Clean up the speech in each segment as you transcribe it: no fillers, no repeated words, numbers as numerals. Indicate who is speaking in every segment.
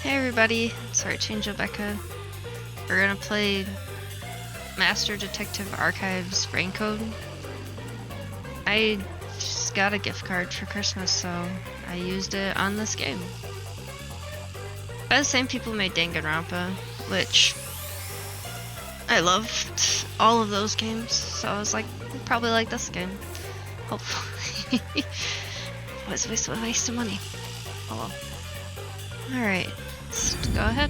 Speaker 1: Hey everybody, sorry, change up Becca. We're gonna play Master Detective Archives Raincode. I just got a gift card for Christmas, so I used it on this game. By the same people made Danganronpa, which I loved all of those games, so I was like, I'll probably like this game. Hopefully. It was a waste of money. Oh well. Alright, let's go ahead.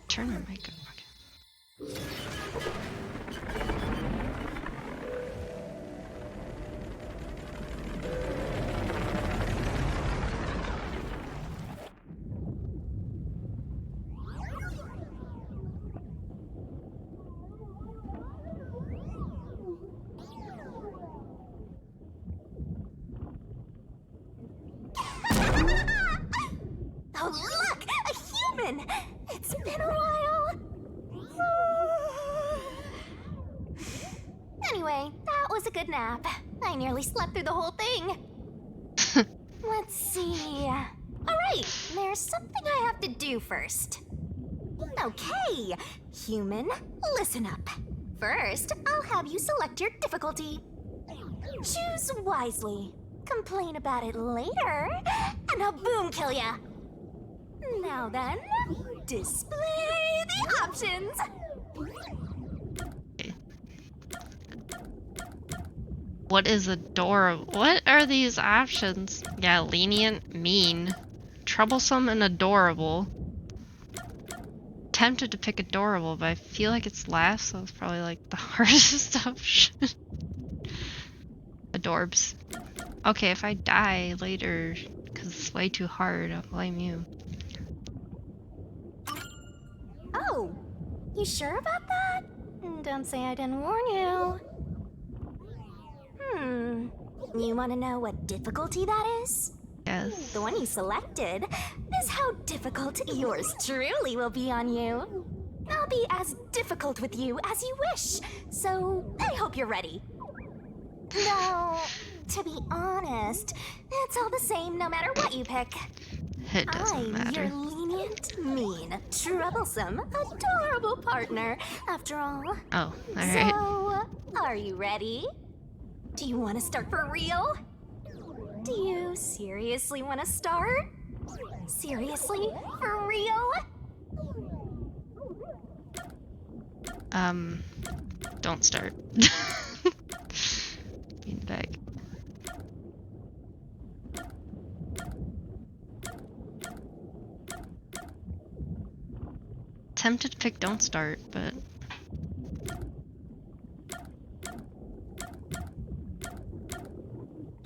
Speaker 1: Turn my mic up. Okay.
Speaker 2: Oh, look! A human! It's been a while! Anyway, that was a good nap. I nearly slept through the whole thing. Let's see. Alright, there's something I have to do first. Okay, human, listen up. First, I'll have you select your difficulty. Choose wisely. Complain about it later, and I'll boom kill ya. Now then, display the options.
Speaker 1: What is adorable? What are these options? Yeah, lenient, mean, troublesome, and adorable. Tempted to pick adorable, but I feel like it's last, so it's probably like the hardest option. Adorbs. Okay, if I die later because it's way too hard, I'll blame you.
Speaker 2: Oh, you sure about that? Don't say I didn't warn you. You want to know what difficulty that is?
Speaker 1: Yes.
Speaker 2: The one you selected is how difficult yours truly will be on you. I'll be as difficult with you as you wish, so I hope you're ready. Now, to be honest, it's all the same no matter what you pick.
Speaker 1: It doesn't
Speaker 2: I'm
Speaker 1: matter.
Speaker 2: your lenient, mean, troublesome, adorable partner, after all.
Speaker 1: Oh, alright.
Speaker 2: So, are you ready? Do you want to start for real? Do you seriously want to start? Seriously? For real?
Speaker 1: Don't start. Bean bag. Tempted to pick don't start, but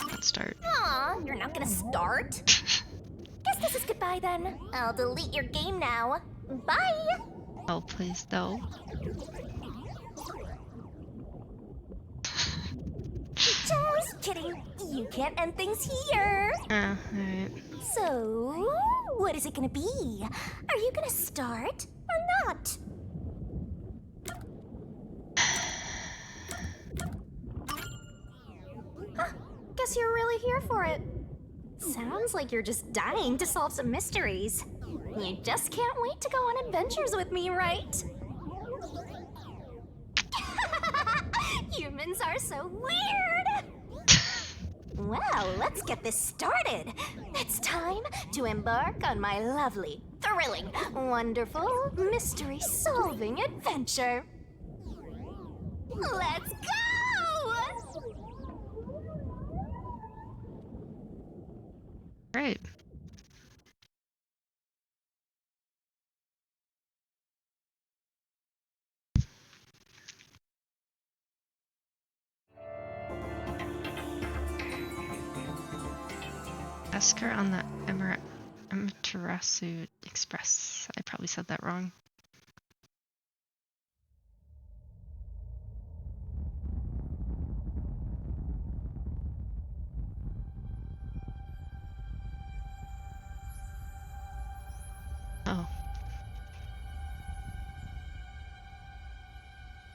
Speaker 1: let's start.
Speaker 2: Aw, you're not gonna start? Guess this is goodbye then. I'll delete your game now. Bye!
Speaker 1: Oh, please, no.
Speaker 2: Just kidding. You can't end things here.
Speaker 1: Alright.
Speaker 2: So, what is it gonna be? Are you gonna start or not? Huh, guess you're really here for it. Sounds like you're just dying to solve some mysteries. You just can't wait to go on adventures with me, right? Humans are so weird! Well, let's get this started. It's time to embark on my lovely, thrilling, wonderful, mystery-solving adventure. Let's go!
Speaker 1: Right. Ask her on the Amaterasu Express. I probably said that wrong.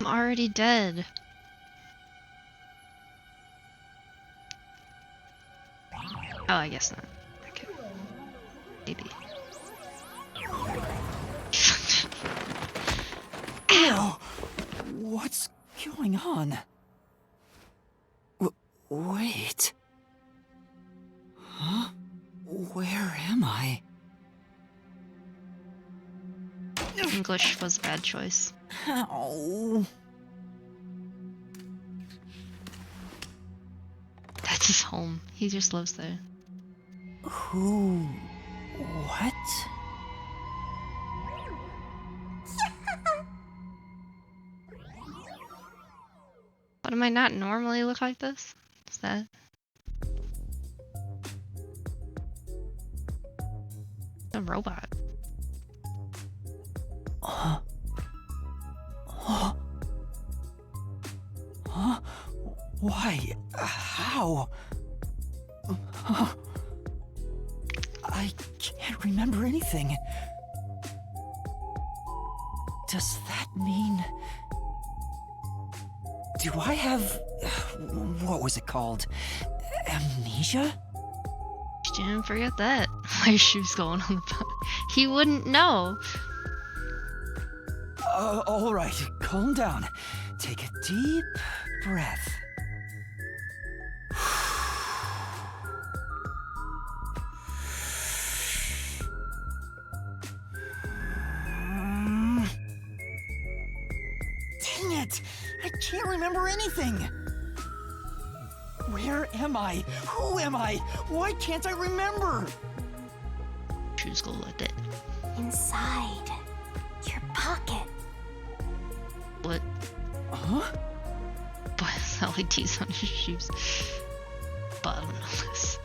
Speaker 1: I'm already dead. Oh, I guess not. Okay. Maybe.
Speaker 3: Ow! What's going on? Wait. Huh? Where am I?
Speaker 1: English was a bad choice.
Speaker 3: Ow.
Speaker 1: That's his home. He just lives there.
Speaker 3: Who? What?
Speaker 1: What, am I not normally look like this? Is that? A robot.
Speaker 3: Huh? Huh? Huh? Why? How? Huh? I can't remember anything. Does that mean... Do I have... what was it called? Amnesia?
Speaker 1: Didn't forget that. Why is shoes going on the bottom? He wouldn't know.
Speaker 3: Alright, calm down. Take a deep breath. Dang it! I can't remember anything! Where am I? Who am I? Why can't I remember?
Speaker 1: Shoes go like that.
Speaker 2: Inside your pocket.
Speaker 1: What?
Speaker 3: Huh?
Speaker 1: Boy, there's LEDs on his shoes. But I don't know this.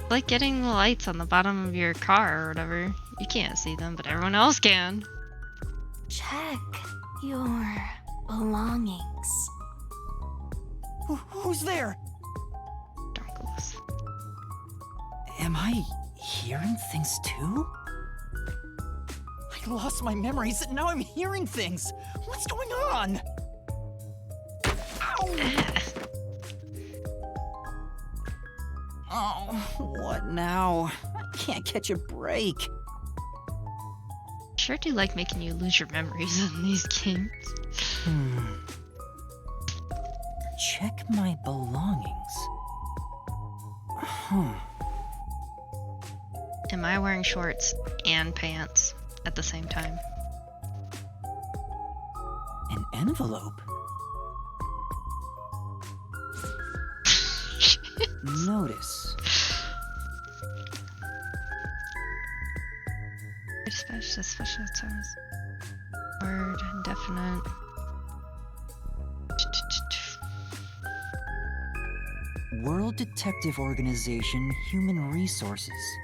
Speaker 1: Like getting the lights on the bottom of your car or whatever. You can't see them, but everyone else can.
Speaker 2: Check your belongings.
Speaker 3: Who's there?
Speaker 1: Darkles.
Speaker 3: Am I hearing things too? I lost my memories and now I'm hearing things. What's going on? Ow! Oh, what now? I can't catch a break.
Speaker 1: Sure do like making you lose your memories in these games.
Speaker 3: Check my belongings.
Speaker 1: Am I wearing shorts and pants at the same time?
Speaker 3: An envelope? Notice.
Speaker 1: Dispatch to special times. Word indefinite.
Speaker 3: World Detective Organization Human Resources.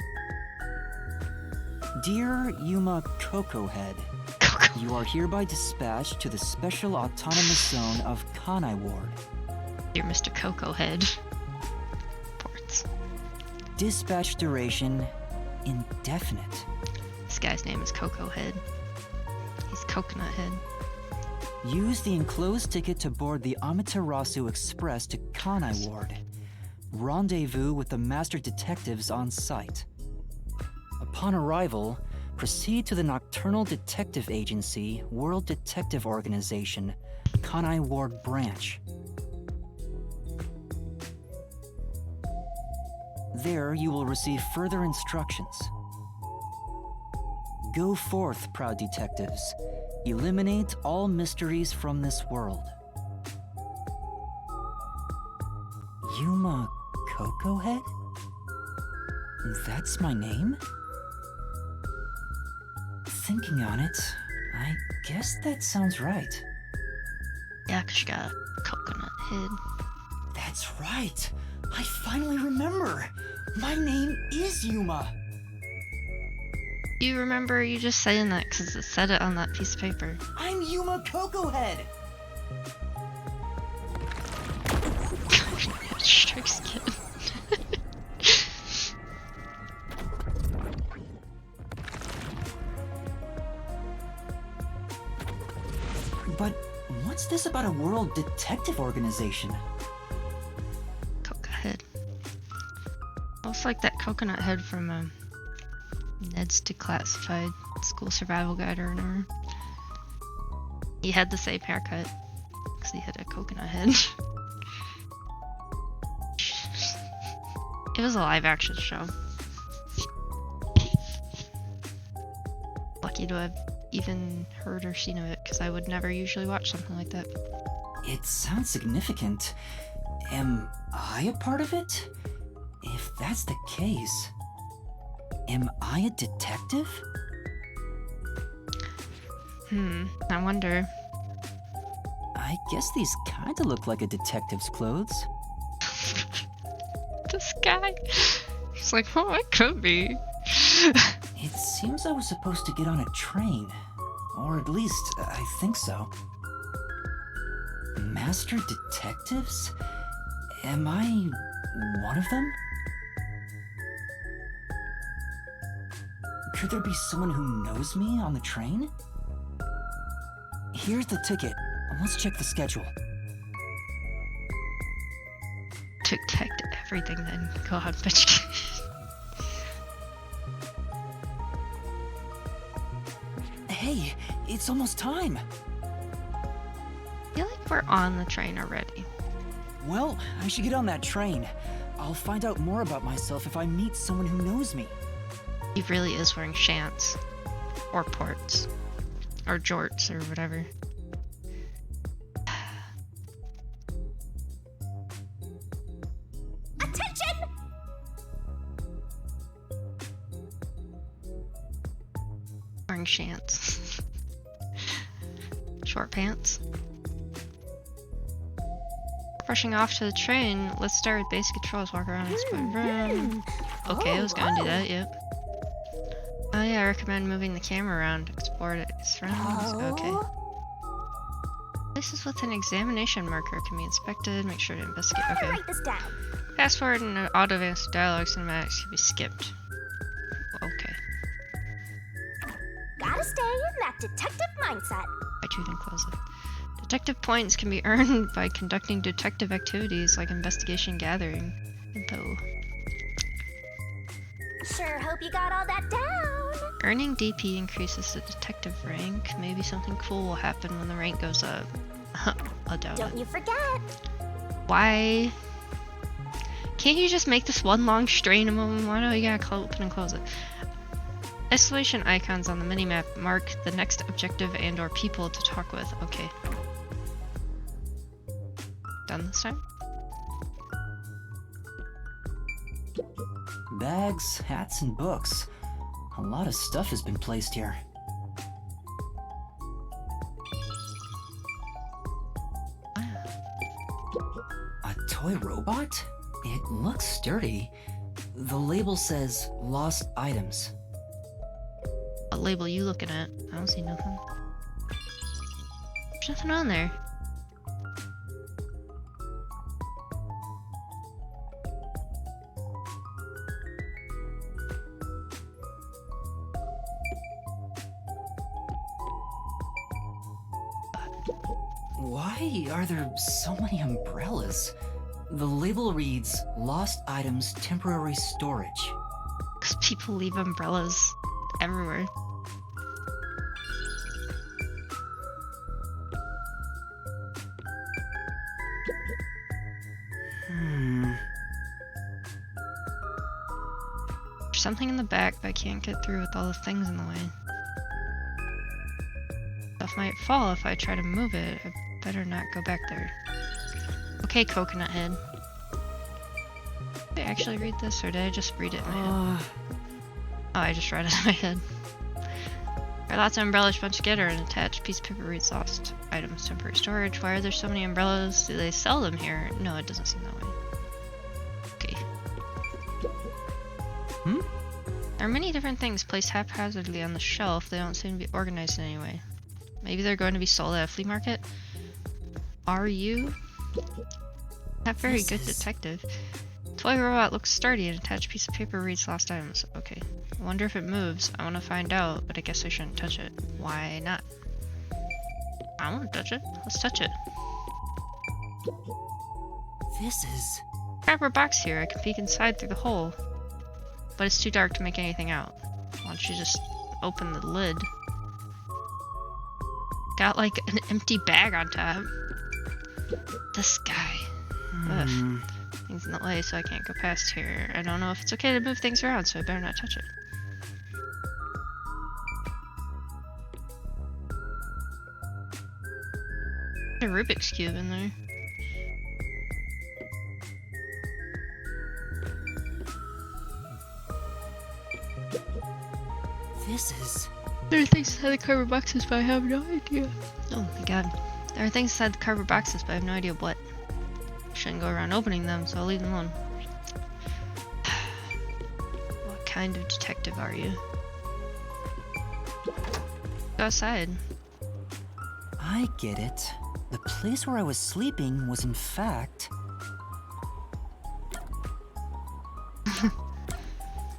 Speaker 3: Dear Yuma Cocohead, you are hereby dispatched to the Special Autonomous Zone of Kanai Ward.
Speaker 1: Dear Mr. Cocoa Head. Ports.
Speaker 3: Dispatch duration indefinite.
Speaker 1: This guy's name is Cocoa Head. He's Coconut Head.
Speaker 3: Use the enclosed ticket to board the Amaterasu Express to Kanai Ward. Rendezvous with the master detectives on site. Upon arrival, proceed to the Nocturnal Detective Agency, World Detective Organization, Kanai Ward Branch. There you will receive further instructions. Go forth, proud detectives. Eliminate all mysteries from this world. Yuma Cocohead? That's my name? Thinking on it, I guess that sounds right.
Speaker 1: Yeah, 'cause you got a coconut head.
Speaker 3: That's right. I finally remember. My name is Yuma.
Speaker 1: You remember you just saying that because it said it on that piece of paper.
Speaker 3: I'm Yuma Cocohead.
Speaker 1: Strikes again.
Speaker 3: But what's this about a world detective organization?
Speaker 1: Coca head. Looks like that coconut head from Ned's Declassified School Survival Guide or whatever. He had the same haircut because he had a coconut head. It was a live action show. Lucky to have even heard or seen of it because I would never usually watch something like that.
Speaker 3: It sounds significant. Am I a part of it? If that's the case, am I a detective?
Speaker 1: I wonder.
Speaker 3: I guess these kinda look like a detective's clothes.
Speaker 1: This guy. He's like, oh, it could be.
Speaker 3: It seems I was supposed to get on a train. Or at least, I think so. Master detectives? Am I one of them? Could there be someone who knows me on the train? Here's the ticket. Let's check the schedule.
Speaker 1: Detect everything then. Go on, bitch.
Speaker 3: Hey, it's almost time.
Speaker 1: I feel like we're on the train already.
Speaker 3: Well, I should get on that train. I'll find out more about myself if I meet someone who knows me.
Speaker 1: He really is wearing shants. Or ports. Or jorts or whatever.
Speaker 2: Attention!
Speaker 1: Wearing shants. Short pants. Rushing off to the train, let's start with basic controls. Walk around and explore the room. Okay, I was gonna do that, yep. Oh yeah, I recommend moving the camera around. Explore its surroundings. Okay. Places with an examination marker can be inspected. Make sure to investigate. Okay.
Speaker 2: Write this down.
Speaker 1: Fast forward and auto advanced dialogue cinematics can be skipped. Okay.
Speaker 2: Gotta stay in that detective mindset.
Speaker 1: I too then close it. Detective points can be earned by conducting detective activities like investigation gathering. Info.
Speaker 2: Sure hope you got all that down.
Speaker 1: Earning DP increases the detective rank. Maybe something cool will happen when the rank goes up. I doubt
Speaker 2: Don't
Speaker 1: it.
Speaker 2: you forget.
Speaker 1: Why? Can't you just make this one long string a moment? Why do you gotta open and close it? Exclamation icons on the minimap mark the next objective and or people to talk with. Okay. Done this time?
Speaker 3: Bags, hats, and books. A lot of stuff has been placed here. A toy robot? It looks sturdy. The label says lost items.
Speaker 1: What label you looking at? I don't see nothing. There's nothing on there.
Speaker 3: Why are there so many umbrellas? The label reads lost items temporary storage.
Speaker 1: Because people leave umbrellas everywhere. There's something in the back, but I can't get through with all the things in the way. Stuff might fall if I try to move it. I better not go back there. Okay, Coconut Head. Did I actually read this, or did I just read it in my head? Oh, I just read it in my head. There are lots of umbrellas bunched together and attached. Piece of paper reads lost items temporary storage. Why are there so many umbrellas? Do they sell them here? No, it doesn't seem that way. Okay. There are many different things placed haphazardly on the shelf. They don't seem to be organized in any way. Maybe they're going to be sold at a flea market? Are you? Not very good detective. Toy robot looks sturdy and attached piece of paper reads lost items. Okay. I wonder if it moves. I want to find out, but I guess I shouldn't touch it. Why not? I want to touch it. Let's touch it.
Speaker 3: This is...
Speaker 1: Grab a box here. I can peek inside through the hole. But it's too dark to make anything out. Why don't you just open the lid? Got like an empty bag on top. This guy. Ugh. Things in the way, so I can't go past here. I don't know if it's okay to move things around, so I better not touch it. A Rubik's Cube in there.
Speaker 3: This is...
Speaker 1: There are things inside the cardboard boxes, but I have no idea. Oh my god. There are things inside the cardboard boxes, but I have no idea what. Shouldn't go around opening them, so I'll leave them alone. What kind of detective are you? Go outside.
Speaker 3: I get it. The place where I was sleeping was in fact...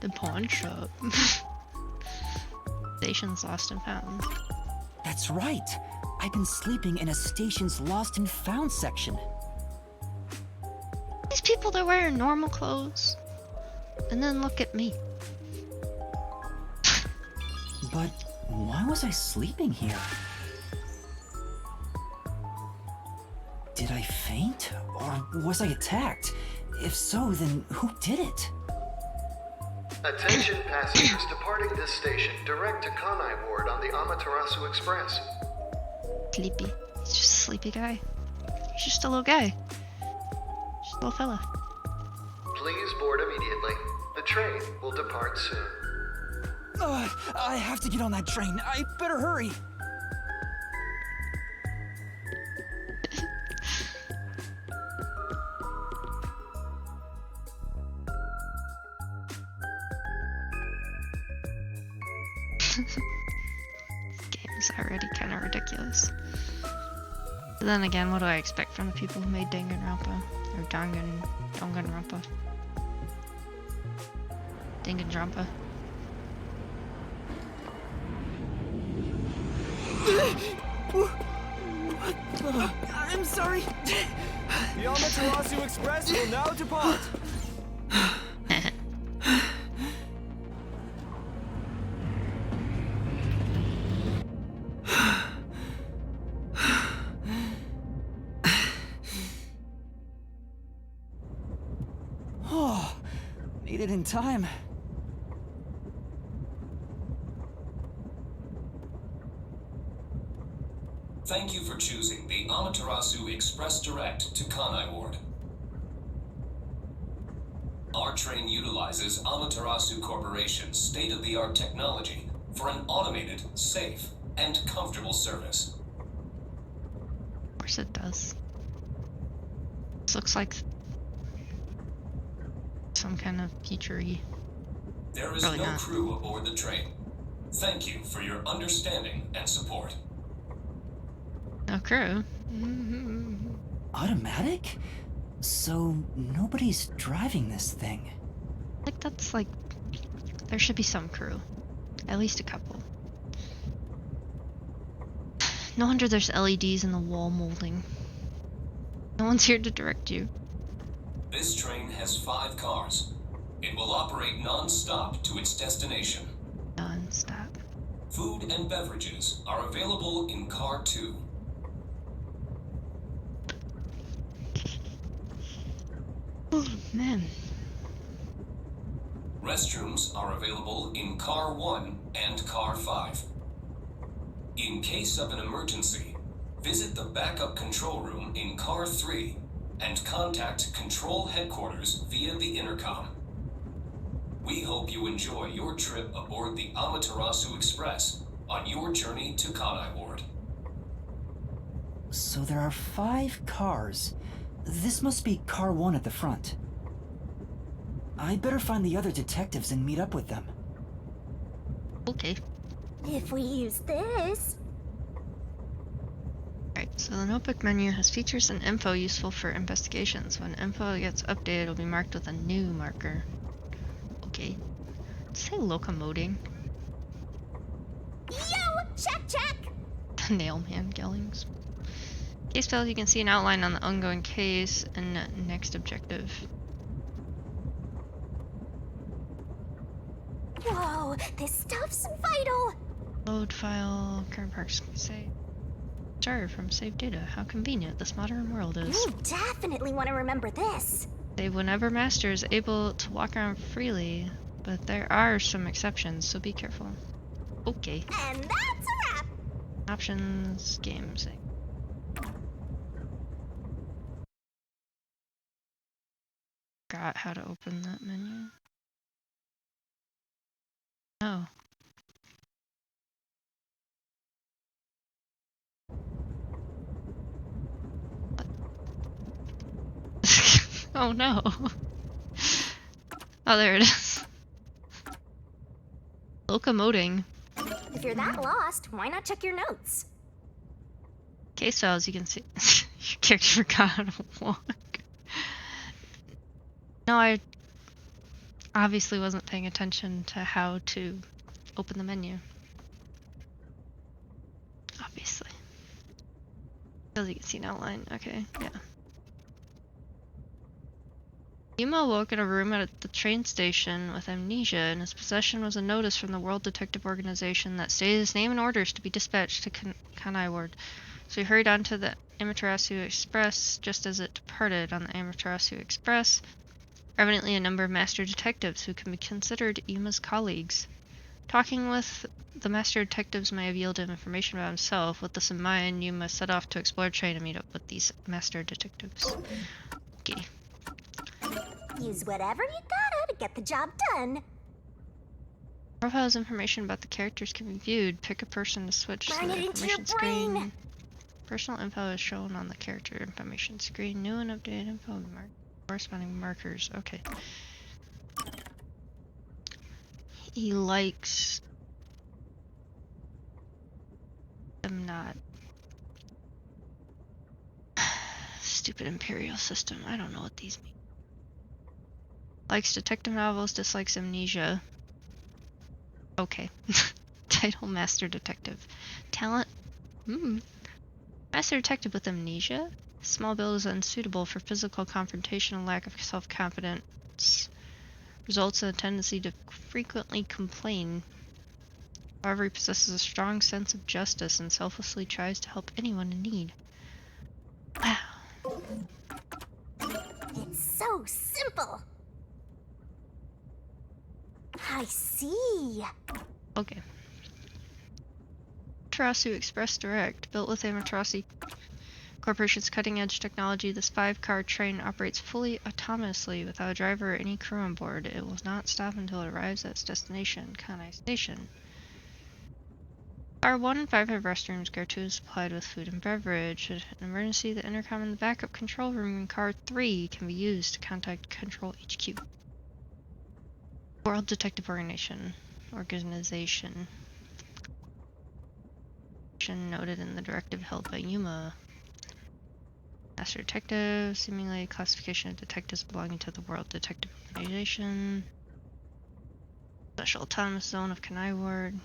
Speaker 1: The pawn shop. Station's lost and found.
Speaker 3: That's right! I've been sleeping in a station's lost and found section.
Speaker 1: These people, they're wearing normal clothes. And then look at me.
Speaker 3: But why was I sleeping here? Did I faint? Or was I attacked? If so, then who did it?
Speaker 4: Attention passengers departing this station, direct to Kanai Ward on the Amaterasu Express.
Speaker 1: Sleepy. He's just a sleepy guy. He's just a little guy. Just a little fella.
Speaker 4: Please board immediately. The train will depart soon.
Speaker 3: I have to get on that train. I better hurry.
Speaker 1: Game's already kind of ridiculous. But then again, what do I expect from the people who made Danganronpa? Or Danganronpa? Danganronpa.
Speaker 3: I'm sorry.
Speaker 5: The Amaterasu Express will now depart.
Speaker 3: Oh, made it in time.
Speaker 6: Thank you for choosing the Amaterasu Express Direct to Kanai Ward. Our train utilizes Amaterasu Corporation's state-of-the-art technology for an automated, safe, and comfortable service.
Speaker 1: Of course it does. This looks like some kind of future-y.
Speaker 6: There is
Speaker 1: Probably
Speaker 6: no
Speaker 1: not.
Speaker 6: crew aboard the train. Thank you for your understanding and support.
Speaker 1: No crew.
Speaker 3: Automatic? So nobody's driving this thing.
Speaker 1: Like that's like there should be some crew. At least a couple. No wonder there's LEDs in the wall molding. No one's here to direct you.
Speaker 6: This train has 5 cars. It will operate non-stop to its destination.
Speaker 1: Non-stop.
Speaker 6: Food and beverages are available in Car 2.
Speaker 1: Oh man.
Speaker 6: Restrooms are available in Car 1 and Car 5. In case of an emergency, visit the backup control room in Car 3 and contact Control Headquarters via the intercom. We hope you enjoy your trip aboard the Amaterasu Express on your journey to Kanai Ward.
Speaker 3: So there are 5 cars. This must be car 1 at the front. I'd better find the other detectives and meet up with them.
Speaker 1: Okay.
Speaker 2: If we use this...
Speaker 1: Alright, so the notebook menu has features and info useful for investigations. When info gets updated, it'll be marked with a new marker. Okay. Let's say locomoting.
Speaker 2: Yo! Check, check!
Speaker 1: Nailman Gellings. Case files, you can see an outline on the ongoing case and next objective.
Speaker 2: Whoa, this stuff's vital.
Speaker 1: Load file, current parks save. Sorry from save data. How convenient this modern world is.
Speaker 2: You definitely want to remember this.
Speaker 1: Save whenever master is able to walk around freely, but there are some exceptions, so be careful. Okay.
Speaker 2: And that's a wrap.
Speaker 1: Options, game save. Forgot how to open that menu. Oh. Oh no. Oh, there it is. Locomoting.
Speaker 2: If you're that lost, why not check your notes?
Speaker 1: Case files, you can see your character forgot how to walk. No, I obviously wasn't paying attention to how to open the menu. Obviously. As you can see an outline. Okay, yeah. Yuma awoke in a room at the train station with amnesia. In his possession was a notice from the World Detective Organization that stated his name and orders to be dispatched to Kanai Ward. So he hurried on to the Amaterasu Express. Just as it departed on the Amaterasu Express, evidently a number of master detectives who can be considered Yuma's colleagues. Talking with the master detectives may have yielded information about himself. With this in mind, Yuma set off to explore train and meet up with these master detectives. Okay.
Speaker 2: Use whatever you gotta to get the job done.
Speaker 1: Profiles information about the characters can be viewed. Pick a person to switch to
Speaker 2: Burn
Speaker 1: the
Speaker 2: it into your
Speaker 1: information screen.
Speaker 2: brain.
Speaker 1: Personal info is shown on the character information screen. New and updated info corresponding markers. Okay. He likes them not. Stupid Imperial system. I don't know what these mean. Likes detective novels, dislikes amnesia. Okay. Title Master Detective. Talent. Master Detective with amnesia? Small build is unsuitable for physical confrontation and lack of self-confidence. Results in a tendency to frequently complain. However, he possesses a strong sense of justice and selflessly tries to help anyone in need. Wow.
Speaker 2: It's so simple. I see.
Speaker 1: Okay. Amaterasu Express Direct. Built with Amaterasu Corporation's cutting-edge technology, this 5-car train operates fully autonomously without a driver or any crew on board. It will not stop until it arrives at its destination, Kanai Station. Car 1 and 5 have restrooms. Car 2 is supplied with food and beverage. In an emergency, the intercom in the backup control room in Car 3 can be used to contact Control HQ. World Detective Organization. Noted in the directive held by Yuma. Master Detective, seemingly a classification of detectives belonging to the World Detective Organization. Special Autonomous Zone of Kanai Ward.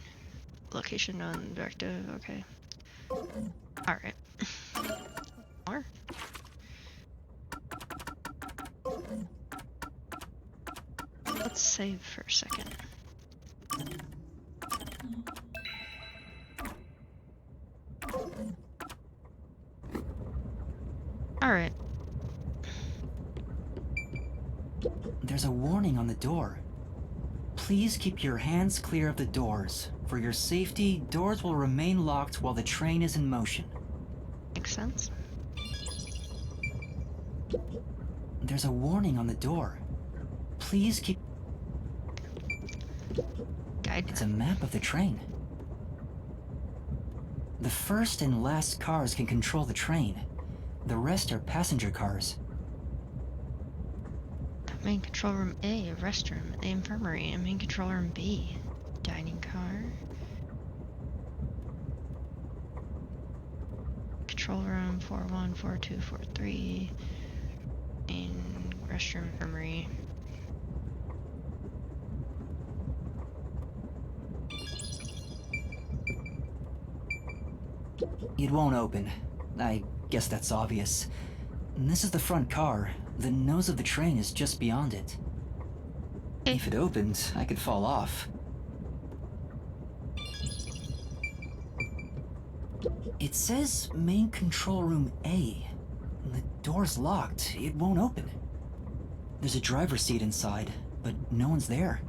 Speaker 1: Location known in the directive, okay. Alright. More? Let's save for a second. Alright.
Speaker 3: There's a warning on the door. Please keep your hands clear of the doors. For your safety, doors will remain locked while the train is in motion.
Speaker 1: Makes sense.
Speaker 3: There's a warning on the door. Please keep...
Speaker 1: Guide.
Speaker 3: It's a map of the train. The first and last cars can control the train. The rest are passenger cars.
Speaker 1: Main control room A, a restroom, the infirmary, and main control room B, dining car. Control room 41, 42, 43, main restroom, infirmary.
Speaker 3: It won't open. I guess that's obvious. And this is the front car. The nose of the train is just beyond it. If it opened, I could fall off. It says main control room A. The door's locked. It won't open. There's a driver's seat inside, but no one's there.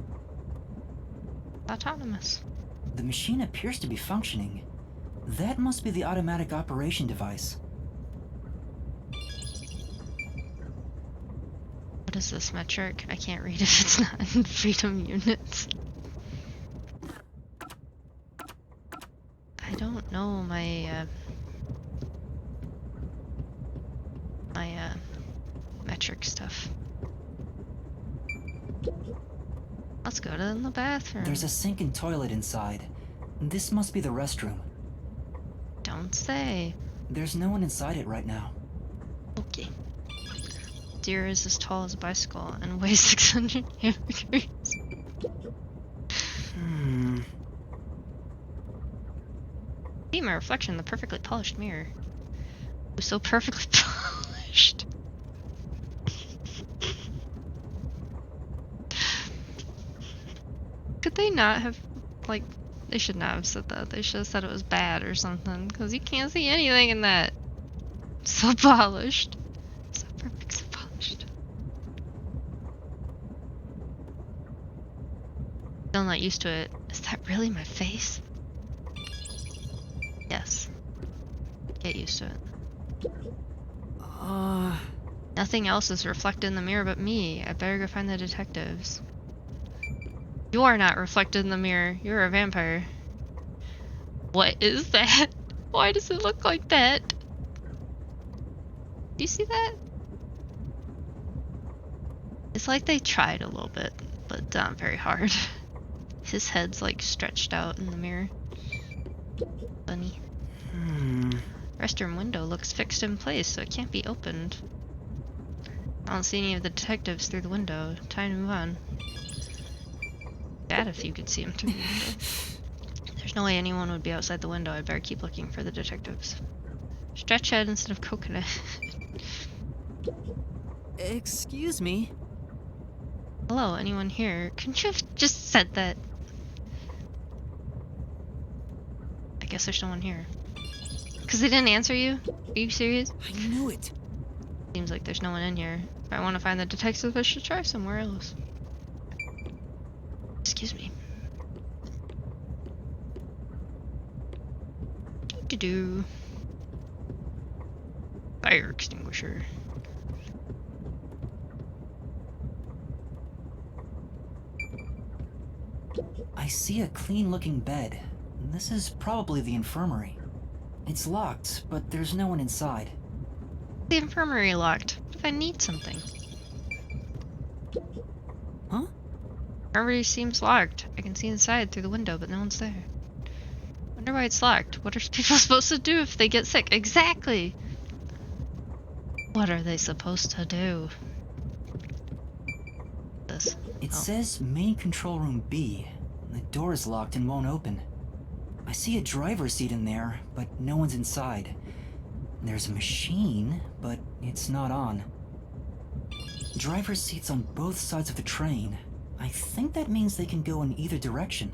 Speaker 1: Autonomous.
Speaker 3: The machine appears to be functioning. That must be the automatic operation device.
Speaker 1: What is this metric? I can't read if it's not in freedom units. I don't know my metric stuff. Let's go to the bathroom.
Speaker 3: There's a sink and toilet inside. This must be the restroom.
Speaker 1: Don't say.
Speaker 3: There's no one inside it right now.
Speaker 1: Okay. Deer is as tall as a bicycle and weighs 600 hamburgers. See my reflection in the perfectly polished mirror. It was so perfectly polished. Could they not have, like, they should not have said that. They should have said it was bad or something, because you can't see anything in that. So polished. So perfect, so polished. Still not used to it. Is that really my face? Yes. Get used to it. Nothing else is reflected in the mirror but me. I better go find the detectives. You are not reflected in the mirror. You're a vampire. What is that? Why does it look like that? Do you see that? It's like they tried a little bit, but not very hard. His head's like stretched out in the mirror. Funny. Restroom window looks fixed in place, so it can't be opened. I don't see any of the detectives through the window. Time to move on. Bad if you could see them through the window. There's no way anyone would be outside the window. I'd better keep looking for the detectives. Stretch head instead of coconut.
Speaker 3: Excuse me?
Speaker 1: Hello, anyone here? Couldn't you have just said that? I guess there's no one here. Because they didn't answer you? Are you serious?
Speaker 3: I knew it.
Speaker 1: Seems like there's no one in here. If I want to find the detectives, I should try somewhere else. Excuse me. Do-do. Fire extinguisher.
Speaker 3: I see a clean-looking bed. This is probably the infirmary. It's locked, but there's no one inside.
Speaker 1: The infirmary locked. What if I need something?
Speaker 3: Huh?
Speaker 1: Infirmary seems locked. I can see inside through the window, but no one's there. Wonder why it's locked. What are people supposed to do if they get sick? Exactly! What are they supposed to do? This.
Speaker 3: It says main control room B. The door is locked and won't open. I see a driver's seat in there, but no one's inside. There's a machine, but it's not on. Driver's seats on both sides of the train. I think that means they can go in either direction.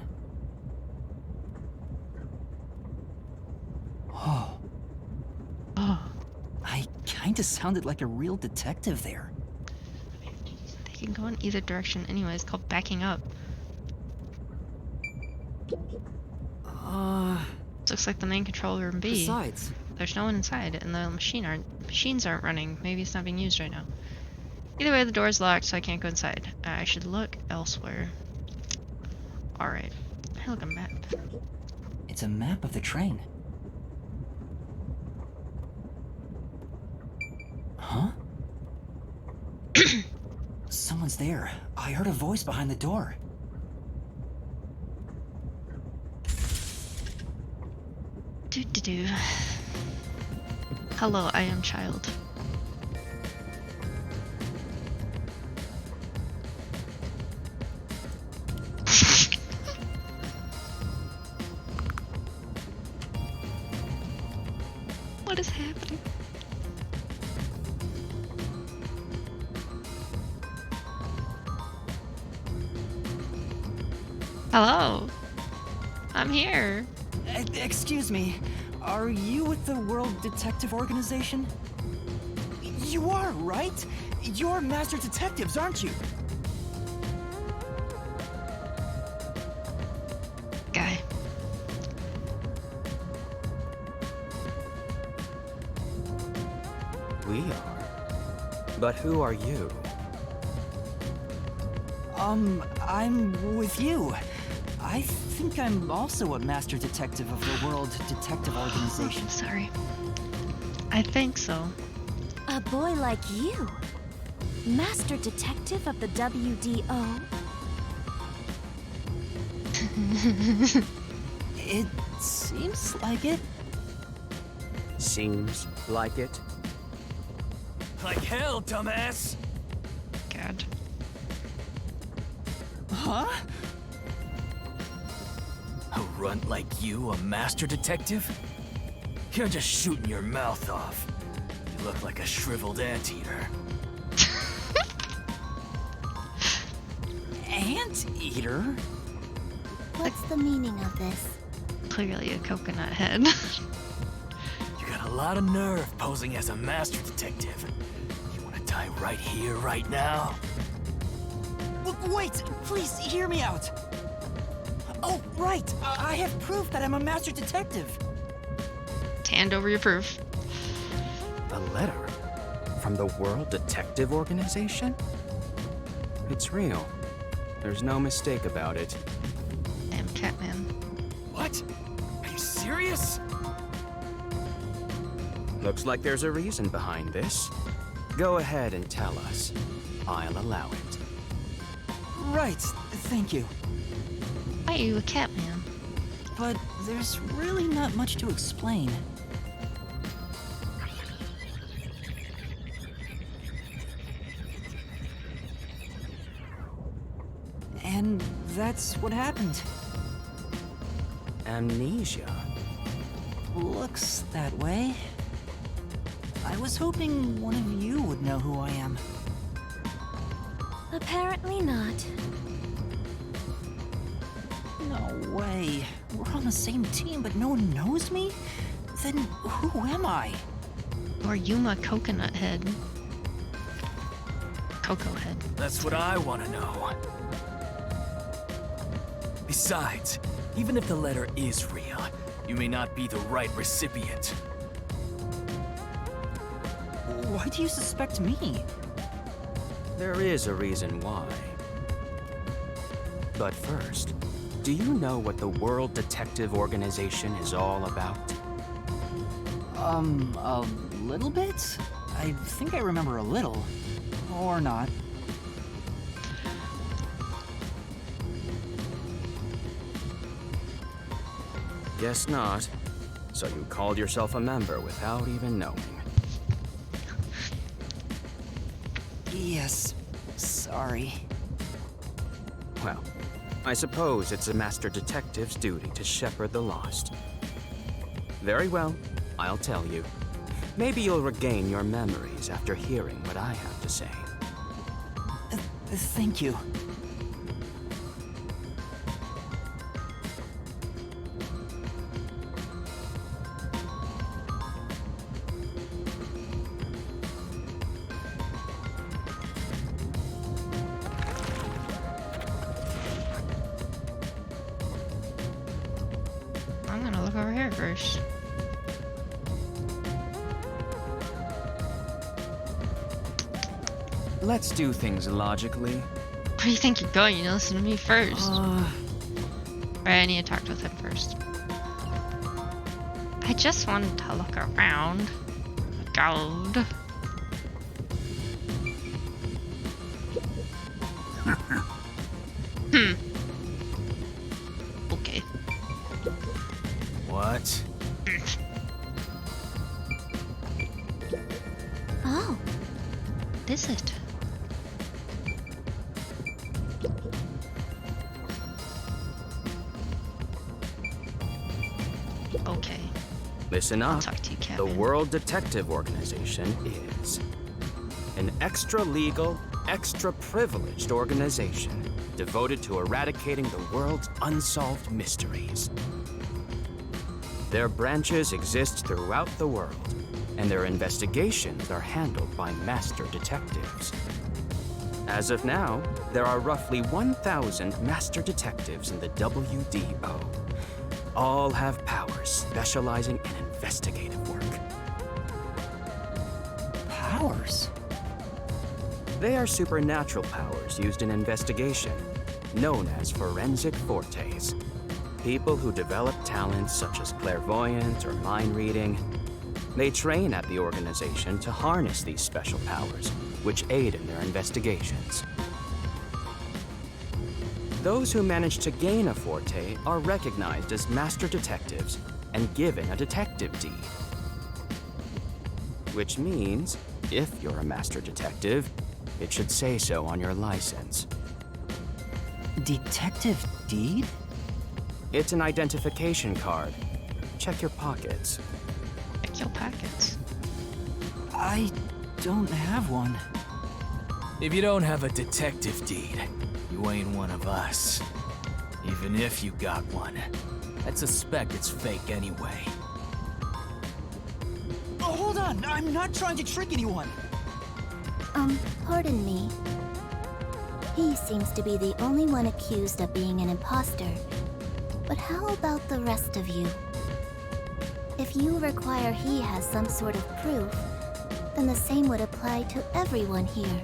Speaker 3: Oh.
Speaker 1: Oh.
Speaker 3: I kinda sounded like a real detective there.
Speaker 1: They can go in either direction anyway. It's called backing up. Looks like the main control room B.
Speaker 3: Besides,
Speaker 1: There's no one inside, and the machines aren't running. Maybe it's not being used right now. Either way, the door's locked, so I can't go inside. I should look elsewhere. Alright. Hey, look, a map.
Speaker 3: it's a map of the train. Huh? Someone's there. I heard a voice behind the door.
Speaker 1: Do-do-do. Hello, I am child. What is happening? Hello. I'm here.
Speaker 3: Excuse me, are you with the World Detective Organization? You are, right? You're Master Detectives, aren't you?
Speaker 1: Guy.
Speaker 7: We are. But who are you?
Speaker 3: I'm with you. I think I'm also a Master Detective of the World Detective Organization.
Speaker 1: Sorry. I think so.
Speaker 2: A boy like you? Master Detective of the WDO?
Speaker 3: It seems like it.
Speaker 7: Seems like it.
Speaker 5: Like hell, dumbass!
Speaker 1: God.
Speaker 3: Huh?
Speaker 5: A runt like you, a master detective? You're just shooting your mouth off. You look like a shriveled anteater.
Speaker 3: Anteater?
Speaker 2: What's the meaning of this?
Speaker 1: Clearly a coconut head.
Speaker 5: You got a lot of nerve posing as a master detective. You wanna die right here, right now?
Speaker 3: Wait, please hear me out. Oh, right. I have proof that I'm a Master Detective.
Speaker 1: Hand over your proof.
Speaker 7: A letter? From the World Detective Organization? It's real. There's no mistake about it.
Speaker 1: Damn Catman.
Speaker 5: What? Are you serious?
Speaker 7: Looks like there's a reason behind this. Go ahead and tell us. I'll allow it.
Speaker 3: Right, thank you.
Speaker 1: Why are you a Catman?
Speaker 3: But there's really not much to explain. And that's what happened.
Speaker 7: Amnesia.
Speaker 3: Looks that way. I was hoping one of you would know who I am.
Speaker 2: Apparently not.
Speaker 3: No way. We're on the same team, but no one knows me? Then who am I?
Speaker 1: Or Yuma Coconut Head. Cocoa Head.
Speaker 5: That's what I wanna know. Besides, even if the letter is real, you may not be the right recipient.
Speaker 3: Why do you suspect me?
Speaker 7: There is a reason why. But first, do you know what the World Detective Organization is all about?
Speaker 3: A little bit? I think I remember a little. Or not.
Speaker 7: Guess not. So you called yourself a member without even knowing.
Speaker 3: Yes. Sorry.
Speaker 7: Well, I suppose it's a master detective's duty to shepherd the lost. Very well, I'll tell you. Maybe you'll regain your memories after hearing what I have to say.
Speaker 3: Thank you.
Speaker 1: I'm gonna look over here first.
Speaker 7: Let's do things logically.
Speaker 1: Where do you think you're going? You listen to me first. Alright, I need to talk with him first. I just wanted to look around. God. Okay.
Speaker 5: What?
Speaker 2: Oh,
Speaker 1: What is it? Okay.
Speaker 7: Listen
Speaker 1: I'll
Speaker 7: up.
Speaker 1: talk to you,
Speaker 7: The
Speaker 1: Captain.
Speaker 7: World Detective Organization is an extra-legal, extra-privileged organization devoted to eradicating the world's unsolved mysteries. Their branches exist throughout the world, and their investigations are handled by master detectives. As of now, there are roughly 1,000 master detectives in the WDO. All have powers specializing in investigative work.
Speaker 3: Powers?
Speaker 7: They are supernatural powers used in investigation, known as forensic fortes. People who develop talents such as clairvoyance or mind reading. They train at the organization to harness these special powers, which aid in their investigations. Those who manage to gain a forte are recognized as master detectives and given a detective deed. Which means, if you're a master detective, it should say so on your license.
Speaker 3: Detective deed?
Speaker 7: It's an identification card. Check your pockets.
Speaker 1: Check your pockets.
Speaker 3: I don't have one.
Speaker 5: If you don't have a detective deed, you ain't one of us. Even if you got one, I'd suspect it's fake anyway.
Speaker 3: Oh, hold on! I'm not trying to trick anyone!
Speaker 8: Pardon me. He seems to be the only one accused of being an imposter. But how about the rest of you? If you require he has some sort of proof, then the same would apply to everyone here.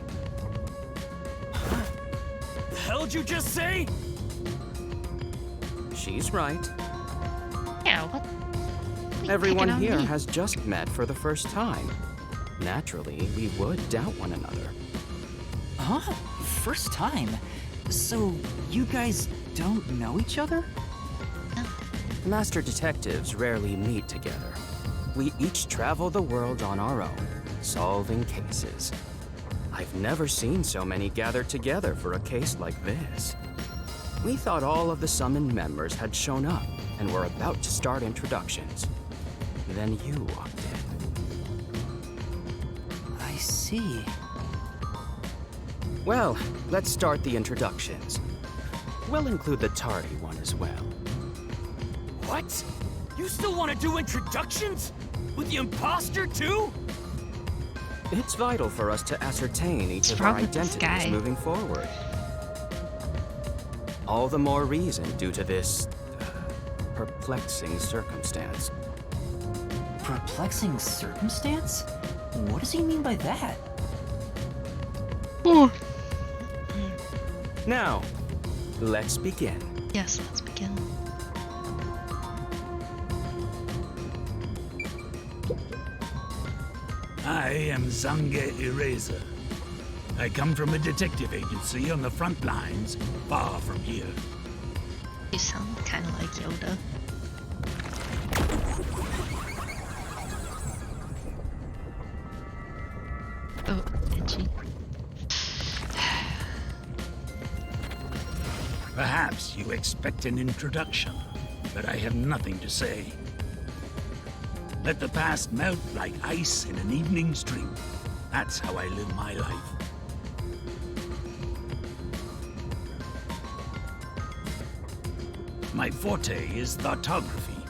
Speaker 5: The hell'd you just say?
Speaker 7: She's right.
Speaker 1: Yeah, what? What are you
Speaker 7: Everyone
Speaker 1: picking on
Speaker 7: here
Speaker 1: me?
Speaker 7: has just met for the first time. Naturally, we would doubt one another.
Speaker 3: Huh? First time? So, you guys don't know each other?
Speaker 7: Master detectives rarely meet together. We each travel the world on our own, solving cases. I've never seen so many gathered together for a case like this. We thought all of the summoned members had shown up and were about to start introductions. Then you walked in.
Speaker 3: I see.
Speaker 7: Well, let's start the introductions. We'll include the tardy one as well.
Speaker 5: What? You still want to do introductions? With the imposter too?
Speaker 7: It's vital for us to ascertain each
Speaker 1: What's
Speaker 7: of our
Speaker 1: wrong with this
Speaker 7: identities
Speaker 1: guy?
Speaker 7: moving forward. All the more reason due to this perplexing circumstance.
Speaker 3: Perplexing circumstance? What does he mean by that?
Speaker 1: Ooh.
Speaker 7: Now, let's begin.
Speaker 1: Yes, let's begin.
Speaker 9: I am Zange Eraser. I come from a detective agency on the front lines, far from here.
Speaker 1: You sound kind of like Yoda. Oh, itchy.
Speaker 9: Perhaps you expect an introduction, but I have nothing to say. Let the past melt like ice in an evening stream. That's how I live my life. My forte is thoughtography.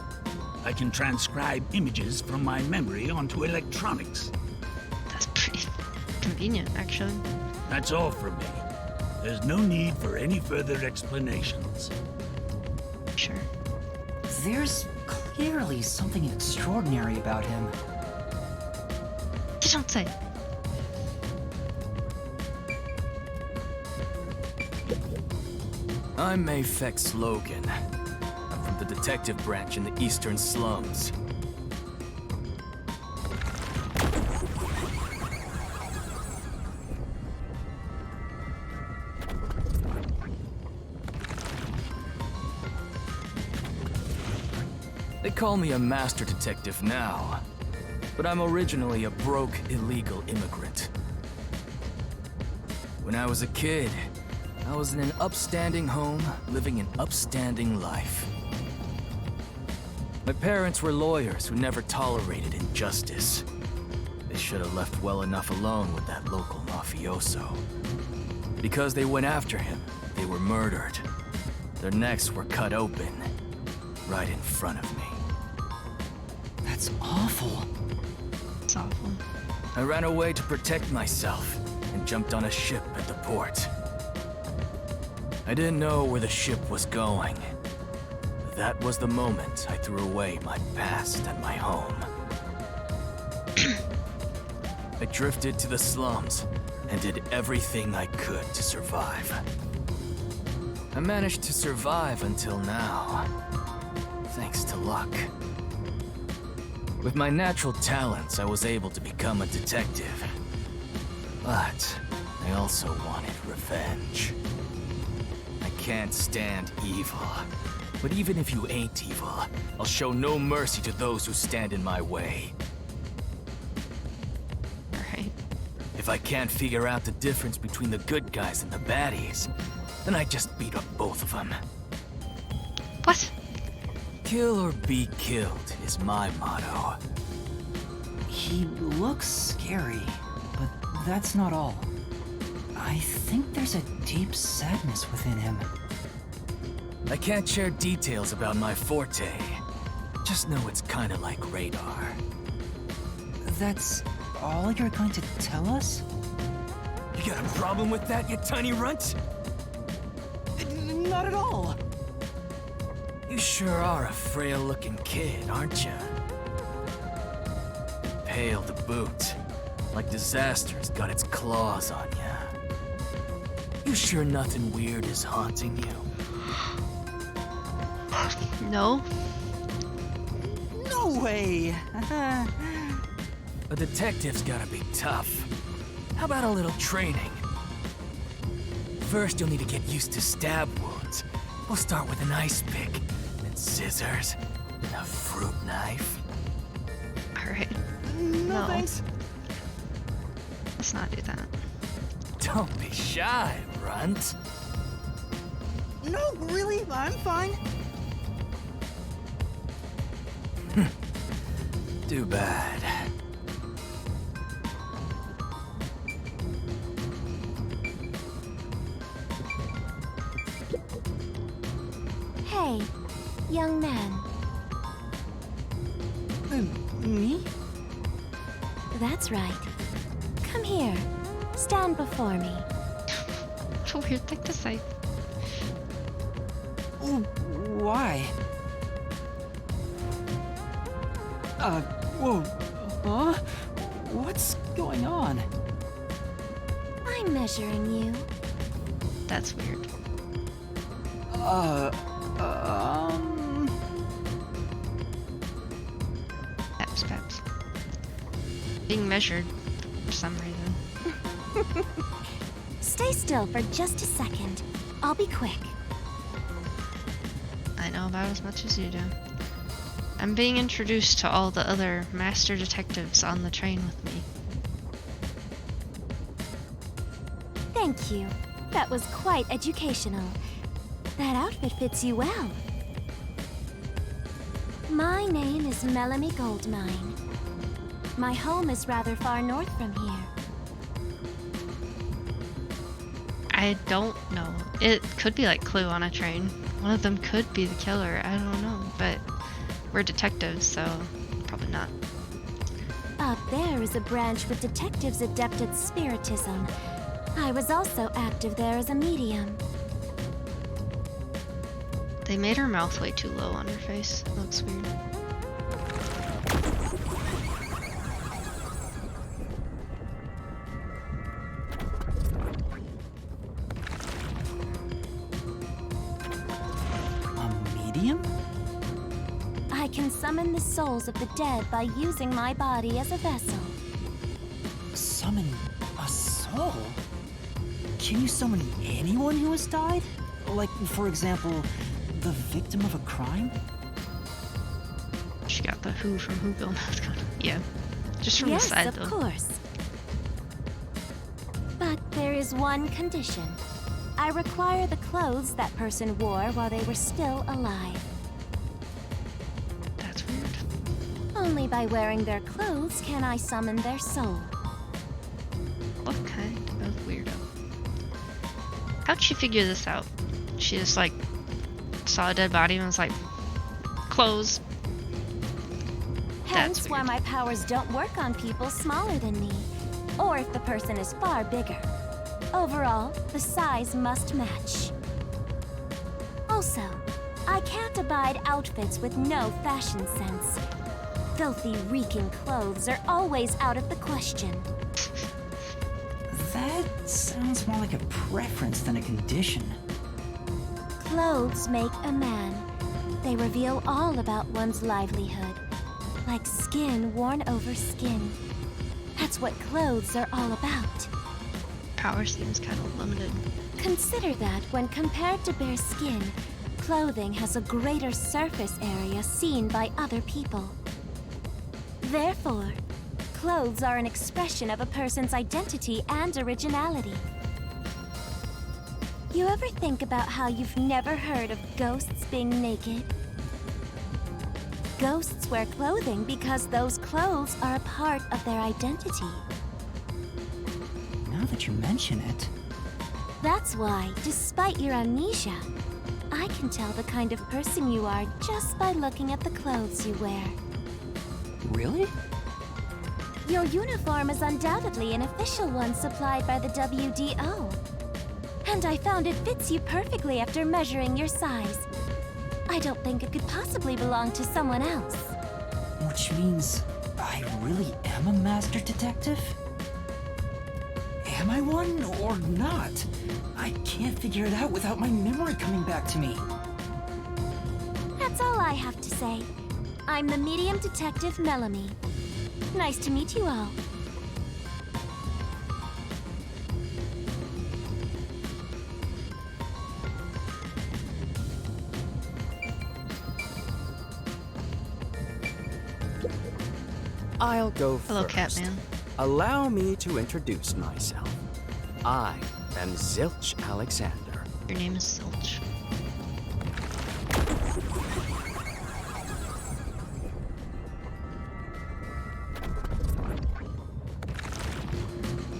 Speaker 9: I can transcribe images from my memory onto electronics.
Speaker 1: That's pretty convenient, actually.
Speaker 9: That's all from me. There's no need for any further explanations.
Speaker 1: Sure.
Speaker 3: There's clearly something extraordinary about him.
Speaker 1: You don't say.
Speaker 5: I'm Mayfex Logan. I'm from the detective branch in the eastern slums. They call me a master detective now, but I'm originally a broke, illegal immigrant. When I was a kid, I was in an upstanding home, living an upstanding life. My parents were lawyers who never tolerated injustice. They should have left well enough alone with that local mafioso. Because they went after him, they were murdered. Their necks were cut open, right in front of me.
Speaker 3: That's awful.
Speaker 1: It's awful.
Speaker 5: I ran away to protect myself and jumped on a ship at the port. I didn't know where the ship was going. That was the moment I threw away my past and my home. I drifted to the slums and did everything I could to survive. I managed to survive until now, thanks to luck. With my natural talents, I was able to become a detective. But I also wanted revenge. I can't stand evil. But even if you ain't evil, I'll show no mercy to those who stand in my way.
Speaker 1: Alright.
Speaker 5: If I can't figure out the difference between the good guys and the baddies, then I just beat up both of them.
Speaker 1: What?
Speaker 5: Kill or be killed is my motto.
Speaker 3: He looks scary, but that's not all. I think there's a deep sadness within him.
Speaker 5: I can't share details about my forte. Just know it's kinda like radar.
Speaker 3: That's all you're going to tell us?
Speaker 5: You got a problem with that, you tiny runt?
Speaker 3: Not at all.
Speaker 5: You sure are a frail-looking kid, aren't you? Pale to boot, like disaster's got its claws on you. You sure nothing weird is haunting you?
Speaker 1: No?
Speaker 3: No way!
Speaker 5: A detective's gotta be tough. How about a little training? First, you'll need to get used to stab wounds. We'll start with an ice pick, then scissors, and a fruit knife.
Speaker 1: Alright.
Speaker 3: No, thanks.
Speaker 1: Let's not do that.
Speaker 5: Don't be shy, runt.
Speaker 3: No, really, I'm fine.
Speaker 5: Too bad.
Speaker 8: Hey, young man.
Speaker 3: Me?
Speaker 8: That's right. Come here. Stand before me.
Speaker 1: What a weird thing to say.
Speaker 3: Why? Whoa. Huh? What's going on?
Speaker 8: I'm measuring you.
Speaker 1: That's weird. Peps. Being measured for some reason.
Speaker 8: Stay still for just a second. I'll be quick.
Speaker 1: I know about as much as you do. I'm being introduced to all the other master detectives on the train with me.
Speaker 8: Thank you. That was quite educational. That outfit fits you well. My name is Melanie Goldmine. My home is rather far north from here.
Speaker 1: I don't know. It could be like Clue on a train. One of them could be the killer. I don't know, but we're detectives, so probably not.
Speaker 8: Up there is a branch with detectives adept at spiritism. I was also active there as a medium.
Speaker 1: They made her mouth way too low on her face. It looks weird.
Speaker 3: A medium?
Speaker 8: I can summon the souls of the dead by using my body as a vessel.
Speaker 3: Summon a soul? Can you summon anyone who has died? Like, for example, the victim of a crime?
Speaker 1: She got the Who from Whoville mouth gun. Yeah. Just from
Speaker 8: Yes,
Speaker 1: the side,
Speaker 8: of
Speaker 1: though.
Speaker 8: course. But there is one condition. I require the clothes that person wore while they were still alive.
Speaker 1: That's
Speaker 2: Only by wearing their clothes can I summon their soul.
Speaker 1: What kind of weirdo? How'd she figure this out? She just like saw a dead body and was like, clothes.
Speaker 2: Hence
Speaker 1: That's
Speaker 2: why
Speaker 1: weird.
Speaker 2: my powers don't work on people smaller than me, or if the person is far bigger. Overall, the size must match. Also, I can't abide outfits with no fashion sense. Filthy, reeking clothes are always out of the question.
Speaker 3: That sounds more like a preference than a condition.
Speaker 2: Clothes make a man. They reveal all about one's livelihood. Like skin worn over skin. That's what clothes are all about.
Speaker 1: Power seems kind of limited.
Speaker 2: Consider that when compared to bare skin, clothing has a greater surface area seen by other people. Therefore, clothes are an expression of a person's identity and originality. You ever think about how you've never heard of ghosts being naked? Ghosts wear clothing because those clothes are a part of their identity.
Speaker 3: Now that you mention it,
Speaker 2: That's why, despite your amnesia, I can tell the kind of person you are just by looking at the clothes you wear.
Speaker 3: really?
Speaker 2: Your uniform is undoubtedly an official one supplied by the WDO. And I found it fits you perfectly after measuring your size. I don't think it could possibly belong to someone else.
Speaker 3: Which means I really am a master detective? Am I one or not? I can't figure it out without my memory coming back to me.
Speaker 2: That's all I have to say. I'm the medium detective Melanie. Nice to meet you all.
Speaker 7: I'll go
Speaker 1: Hello,
Speaker 7: first.
Speaker 1: Catman.
Speaker 7: Allow me to introduce myself. I am Zilch Alexander.
Speaker 1: Your name is Silch.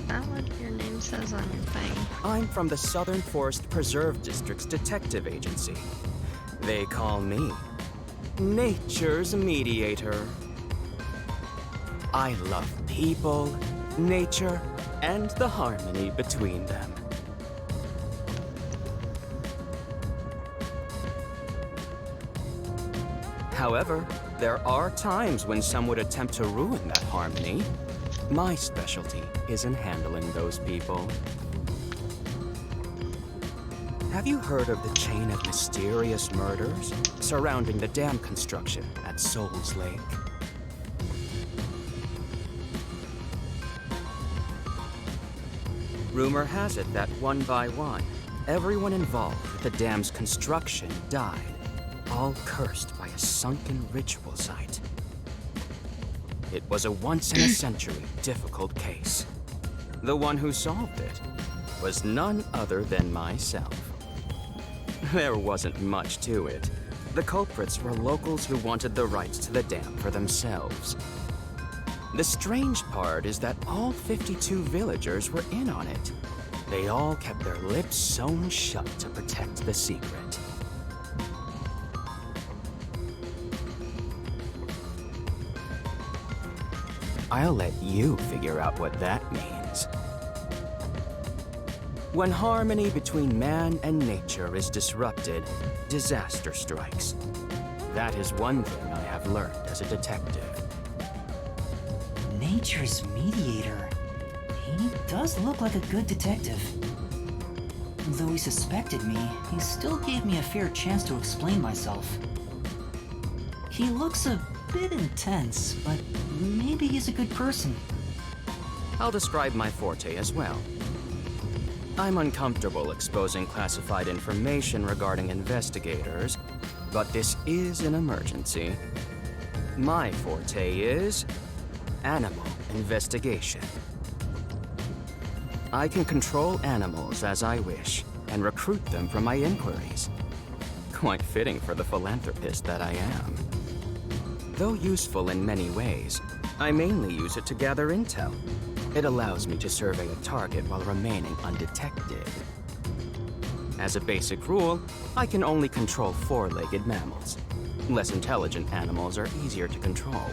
Speaker 1: Not what your name says on your thing.
Speaker 7: I'm from the Southern Forest Preserve District's detective agency. They call me Nature's Mediator. I love people, nature, and the harmony between them. However, there are times when some would attempt to ruin that harmony. My specialty is in handling those people. Have you heard of the chain of mysterious murders surrounding the dam construction at Souls Lake? Rumor has it that one by one, everyone involved with the dam's construction died, all cursed by a sunken ritual site. It was a once-in-a-century difficult case. The one who solved it was none other than myself. There wasn't much to it. The culprits were locals who wanted the rights to the dam for themselves. The strange part is that all 52 villagers were in on it. They all kept their lips sewn shut to protect the secret. I'll let you figure out what that means. When harmony between man and nature is disrupted, disaster strikes. That is one thing I have learned as a detective.
Speaker 3: Nature's mediator. He does look like a good detective. Though he suspected me, he still gave me a fair chance to explain myself. He looks a bit intense, but maybe he's a good person.
Speaker 7: I'll describe my forte as well. I'm uncomfortable exposing classified information regarding investigators, but this is an emergency. My forte is animal investigation. I can control animals as I wish and recruit them for my inquiries. Quite fitting for the philanthropist that I am. Though useful in many ways, I mainly use it to gather intel. It allows me to survey a target while remaining undetected. As a basic rule, I can only control four-legged mammals. Less intelligent animals are easier to control.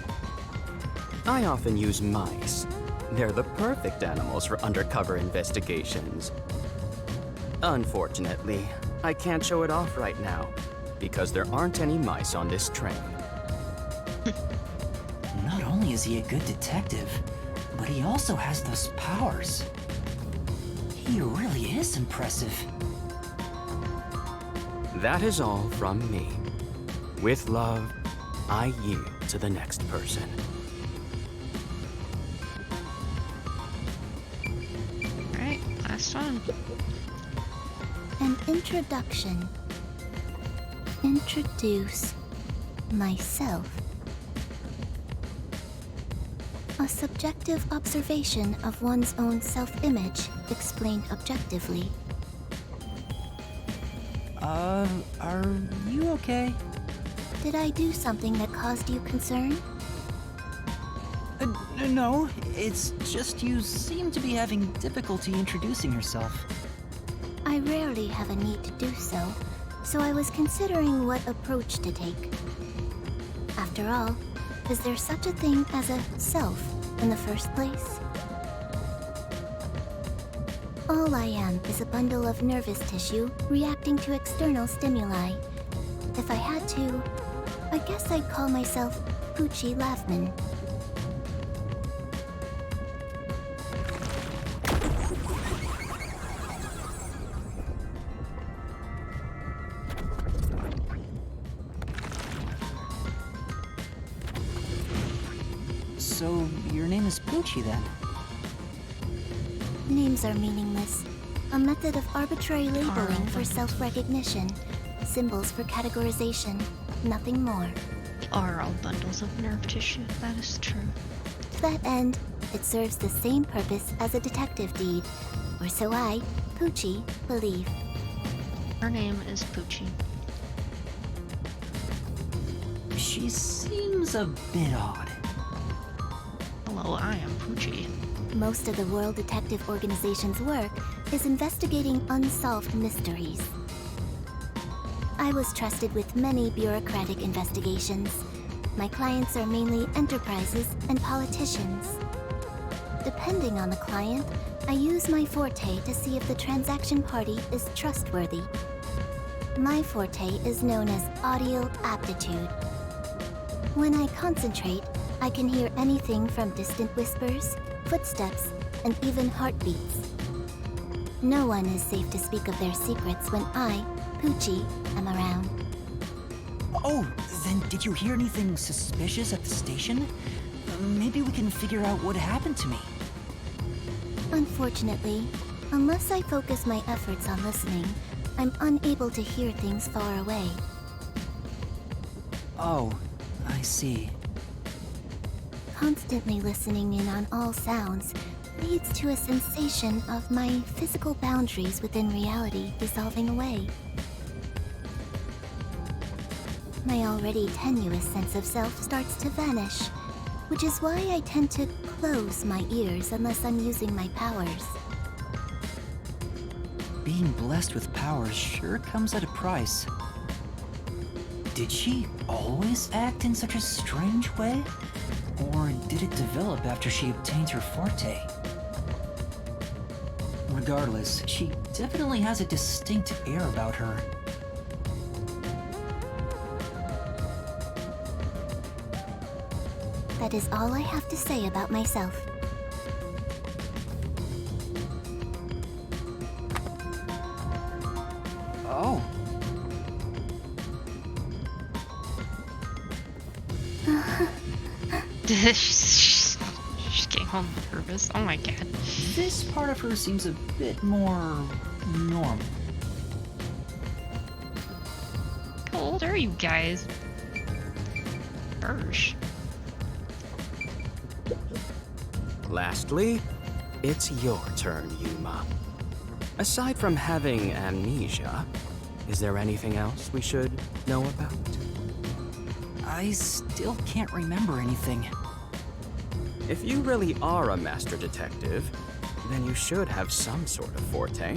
Speaker 7: I often use mice. They're the perfect animals for undercover investigations. Unfortunately, I can't show it off right now, because there aren't any mice on this train.
Speaker 3: Not only is he a good detective, but he also has those powers. He really is impressive.
Speaker 7: That is all from me. With love, I yield to the next person.
Speaker 1: Alright, last one.
Speaker 8: An introduction. Introduce myself. A subjective observation of one's own self-image explained objectively.
Speaker 3: Are you okay?
Speaker 8: Did I do something that caused you concern?
Speaker 3: No, it's just you seem to be having difficulty introducing yourself.
Speaker 8: I rarely have a need to do so, so I was considering what approach to take. After all, is there such a thing as a self in the first place? All I am is a bundle of nervous tissue reacting to external stimuli. If I had to, I guess I'd call myself Poochie Lavman.
Speaker 3: So, your name is Poochie then?
Speaker 8: Names are meaningless. A method of arbitrary labeling for self-recognition. Symbols for categorization. Nothing more.
Speaker 1: Are all bundles of nerve tissue, that is true.
Speaker 8: To that end, it serves the same purpose as a detective deed. Or so I, Poochie, believe.
Speaker 1: Her name is Poochie.
Speaker 3: She seems a bit odd.
Speaker 1: Hello, I am Poochie.
Speaker 8: Most of the World Detective Organization's work is investigating unsolved mysteries. I was trusted with many bureaucratic investigations. My clients are mainly enterprises and politicians. Depending on the client, I use my forte to see if the transaction party is trustworthy. My forte is known as audio aptitude. When I concentrate, I can hear anything from distant whispers, footsteps, and even heartbeats. No one is safe to speak of their secrets when I, Poochie, am around.
Speaker 3: Oh, then did you hear anything suspicious at the station? Maybe we can figure out what happened to me.
Speaker 8: Unfortunately, unless I focus my efforts on listening, I'm unable to hear things far away.
Speaker 3: Oh, I see.
Speaker 8: Constantly listening in on all sounds leads to a sensation of my physical boundaries within reality dissolving away. My already tenuous sense of self starts to vanish, which is why I tend to close my ears unless I'm using my powers.
Speaker 3: Being blessed with powers sure comes at a price. Did she always act in such a strange way? Or did it develop after she obtained her forte? Regardless, she definitely has a distinct air about her.
Speaker 8: That is all I have to say about myself.
Speaker 3: Oh.
Speaker 1: She's getting all nervous. Oh my god.
Speaker 3: This part of her seems a bit more normal.
Speaker 1: How old are you guys? Bursh.
Speaker 7: Lastly, it's your turn, Yuma. Aside from having amnesia, is there anything else we should know about?
Speaker 3: I still can't remember anything.
Speaker 7: If you really are a master detective, then you should have some sort of forte.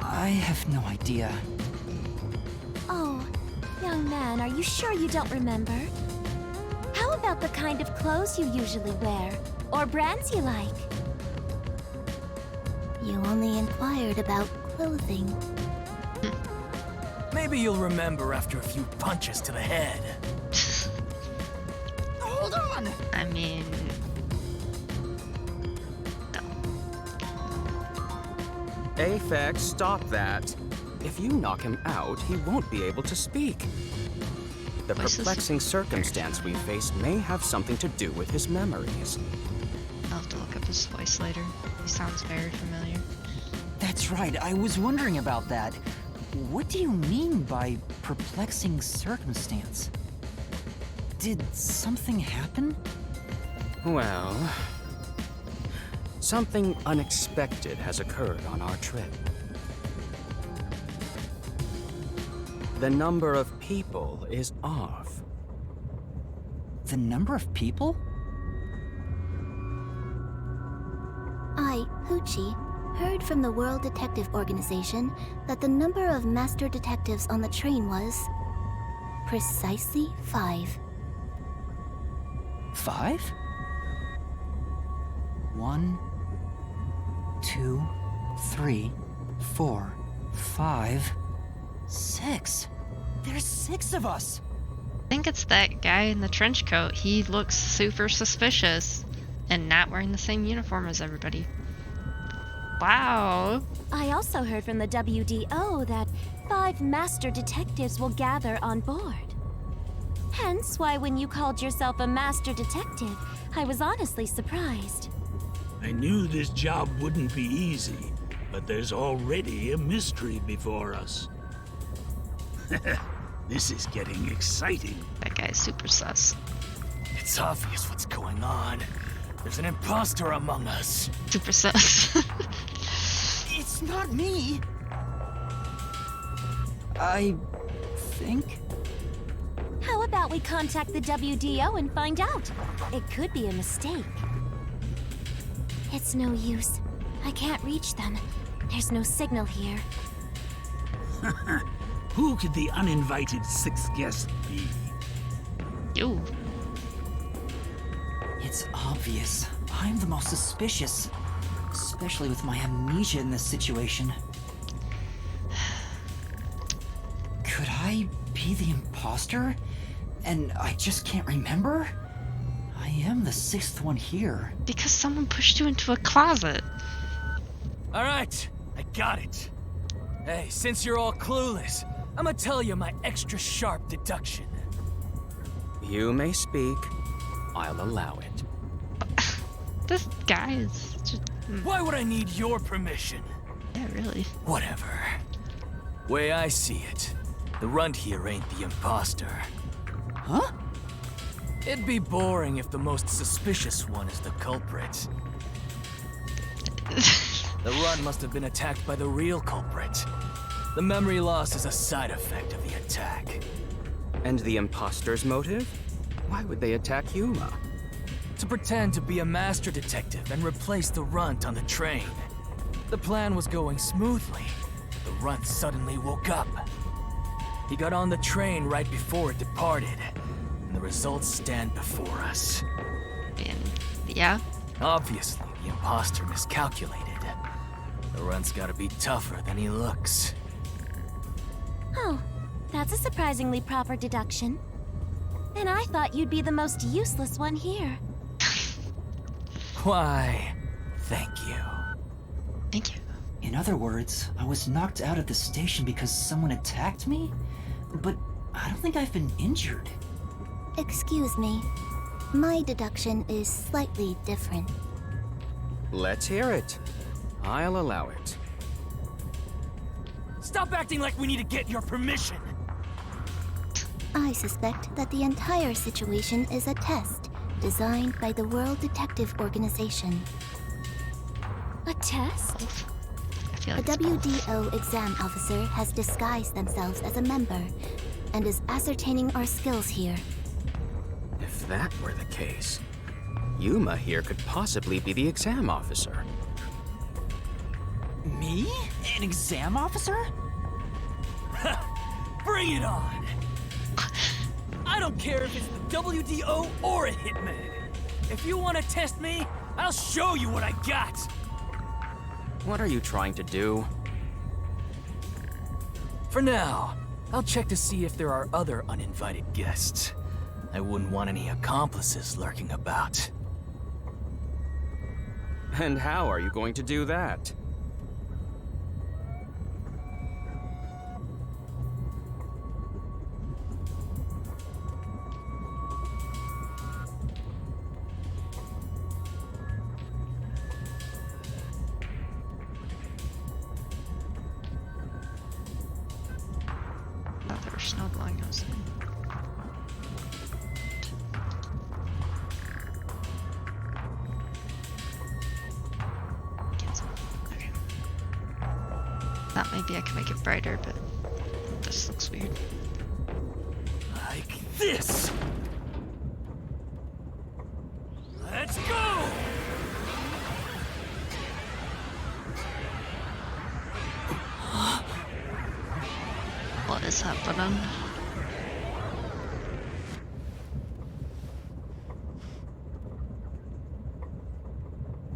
Speaker 3: I have no idea.
Speaker 2: Oh, young man, are you sure you don't remember? How about the kind of clothes you usually wear? Or brands you like?
Speaker 8: You only inquired about clothing.
Speaker 5: Maybe you'll remember after a few punches to the head.
Speaker 3: Hold on!
Speaker 1: I mean,
Speaker 7: Aphex, stop that. If you knock him out, he won't be able to speak. The
Speaker 1: Voices-
Speaker 7: perplexing circumstance we faced may have something to do with his memories.
Speaker 1: I'll have to look up his voice later. He sounds very familiar.
Speaker 3: That's right, I was wondering about that. What do you mean by perplexing circumstance? Did something happen?
Speaker 7: Well, something unexpected has occurred on our trip. The number of people is off.
Speaker 3: The number of people?
Speaker 8: I, Poochie, heard from the World Detective Organization that the number of master detectives on the train was precisely 5.
Speaker 3: 5? 1, 2, 3, 4, 5, 6. There's 6 of us!
Speaker 1: I think it's that guy in the trench coat. He looks super suspicious and not wearing the same uniform as everybody. Wow.
Speaker 2: I also heard from the WDO that 5 master detectives will gather on board. Hence why when you called yourself a master detective, I was honestly surprised.
Speaker 9: I knew this job wouldn't be easy, but there's already a mystery before us. This is getting exciting.
Speaker 1: That guy's super sus.
Speaker 5: It's obvious what's going on. There's an imposter among us.
Speaker 1: Super sus.
Speaker 3: It's not me! I think?
Speaker 2: How about we contact the WDO and find out? It could be a mistake. It's no use. I can't reach them. There's no signal here.
Speaker 9: Who could the uninvited 6th guest be?
Speaker 1: Ew.
Speaker 3: It's obvious. I'm the most suspicious. Especially with my amnesia in this situation. Could I be the imposter? And I just can't remember? I am the 6th one here.
Speaker 1: Because someone pushed you into a closet.
Speaker 5: All right, I got it. Hey, since you're all clueless, I'm gonna tell you my extra sharp deduction.
Speaker 7: You may speak. I'll allow it.
Speaker 1: This guy is just...
Speaker 5: Why would I need your permission?
Speaker 1: Yeah, really.
Speaker 5: Whatever. Way I see it, the runt here ain't the imposter.
Speaker 3: Huh?
Speaker 5: It'd be boring if the most suspicious one is the culprit. The runt must have been attacked by the real culprit. The memory loss is a side effect of the attack.
Speaker 7: And the imposter's motive? Why would they attack Yuma?
Speaker 5: To pretend to be a master detective and replace the runt on the train. The plan was going smoothly. The runt suddenly woke up. He got on the train right before it departed, and the results stand before us.
Speaker 1: And yeah.
Speaker 5: Obviously, the imposter miscalculated. The runt's gotta be tougher than he looks.
Speaker 2: Oh, that's a surprisingly proper deduction. And I thought you'd be the most useless one here.
Speaker 5: Why, thank you.
Speaker 1: Thank you.
Speaker 3: In other words, I was knocked out of the station because someone attacked me? But I don't think I've been injured.
Speaker 8: Excuse me. My deduction is slightly different.
Speaker 7: Let's hear it. I'll allow it.
Speaker 5: Stop acting like we need to get your permission!
Speaker 8: I suspect that the entire situation is a test designed by the World Detective Organization.
Speaker 2: A test?
Speaker 1: I feel
Speaker 8: A
Speaker 1: like it's both.
Speaker 8: WDO exam officer has disguised themselves as a member, and is ascertaining our skills here.
Speaker 7: If that were the case, Yuma here could possibly be the exam officer.
Speaker 3: Me? An exam officer?
Speaker 5: Bring it on! I don't care if it's the WDO or a hitman. If you want to test me, I'll show you what I got!
Speaker 7: What are you trying to do?
Speaker 5: For now, I'll check to see if there are other uninvited guests. I wouldn't want any accomplices lurking about.
Speaker 7: And how are you going to do that?
Speaker 1: Thought there were snow blowing outside. Cancel. Okay. Thought maybe I could make it brighter, but this looks weird.
Speaker 5: Like this! Let's go!
Speaker 1: What is that button?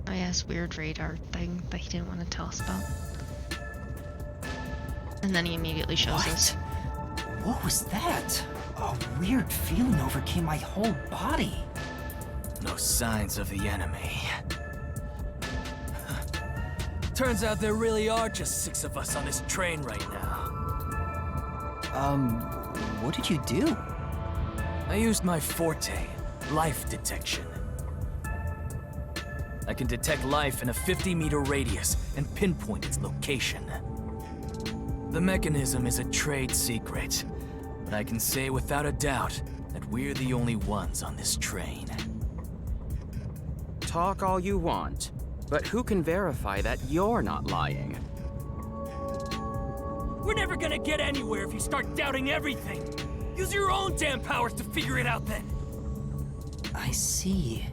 Speaker 1: Oh yeah, this weird radar thing that he didn't want to tell us about. And then he immediately shows us.
Speaker 3: What was that? A weird feeling overcame my whole body.
Speaker 5: No signs of the enemy. Turns out there really are just 6 of us on this train right now.
Speaker 3: What did you do?
Speaker 5: I used my forte, life detection. I can detect life in a 50-meter radius and pinpoint its location. The mechanism is a trade secret, but I can say without a doubt that we're the only ones on this train.
Speaker 7: Talk all you want, but who can verify that you're not lying?
Speaker 5: We're never gonna get anywhere if you start doubting everything. Use your own damn powers to figure it out then.
Speaker 3: I see.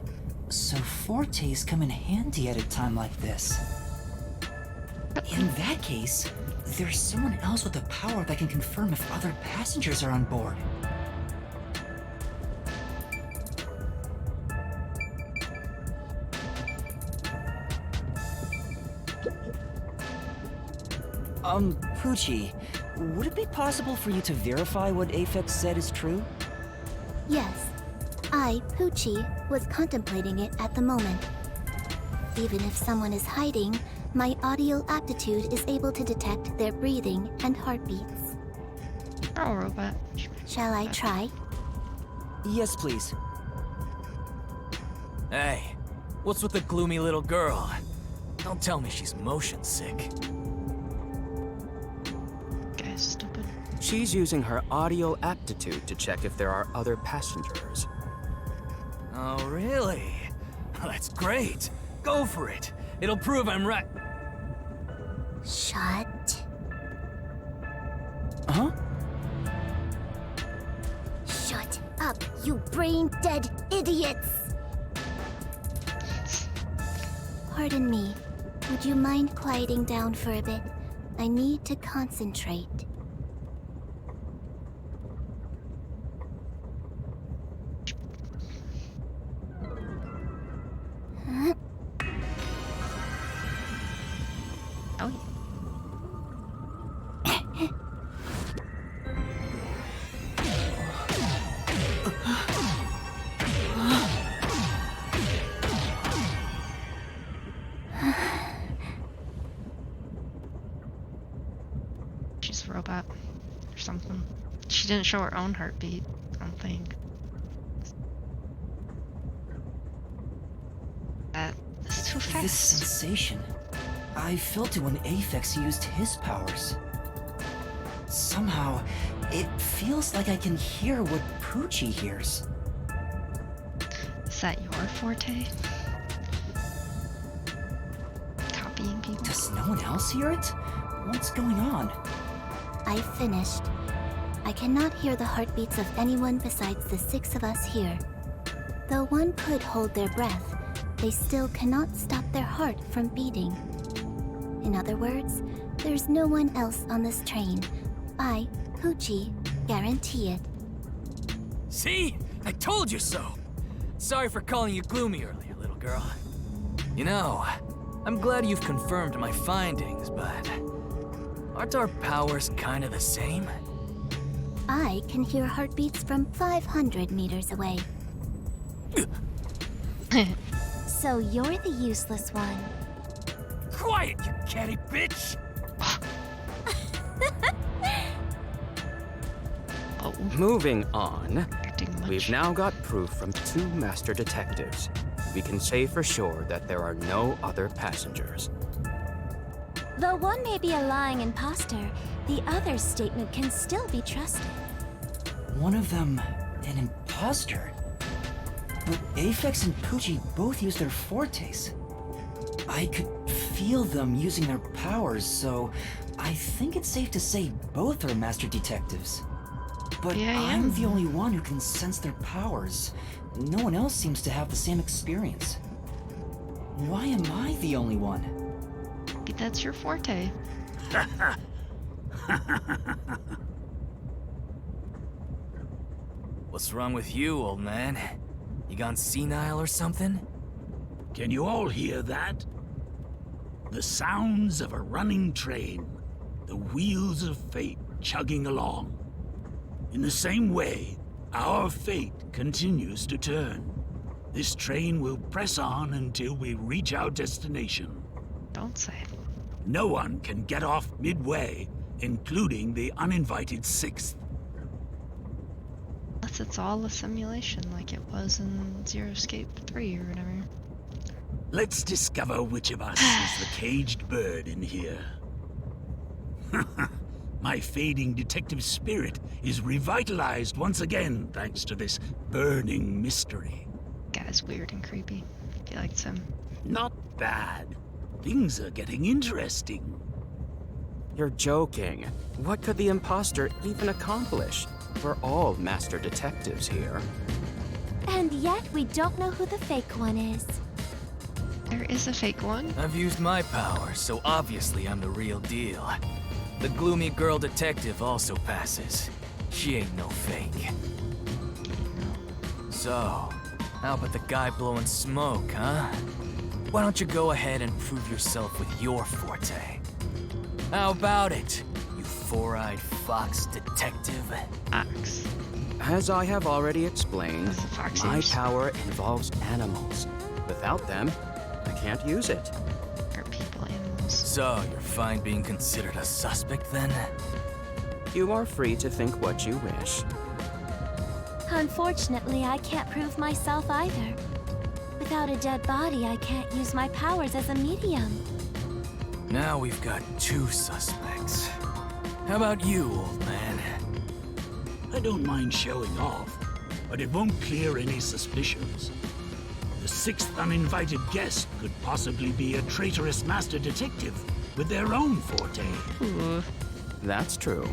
Speaker 3: So fortes come in handy at a time like this. In that case, there's someone else with the power that can confirm if other passengers are on board. Poochie, would it be possible for you to verify what Aphex said is true?
Speaker 8: Yes, I, Poochie, was contemplating it at the moment. Even if someone is hiding, my audio aptitude is able to detect their breathing and heartbeats.
Speaker 1: Oh, robot.
Speaker 8: Shall I try?
Speaker 3: Yes, please.
Speaker 5: Hey, what's with the gloomy little girl? Don't tell me she's motion sick.
Speaker 1: Guy's stupid.
Speaker 7: She's using her audio aptitude to check if there are other passengers.
Speaker 5: Oh, really? That's great. Go for it. It'll prove I'm right.
Speaker 8: Shut.
Speaker 3: Huh?
Speaker 8: Shut up, you brain-dead idiots! Pardon me. Would you mind quieting down for a bit? I need to concentrate.
Speaker 1: Oh, she's a robot or something. She didn't show her own heartbeat, I don't think. That is too fast.
Speaker 3: This sensation. I felt it when Aphex used his powers. Somehow, it feels like I can hear what Poochie hears.
Speaker 1: Is that your forte? Copying people?
Speaker 3: Does no one else hear it? What's going on?
Speaker 8: I finished. I cannot hear the heartbeats of anyone besides the 6 of us here. Though one could hold their breath, they still cannot stop their heart from beating. In other words, there's no one else on this train. I, Poochie, guarantee it.
Speaker 5: See? I told you so! Sorry for calling you gloomy earlier, little girl. You know, I'm glad you've confirmed my findings, but aren't our powers kinda the same?
Speaker 8: I can hear heartbeats from 500 meters away. So you're the useless one.
Speaker 5: Quiet, you catty bitch!
Speaker 1: Oh,
Speaker 7: Moving on,
Speaker 1: acting much.
Speaker 7: we've now got proof from 2 master detectives. We can say for sure that there are no other passengers.
Speaker 2: Though one may be a lying imposter, the other's statement can still be trusted.
Speaker 3: One of them, an imposter? But Aphex and Poochie both use their fortes. I could feel them using their powers, so I think it's safe to say both are master detectives. But
Speaker 1: Yeah, I
Speaker 3: I'm
Speaker 1: am.
Speaker 3: the only one who can sense their powers. No one else seems to have the same experience. Why am I the only one?
Speaker 1: Maybe that's your forte.
Speaker 5: What's wrong with you, old man? You gone senile or something?
Speaker 9: Can you all hear that? The sounds of a running train, the wheels of fate chugging along. In the same way, our fate continues to turn. This train will press on until we reach our destination.
Speaker 1: Don't say.
Speaker 9: No one can get off midway, including the uninvited 6th.
Speaker 1: Unless it's all a simulation like it was in Zero Escape 3 or whatever.
Speaker 9: Let's discover which of us is the caged bird in here. My fading detective spirit is revitalized once again thanks to this burning mystery.
Speaker 1: Guy's weird and creepy. He likes him.
Speaker 9: Not bad. Things are getting interesting.
Speaker 7: You're joking. What could the imposter even accomplish? We're all master detectives here.
Speaker 2: And yet we don't know who the fake one is.
Speaker 1: There is a fake one.
Speaker 5: I've used my powers, so obviously I'm the real deal. The gloomy girl detective also passes. She ain't no fake. So, how about the guy blowing smoke, huh? Why don't you go ahead and prove yourself with your forte? How about it, you four-eyed fox detective?
Speaker 1: Ox.
Speaker 7: As I have already explained,
Speaker 1: That's the fox
Speaker 7: my
Speaker 1: ears.
Speaker 7: power involves animals. Without them, I can't use it.
Speaker 1: Or people, animals.
Speaker 5: So, you're fine being considered a suspect then?
Speaker 7: You are free to think what you wish.
Speaker 2: Unfortunately, I can't prove myself either. Without a dead body, I can't use my powers as a medium.
Speaker 5: Now we've got 2 suspects. How about you, old man?
Speaker 9: I don't mind showing off, but it won't clear any suspicions. The 6th uninvited guest could possibly be a traitorous master detective with their own forte.
Speaker 1: Ooh.
Speaker 7: That's true.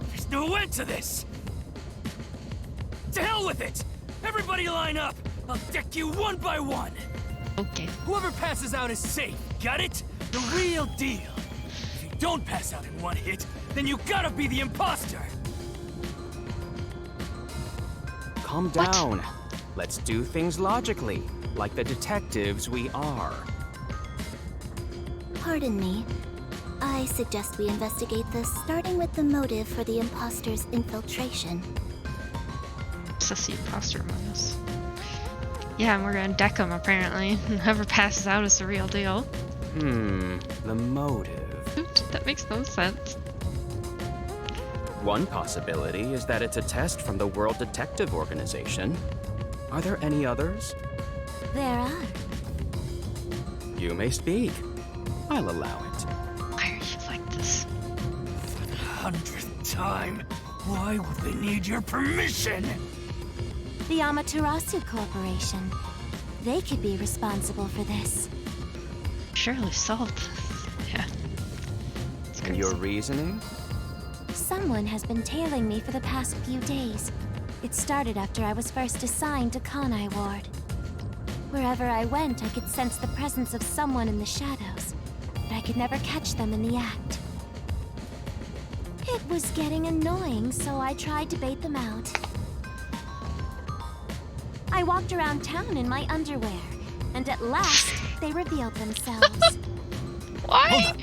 Speaker 5: There's no end to this! To hell with it! Everybody line up! I'll deck you one by one!
Speaker 1: Okay.
Speaker 5: Whoever passes out is safe, got it? The real deal! If you don't pass out in one hit, then you gotta be the imposter!
Speaker 7: Calm down. Let's do things logically, like the detectives we are.
Speaker 8: Pardon me. I suggest we investigate this, starting with the motive for the imposter's infiltration.
Speaker 1: Sussy imposter among us. Yeah, and we're gonna deck him apparently. Whoever passes out is the real deal.
Speaker 7: The motive.
Speaker 1: Oops, that makes no sense.
Speaker 7: One possibility is that it's a test from the World Detective Organization. Are there any others?
Speaker 2: There are.
Speaker 7: You may speak. I'll allow it.
Speaker 1: Why are you like this?
Speaker 5: 100th time, why would they need your permission?
Speaker 2: The Amaterasu Corporation. They could be responsible for this.
Speaker 1: Surely solved this. Yeah. It's
Speaker 7: And
Speaker 1: crazy.
Speaker 7: your reasoning?
Speaker 8: Someone has been tailing me for the past few days. It started after I was first assigned to Kanai Ward. Wherever I went, I could sense the presence of someone in the shadows, but I could never catch them in the act. It was getting annoying, so I tried to bait them out. I walked around town in my underwear, and at last, they revealed themselves.
Speaker 1: Why?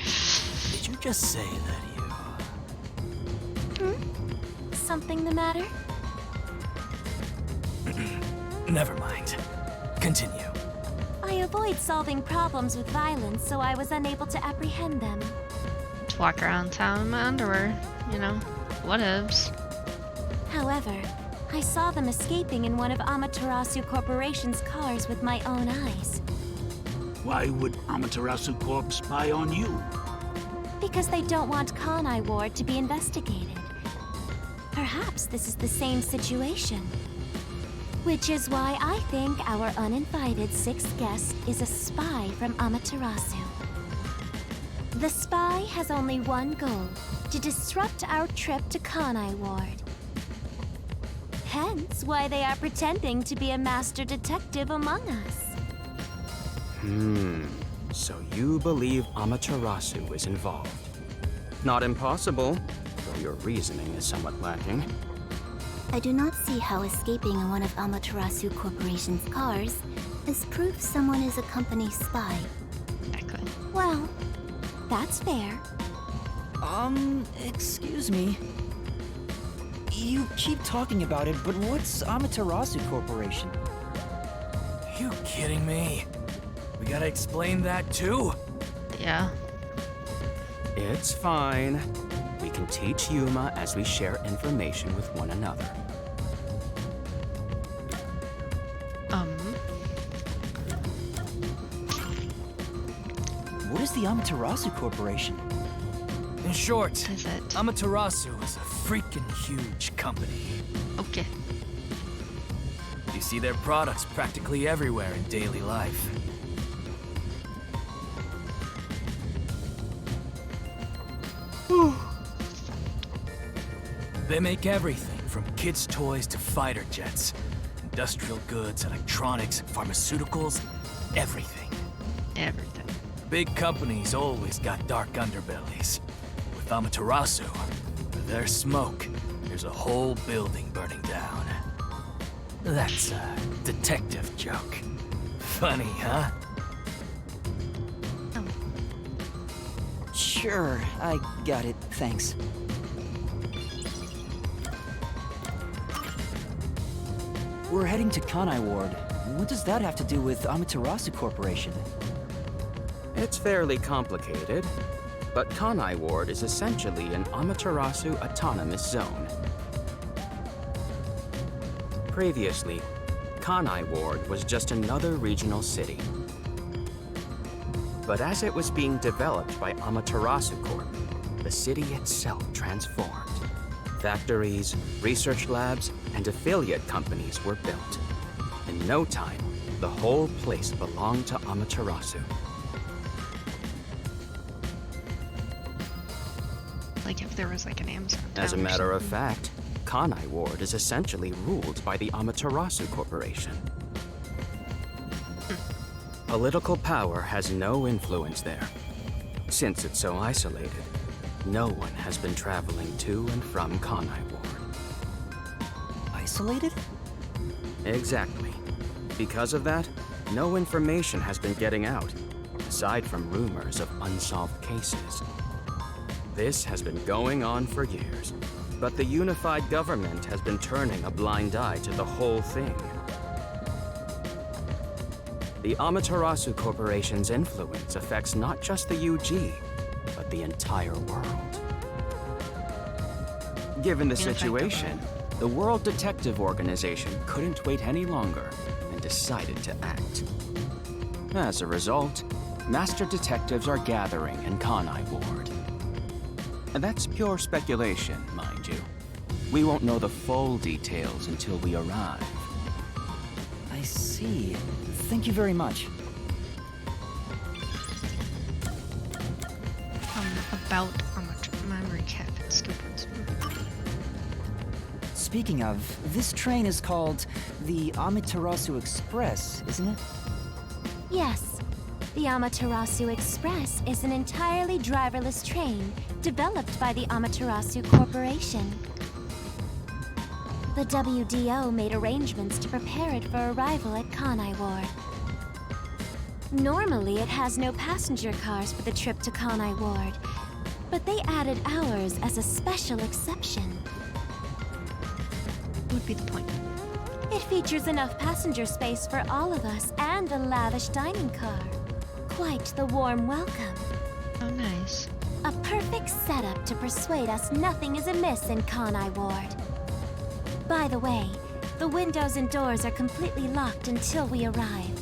Speaker 5: Did you just say that you...
Speaker 8: Something the matter?
Speaker 5: Never mind. Continue.
Speaker 8: I avoid solving problems with violence, so I was unable to apprehend them.
Speaker 1: Just walk around town in my underwear. You know, whatevs.
Speaker 8: However, I saw them escaping in one of Amaterasu Corporation's cars with my own eyes.
Speaker 9: Why would Amaterasu Corp spy on you?
Speaker 8: Because they don't want Kanai Ward to be investigated. Perhaps this is the same situation. Which is why I think our uninvited sixth guest is a spy from Amaterasu. The spy has only one goal, to disrupt our trip to Kanai Ward. Hence why they are pretending to be a master detective among us.
Speaker 7: So you believe Amaterasu is involved? Not impossible, though your reasoning is somewhat lacking.
Speaker 8: I do not see how escaping in one of Amaterasu Corporation's cars is proof someone is a company spy.
Speaker 1: Exactly.
Speaker 8: Well, that's fair.
Speaker 3: Excuse me. You keep talking about it, but what's Amaterasu Corporation?
Speaker 5: You kidding me? We gotta explain that too?
Speaker 1: Yeah.
Speaker 7: It's fine. We can teach Yuma as we share information with one another.
Speaker 3: What is the Amaterasu Corporation?
Speaker 5: In short,
Speaker 1: Is it?
Speaker 5: Amaterasu is a freaking huge company.
Speaker 1: Okay.
Speaker 5: You see their products practically everywhere in daily life. They make everything from kids' toys to fighter jets, industrial goods, electronics, pharmaceuticals, everything.
Speaker 1: Everything.
Speaker 5: Big companies always got dark underbellies. With Amaterasu, there's smoke. There's a whole building burning down. That's a detective joke. Funny, huh?
Speaker 3: Sure, I got it, thanks. We're heading to Kanai Ward. What does that have to do with Amaterasu Corporation?
Speaker 7: It's fairly complicated, but Kanai Ward is essentially an Amaterasu autonomous zone. Previously, Kanai Ward was just another regional city. But as it was being developed by Amaterasu Corp, the city itself transformed. Factories, research labs, and affiliate companies were built. In no time, the whole place belonged to Amaterasu.
Speaker 1: Like if there was like an Amazon.
Speaker 7: As a
Speaker 1: town or
Speaker 7: matter of
Speaker 1: something.
Speaker 7: fact, Kanai Ward is essentially ruled by the Amaterasu Corporation. Political power has no influence there. Since it's so isolated, no one has been traveling to and from Kanai Ward.
Speaker 3: Isolated?
Speaker 7: Exactly. Because of that, no information has been getting out, aside from rumors of unsolved cases. This has been going on for years, but the unified government has been turning a blind eye to the whole thing. The Amaterasu Corporation's influence affects not just the UG, but the entire world. Given the
Speaker 1: Unified
Speaker 7: situation, the World Detective Organization couldn't wait any longer and decided to act. As a result, master detectives are gathering in Kanai Ward. And that's pure speculation, mind you. We won't know the full details until we arrive.
Speaker 3: I see. Thank you very much.
Speaker 1: About memory cat. Stupid.
Speaker 3: speaking of, this train is called the Amaterasu Express, isn't it?
Speaker 8: Yes. The Amaterasu Express is an entirely driverless train developed by the Amaterasu Corporation. The WDO made arrangements to prepare it for arrival at Kanai Ward. Normally, it has no passenger cars for the trip to Kanai Ward, but they added ours as a special exception.
Speaker 1: What would be the point?
Speaker 8: It features enough passenger space for all of us and a lavish dining car. Quite the warm welcome.
Speaker 1: Oh, nice.
Speaker 8: A perfect setup to persuade us nothing is amiss in Kanai Ward. By the way, the windows and doors are completely locked until we arrive.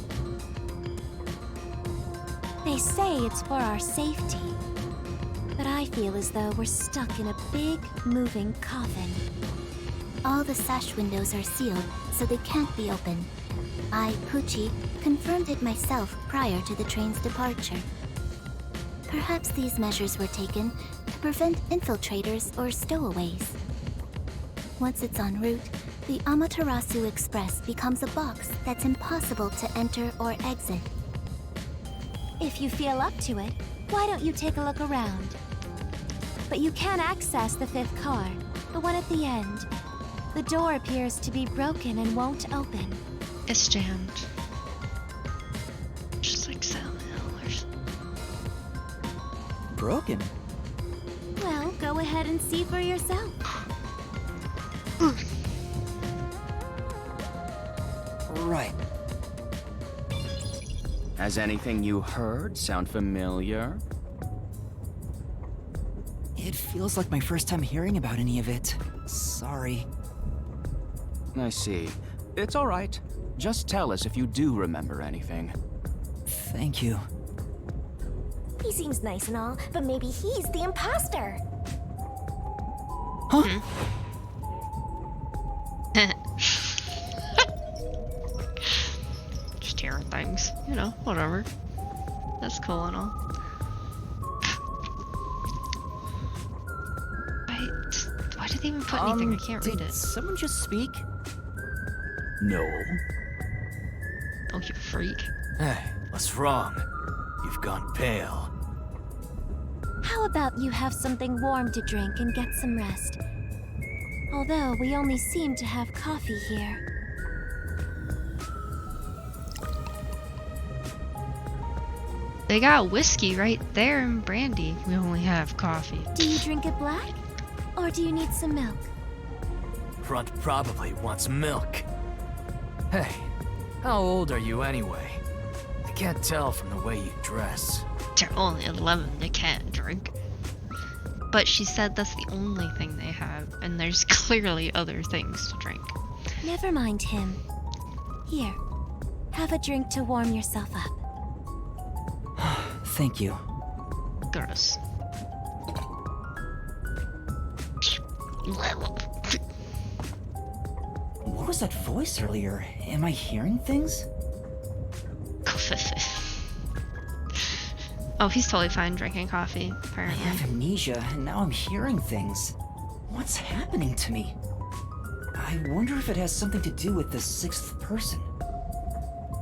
Speaker 8: They say it's for our safety, but I feel as though we're stuck in a big, moving coffin. All the sash windows are sealed, so they can't be opened. I, Pucci, confirmed it myself prior to the train's departure. Perhaps these measures were taken to prevent infiltrators or stowaways. Once it's en route, the Amaterasu Express becomes a box that's impossible to enter or exit. If you feel up to it, why don't you take a look around? But you can access the 5th car, the one at the end. The door appears to be broken and won't open.
Speaker 1: It's jammed. Just like Silent Hill or something.
Speaker 3: Broken?
Speaker 8: Well, go ahead and see for yourself.
Speaker 3: Right.
Speaker 7: Has anything you heard sound familiar?
Speaker 3: It feels like my first time hearing about any of it. Sorry.
Speaker 7: I see. It's all right. Just tell us if you do remember anything.
Speaker 3: Thank you.
Speaker 2: He seems nice and all, but maybe he's the imposter.
Speaker 3: Huh?
Speaker 1: Just hearing things, you know, whatever. That's cool and all. Why did they even put anything? I can't read
Speaker 3: did
Speaker 1: it.
Speaker 3: someone just speak?
Speaker 9: No.
Speaker 1: Oh, you freak.
Speaker 5: Hey, what's wrong? You've gone pale.
Speaker 8: How about you have something warm to drink and get some rest? Although we only seem to have coffee here.
Speaker 1: They got whiskey right there and brandy. We only have coffee.
Speaker 8: Do you drink it black? Or do you need some milk?
Speaker 5: Front probably wants milk. Hey, how old are you anyway? I can't tell from the way you dress.
Speaker 1: They're only 11, they can't drink. But she said that's the only thing they have, and there's clearly other things to drink.
Speaker 8: Never mind him. Here, have a drink to warm yourself up.
Speaker 3: Thank you.
Speaker 1: Gross.
Speaker 3: What was that voice earlier? Am I hearing things?
Speaker 1: Oh, he's totally fine drinking coffee,
Speaker 3: I
Speaker 1: apparently.
Speaker 3: have amnesia, and now I'm hearing things. What's happening to me? I wonder if it has something to do with the 6th person.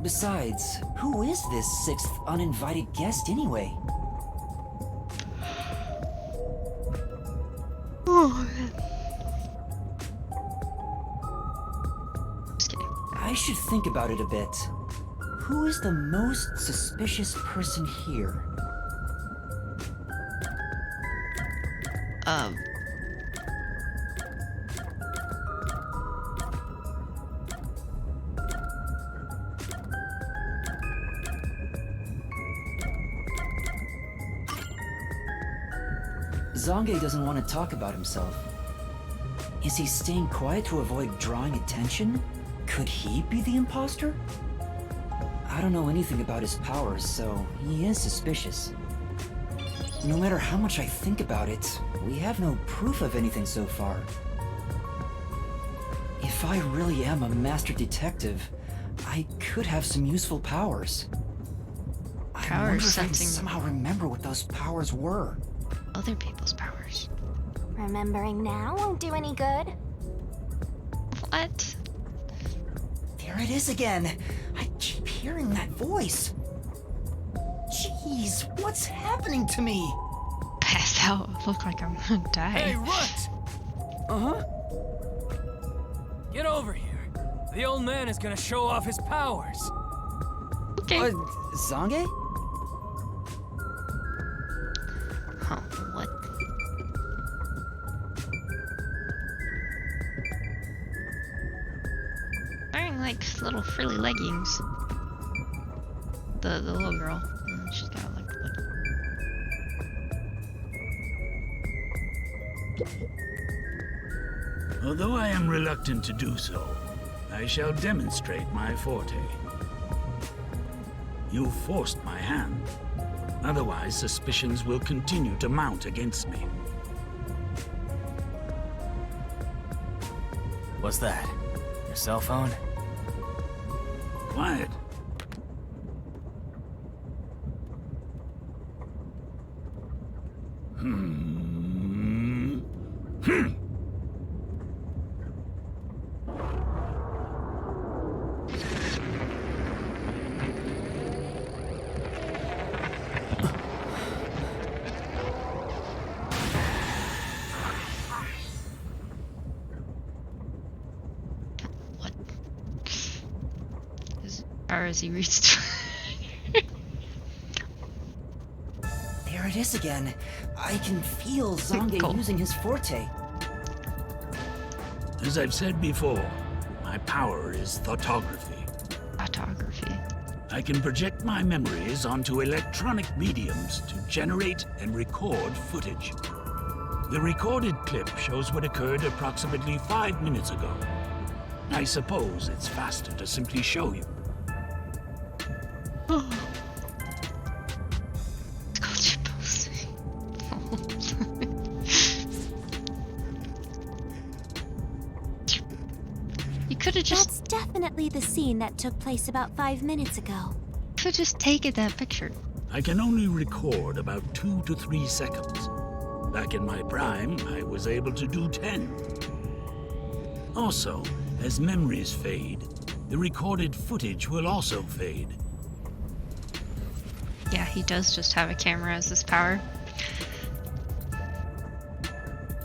Speaker 3: Besides, who is this 6th uninvited guest anyway?
Speaker 1: Just kidding.
Speaker 3: I should think about it a bit. Who is the most suspicious person here? Zange doesn't want to talk about himself. Is he staying quiet to avoid drawing attention? Could he be the imposter? I don't know anything about his powers, so he is suspicious. No matter how much I think about it, we have no proof of anything so far. If I really am a master detective, I could have some useful powers. I wonder if I can
Speaker 1: sensing-
Speaker 3: somehow remember what those powers were.
Speaker 1: Other people's powers.
Speaker 2: Remembering now won't do any good.
Speaker 1: What?
Speaker 3: There it is again. I keep hearing that voice. Jeez, what's happening to me?
Speaker 1: Pass out. Look like I'm gonna die.
Speaker 5: Hey, Runt!
Speaker 3: Uh-huh.
Speaker 5: Get over here. The old man is gonna show off his powers.
Speaker 1: Okay.
Speaker 3: Zange?
Speaker 1: Huh, what? Wearing like little frilly leggings. The little girl. She's got like
Speaker 9: Although I am reluctant to do so, I shall demonstrate my forte. You forced my hand. Otherwise, suspicions will continue to mount against me.
Speaker 5: What's that? Your cell phone?
Speaker 9: Quiet.
Speaker 1: what? As far as he reached.
Speaker 3: There it is again. I can feel Zange
Speaker 1: Cool.
Speaker 3: using his forte.
Speaker 9: As I've said before, my power is thoughtography.
Speaker 1: Photography.
Speaker 9: I can project my memories onto electronic mediums to generate and record footage. The recorded clip shows what occurred approximately 5 minutes ago. I suppose it's faster to simply show you.
Speaker 1: You could have just
Speaker 8: That's definitely the scene that took place about 5 minutes ago.
Speaker 1: taken that picture.
Speaker 9: I can only record about 2 to 3 seconds. Back in my prime, I was able to do 10. Also, as memories fade, the recorded footage will also fade.
Speaker 1: Yeah, he does just have a camera as his power.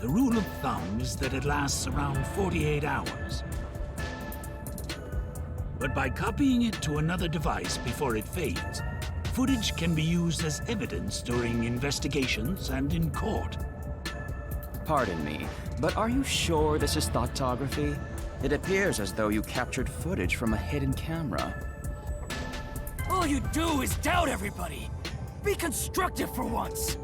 Speaker 9: The rule of thumb is that it lasts around 48 hours. But by copying it to another device before it fades, footage can be used as evidence during investigations and in court.
Speaker 7: Pardon me, but are you sure this is thoughtography? It appears as though you captured footage from a hidden camera.
Speaker 5: All you do is doubt everybody. Be constructive for once.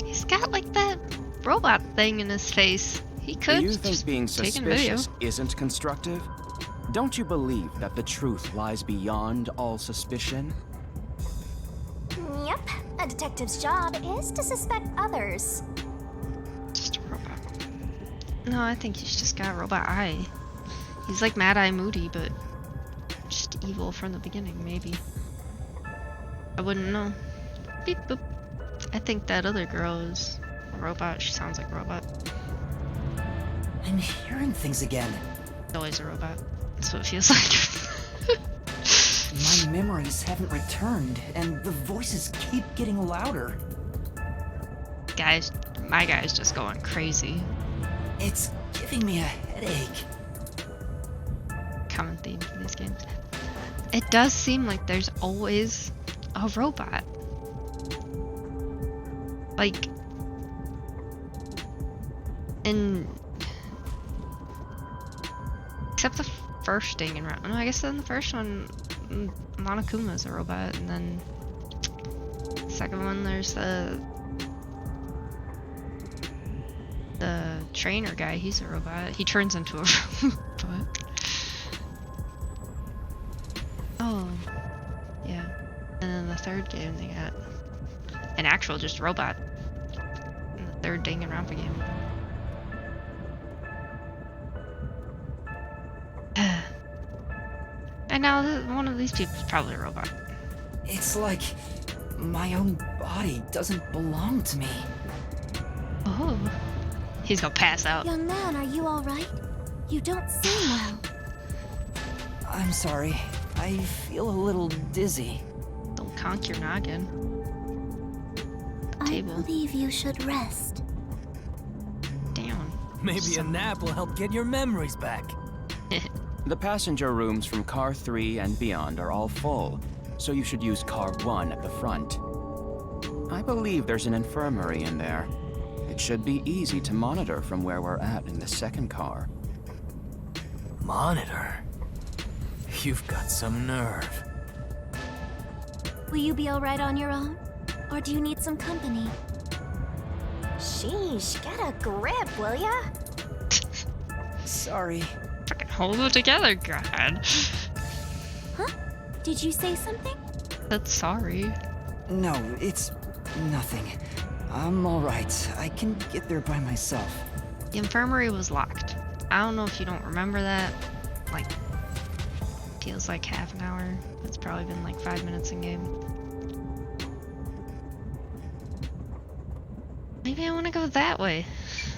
Speaker 1: He's got like that robot thing in his face. He could
Speaker 7: Do you think
Speaker 1: just
Speaker 7: being
Speaker 1: take a video.
Speaker 7: suspicious isn't constructive? Don't you believe that the truth lies beyond all suspicion?
Speaker 2: Yep, a detective's job is to suspect others.
Speaker 1: Just a robot. No, I think he's just got a robot eye. He's like Mad Eye Moody, but just evil from the beginning, maybe. I wouldn't know. Beep boop. I think that other girl is a robot. She sounds like a robot.
Speaker 3: I'm hearing things again.
Speaker 1: She's always a robot. That's what it feels like.
Speaker 3: My memories haven't returned, and the voices keep getting louder.
Speaker 1: Guys, my guy's just going crazy.
Speaker 3: It's giving me a headache.
Speaker 1: Common theme for these games. It does seem like there's always a robot. Like, except the first Danganronpa. No, I guess in the first one, Monokuma's a robot, and then the second one there's the trainer guy. He's a robot. He turns into a robot. Oh, yeah. And then the third game they got an actual just robot. In the third Danganronpa game. And now one of these people is probably a robot.
Speaker 3: It's like my own body doesn't belong to me.
Speaker 1: Oh, he's gonna pass out.
Speaker 8: Young man, are you all right? You don't seem well.
Speaker 3: I'm sorry. I feel a little dizzy.
Speaker 1: Don't conk your noggin.
Speaker 8: I
Speaker 1: Table.
Speaker 8: believe you should rest.
Speaker 1: Down.
Speaker 5: Maybe a nap will help get your memories back.
Speaker 7: The passenger rooms from Car 3 and beyond are all full, so you should use Car 1 at the front. I believe there's an infirmary in there. It should be easy to monitor from where we're at in the second car.
Speaker 5: Monitor? You've got some nerve.
Speaker 8: Will you be alright on your own? Or do you need some company?
Speaker 2: Sheesh, get a grip, will ya?
Speaker 3: Sorry.
Speaker 1: Fucking hold it together, God.
Speaker 8: Huh? Did you say something?
Speaker 1: That's sorry.
Speaker 3: No, it's nothing. I'm alright. I can get there by myself.
Speaker 1: The infirmary was locked. I don't know if you don't remember that. Like, feels like half an hour. It's probably been like 5 minutes in game. Maybe I want to go that way.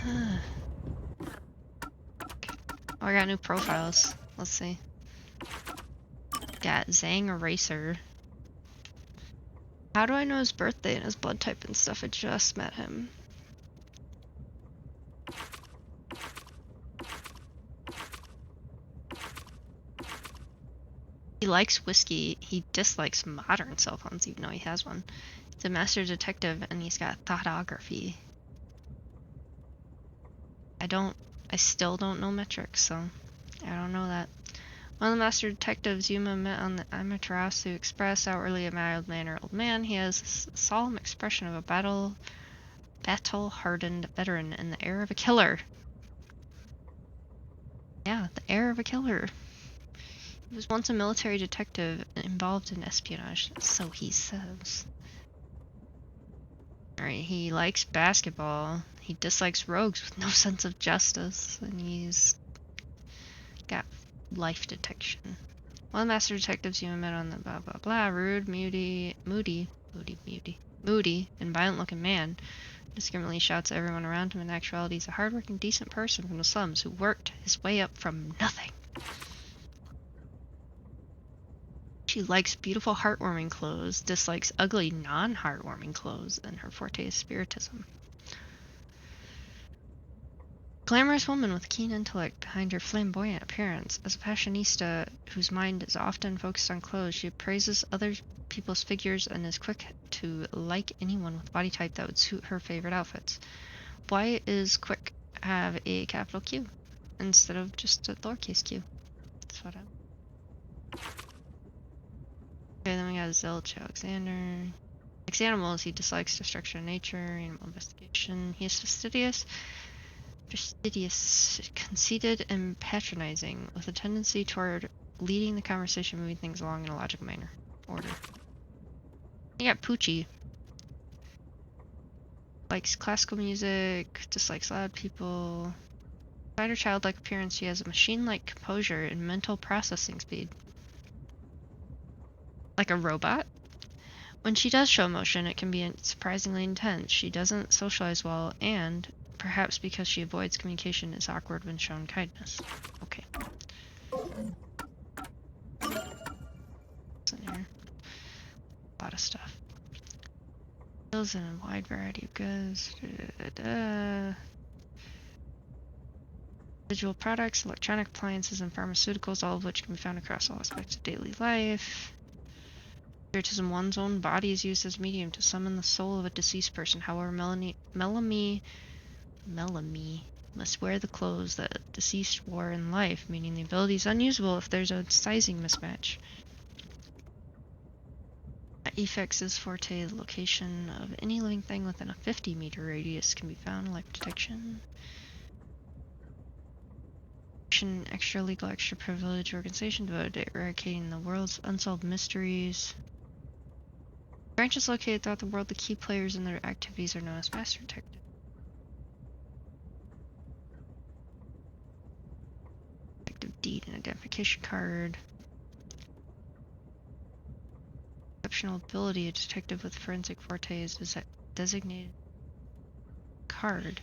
Speaker 1: Oh, I got new profiles. Let's see. Got Zhang Eraser. How do I know his birthday and his blood type and stuff? I just met him. He likes whiskey. He dislikes modern cell phones, even though he has one. He's a master detective and he's got thoughtography. I still don't know metrics, so I don't know that. One of the master detectives Yuma met on the Amaterasu Express, outwardly a mild-mannered old man, he has a solemn expression of a battle-hardened veteran and the air of a killer. Yeah, the air of a killer. He was once a military detective involved in espionage, so he says. Alright, he likes basketball. He dislikes rogues with no sense of justice, and he's got life detection. One of the master detectives you met on the blah blah blah, rude, moody, and violent-looking man, discriminately shouts at everyone around him. In actuality, he's a hardworking, decent person from the slums who worked his way up from nothing. She likes beautiful, heartwarming clothes, dislikes ugly, non-heartwarming clothes, and her forte is spiritism. Glamorous woman with keen intellect behind her flamboyant appearance. As a fashionista whose mind is often focused on clothes, she praises other people's figures and is quick to like anyone with body type that would suit her favorite outfits. Why is quick have a capital Q instead of just a lowercase q? That's what I'm... Okay, then we got Zilch Alexander. Likes animals, he dislikes destruction of nature, animal investigation. He is fastidious, conceited, and patronizing, with a tendency toward leading the conversation, moving things along in a logical manner. Order. You got Poochie. Likes classical music, dislikes loud people. Despite her childlike appearance, she has a machine-like composure and mental processing speed. Like a robot. When she does show emotion, it can be surprisingly intense. She doesn't socialize well, and perhaps because she avoids communication, is awkward when shown kindness. Okay. What's in here? A lot of stuff. Deals in a wide variety of goods. Individual products, electronic appliances, and pharmaceuticals, all of which can be found across all aspects of daily life. Spiritism, one's own body is used as a medium to summon the soul of a deceased person. However, Melanie must wear the clothes that deceased wore in life, meaning the ability is unusable if there's a sizing mismatch. Effects' forte, the location of any living thing within a 50-meter radius can be found. Life detection. Extra legal, extra privileged organization devoted to eradicating the world's unsolved mysteries. Branches located throughout the world. The key players in their activities are known as Master Detective. Detective deed and identification card. Exceptional ability. A detective with forensic forte is designated card.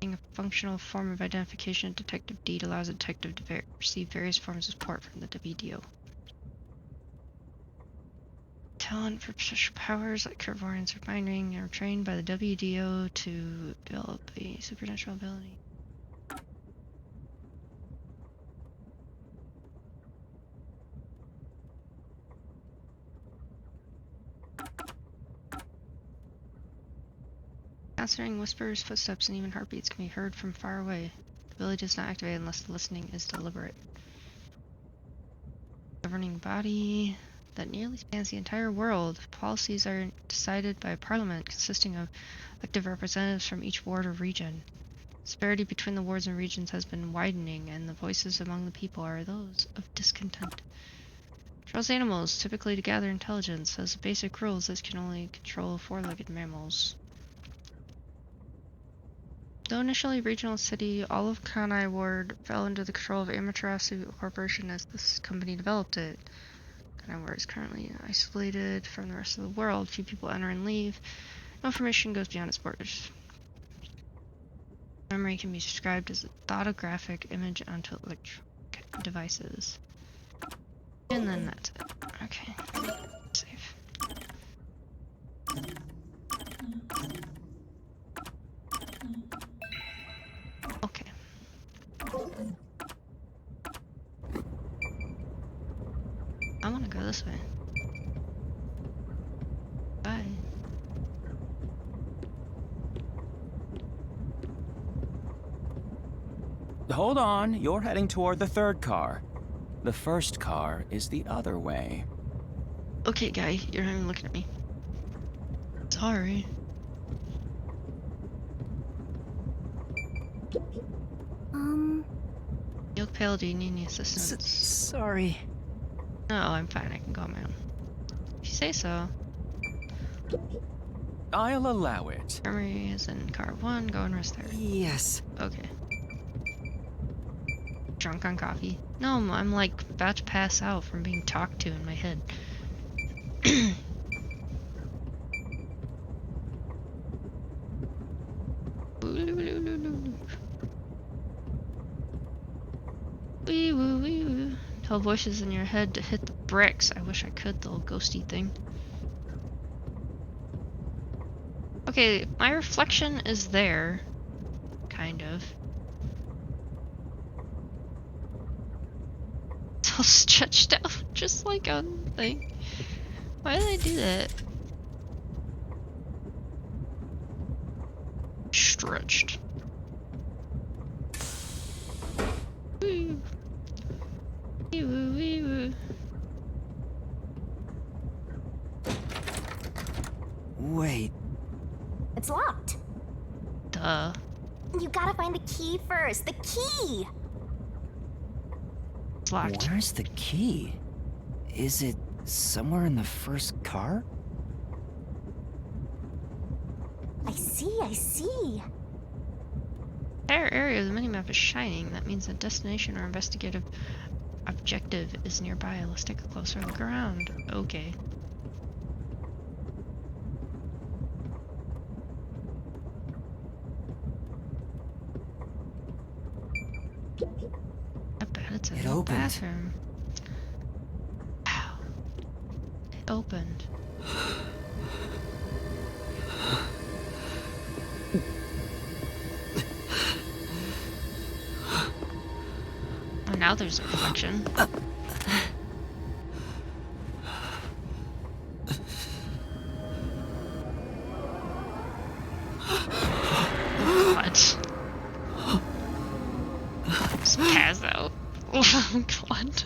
Speaker 1: Being a functional form of identification. Detective Deed allows a detective to receive various forms of support from the WDO. Talent for special powers like clairvoyance or mind reading are trained by the WDO to develop a supernatural ability. Considering whispers, footsteps, and even heartbeats can be heard from far away. The ability does not activate unless the listening is deliberate. Governing body that nearly spans the entire world. Policies are decided by a parliament consisting of elected representatives from each ward or region. Disparity between the wards and regions has been widening, and the voices among the people are those of discontent. Controls animals, typically to gather intelligence. As a basic rules, this can only control four-legged mammals. Though initially regional city, all of Kanai Ward fell under the control of Amaterasu Corporation as this company developed it. Kanai Ward is currently isolated from the rest of the world. Few people enter and leave. No information goes beyond its borders. Memory can be described as a thoughtographic image onto electronic devices. And then that's it. Okay. Save. Okay. I want to go this way. Bye.
Speaker 7: Hold on, you're heading toward the third car. The first car is the other way.
Speaker 1: Okay, guy, you're not even looking at me. Sorry. You look pale. Do you need any assistance?
Speaker 3: Sorry.
Speaker 1: No, I'm fine. I can go on my own. If you say so.
Speaker 7: I'll allow it.
Speaker 1: Armory is in car 1. Go and rest there.
Speaker 3: Yes.
Speaker 1: Okay. Drunk on coffee? No, I'm like about to pass out from being talked to in my head. Wee woo wee woo. Tell voices in your head to hit the bricks. I wish I could, the little ghosty thing. Okay, my reflection is there. Kind of. It's all stretched out, just like on the thing. Why do they do that? Stretched. Woo. Wee woo wee woo.
Speaker 3: Wait.
Speaker 2: It's locked.
Speaker 1: Duh.
Speaker 2: You gotta find the key first. The key!
Speaker 1: It's locked.
Speaker 3: Where's the key? Is it somewhere in the first car?
Speaker 2: I see.
Speaker 1: The entire area of the minimap is shining. That means a destination or investigative objective is nearby. Let's take a closer look around. Okay. I bet it's in
Speaker 3: It
Speaker 1: the
Speaker 3: opened.
Speaker 1: bathroom. Ow. It opened. Oh, now there's a reflection. What? Spaz out. Oh god.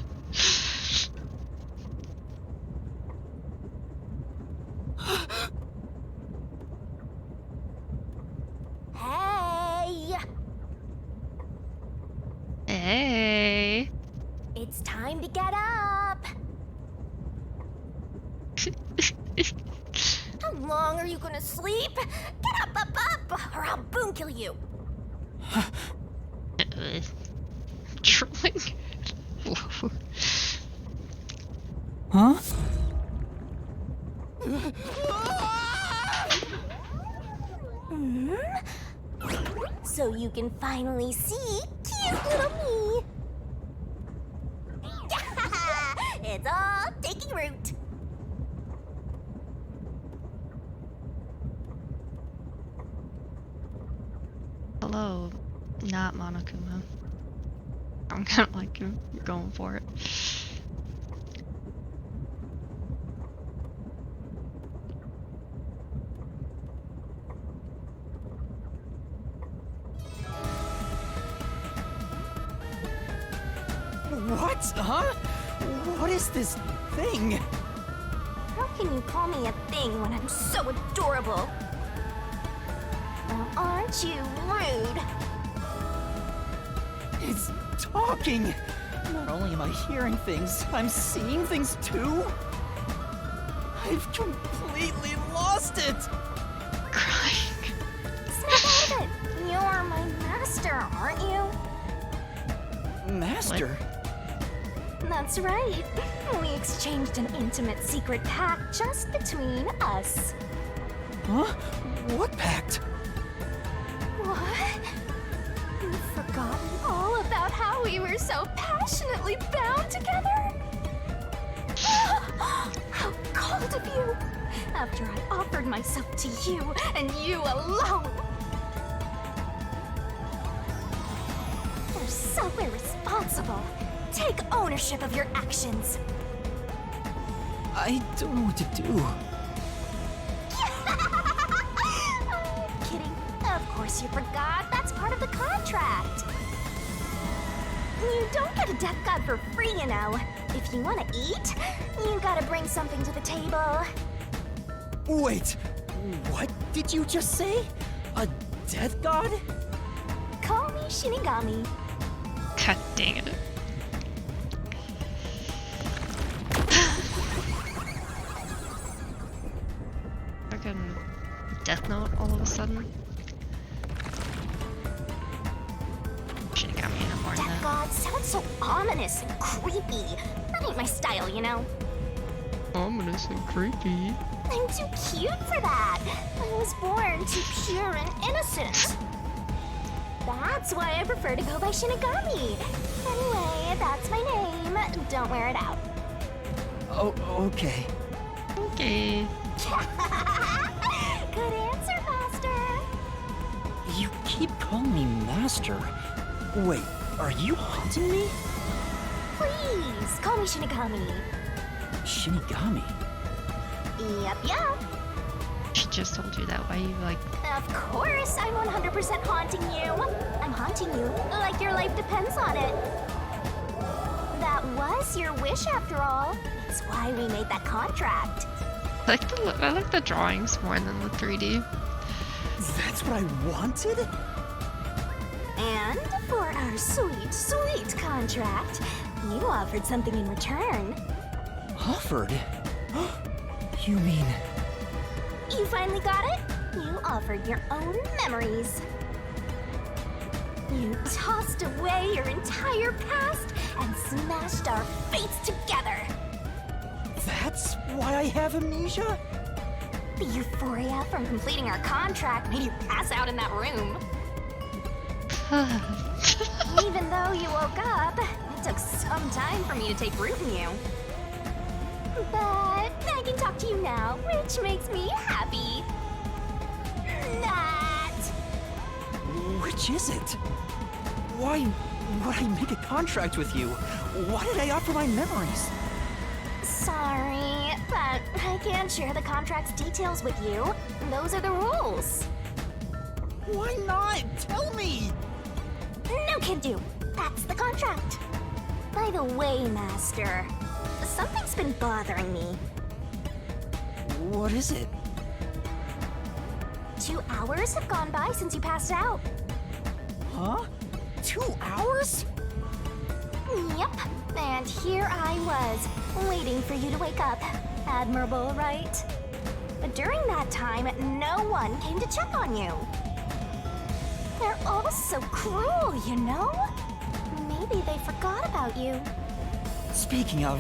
Speaker 2: Hey!
Speaker 1: Hey.
Speaker 2: It's time to get up! How long are you gonna sleep? Get up, or I'll boom kill you!
Speaker 1: Trolling.
Speaker 3: Huh?
Speaker 2: So you can finally see cute little me. It's all taking root.
Speaker 1: Hello, not Monokuma. I'm kind of like you're going for it.
Speaker 3: What? Huh? What is this thing?
Speaker 2: How can you call me a thing when I'm so adorable? Well, aren't you rude?
Speaker 3: It's talking! Not only am I hearing things, I'm seeing things too? I've completely lost it!
Speaker 1: Crying.
Speaker 2: Snap out of it! You're my master, aren't you?
Speaker 3: Master?
Speaker 2: That's right. We exchanged an intimate secret pact just between us.
Speaker 3: Huh? What pact?
Speaker 2: What? You've forgotten all about how we were so passionately bound together? How cold of you! After I offered myself to you, and you alone! You're so irresponsible. Take ownership of your actions.
Speaker 3: I don't know what to do.
Speaker 2: I'm kidding. Of course you forgot. That's part of the contract. You don't get a death god for free, you know. If you want to eat, you gotta bring something to the table.
Speaker 3: Wait, what did you just say? A death god?
Speaker 2: Call me Shinigami.
Speaker 1: God dang it. Fucking Death Note all of a sudden. Shinigami no more than
Speaker 2: Death
Speaker 1: that.
Speaker 2: god sounds so ominous and creepy. That ain't my style, you know.
Speaker 1: Ominous and creepy.
Speaker 2: I'm too cute for that. I was born too pure and innocent. That's why I prefer to go by Shinigami. Anyway, that's my name. Don't wear it out.
Speaker 3: Oh, okay.
Speaker 1: Okay.
Speaker 2: Good answer, Master.
Speaker 3: You keep calling me Master. Wait, are you haunting me?
Speaker 2: Please, call me Shinigami.
Speaker 3: Shinigami?
Speaker 2: Yep.
Speaker 1: She just told you that. Why you like?
Speaker 2: Of course, I'm 100% haunting you. I'm haunting you like your life depends on it. That was your wish, after all. It's why we made that contract.
Speaker 1: I like the drawings more than the 3D.
Speaker 3: That's what I wanted?
Speaker 2: And for our sweet, sweet contract, you offered something in return.
Speaker 3: Offered? You mean...
Speaker 2: You finally got it? You offered your own memories. You tossed away your entire past and smashed our fates together.
Speaker 3: That's why I have amnesia?
Speaker 2: The euphoria from completing our contract made you pass out in that room. Even though you woke up, it took some time for me to take root in you. But I can talk to you now, which makes me happy. That.
Speaker 3: Which is it? Why would I make a contract with you? Why did I offer my memories?
Speaker 2: Sorry, but I can't share the contract's details with you. Those are the rules.
Speaker 3: Why not? Tell me!
Speaker 2: No can do. That's the contract. By the way, Master, something's been bothering me.
Speaker 3: What is it?
Speaker 2: 2 hours have gone by since you passed out.
Speaker 3: Huh? 2 hours?
Speaker 2: Yep, and here I was, waiting for you to wake up. Admirable, right? But during that time, no one came to check on you. They're all so cruel, you know? Maybe they forgot about you.
Speaker 3: Speaking of,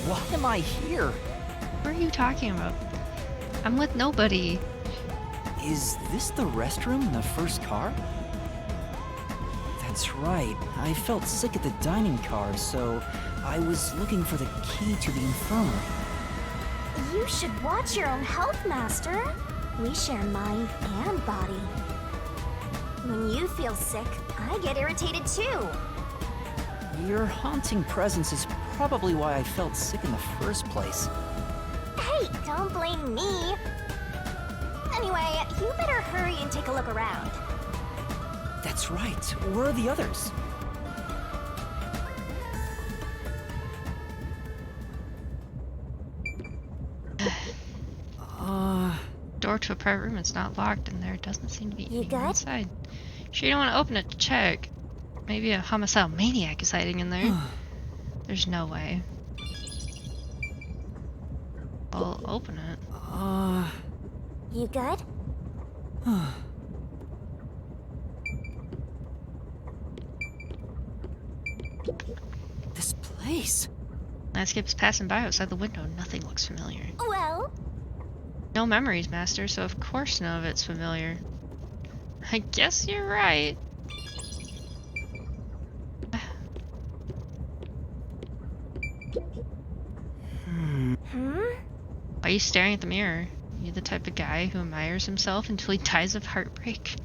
Speaker 3: why am I here?
Speaker 1: What are you talking about? I'm with nobody.
Speaker 3: Is this the restroom in the first car? That's right. I felt sick at the dining car, so I was looking for the key to the infirmary.
Speaker 2: You should watch your own health, Master. We share mind and body. When you feel sick, I get irritated too.
Speaker 3: Your haunting presence is probably why I felt sick in the first place.
Speaker 2: Hey, don't blame me. Anyway, you better hurry and take a look around.
Speaker 3: That's right. Where are the others?
Speaker 1: Door to a private room is not locked, and there doesn't seem to be
Speaker 2: You
Speaker 1: anyone
Speaker 2: good?
Speaker 1: inside. Sure you don't want to open it to check? Maybe a homicidal maniac is hiding in there. There's no way. I'll open it.
Speaker 2: You good?
Speaker 3: This place.
Speaker 1: Landscape's passing by outside the window. Nothing looks familiar.
Speaker 2: Well,
Speaker 1: No memories, Master, so of course none of it's familiar. I guess you're right. Why are you staring at the mirror? You the type of guy who admires himself until he dies of heartbreak.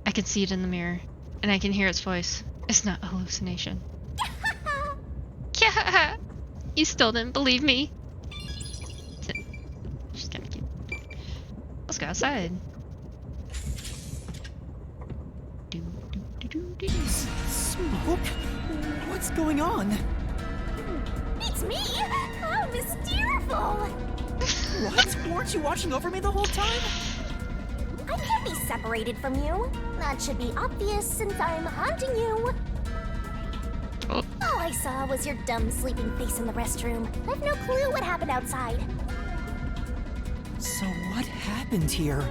Speaker 1: I can see it in the mirror, and I can hear its voice. It's not a hallucination. Yeah, you still didn't believe me. She's kind of cute. Let's go outside.
Speaker 3: Smoke? What's going on?
Speaker 2: it's me! How mysteriful!
Speaker 3: What? Weren't you watching over me the whole time?
Speaker 2: I can't be separated from you. That should be obvious since I'm haunting you.
Speaker 1: Oh.
Speaker 2: All I saw was your dumb sleeping face in the restroom. I've no clue what happened outside.
Speaker 3: So what happened here?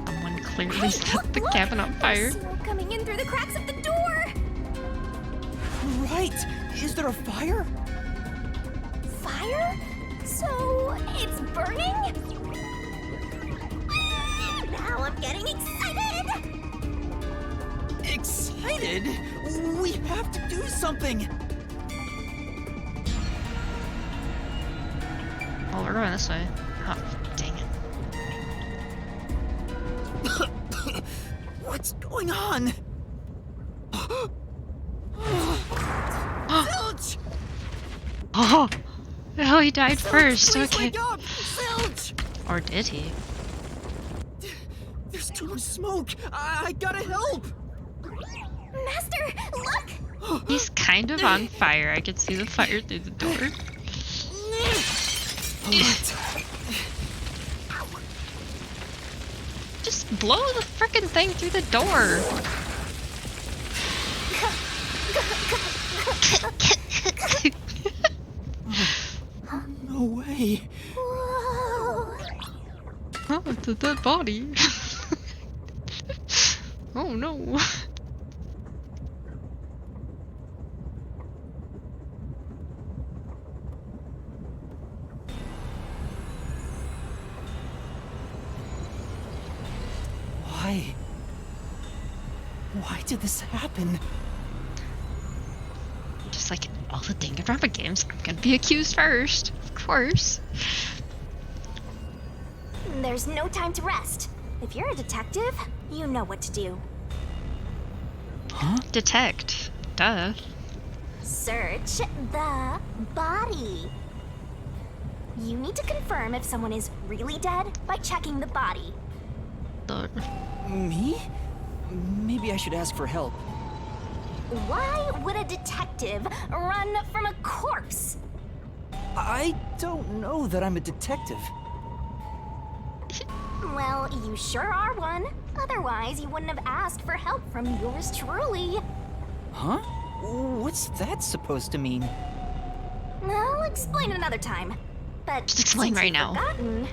Speaker 1: Someone clearly
Speaker 2: Hey,
Speaker 1: set the
Speaker 2: look!
Speaker 1: cabin on fire.
Speaker 2: There's smoke coming in through the cracks of the door!
Speaker 3: Right! Is there a fire?
Speaker 2: Fire? So it's burning? Now I'm getting excited!
Speaker 3: Excited? We have to do something!
Speaker 1: Oh, we're going this way. Oh, dang it.
Speaker 3: What's going on? Zilch!
Speaker 1: Oh! Oh, he died first.
Speaker 3: Please
Speaker 1: Okay.
Speaker 3: wake up! Zilch!
Speaker 1: Or did he?
Speaker 3: There's too much smoke! I gotta help!
Speaker 2: Master, look!
Speaker 1: He's kind of on fire. I can see the fire through the door. Just blow the frickin' thing through the door.
Speaker 3: No way.
Speaker 2: Whoa!
Speaker 1: Oh, it's a dead body. Oh no.
Speaker 3: Why? Why did this happen?
Speaker 1: Just like all the Danganronpa games, I'm gonna be accused first. Of course.
Speaker 2: There's no time to rest. If you're a detective, you know what to do.
Speaker 3: Huh?
Speaker 1: Detect. Duh.
Speaker 2: Search the body. You need to confirm if someone is really dead by checking the body.
Speaker 1: Lord.
Speaker 3: Me? Maybe I should ask for help.
Speaker 2: Why would a detective run from a corpse?
Speaker 3: I don't know that I'm a detective.
Speaker 2: Well, you sure are one. Otherwise, you wouldn't have asked for help from yours truly.
Speaker 3: Huh? What's that supposed to mean?
Speaker 2: I'll explain another time. But
Speaker 1: Just explain
Speaker 2: since
Speaker 1: right
Speaker 2: you've
Speaker 1: now.
Speaker 2: forgotten,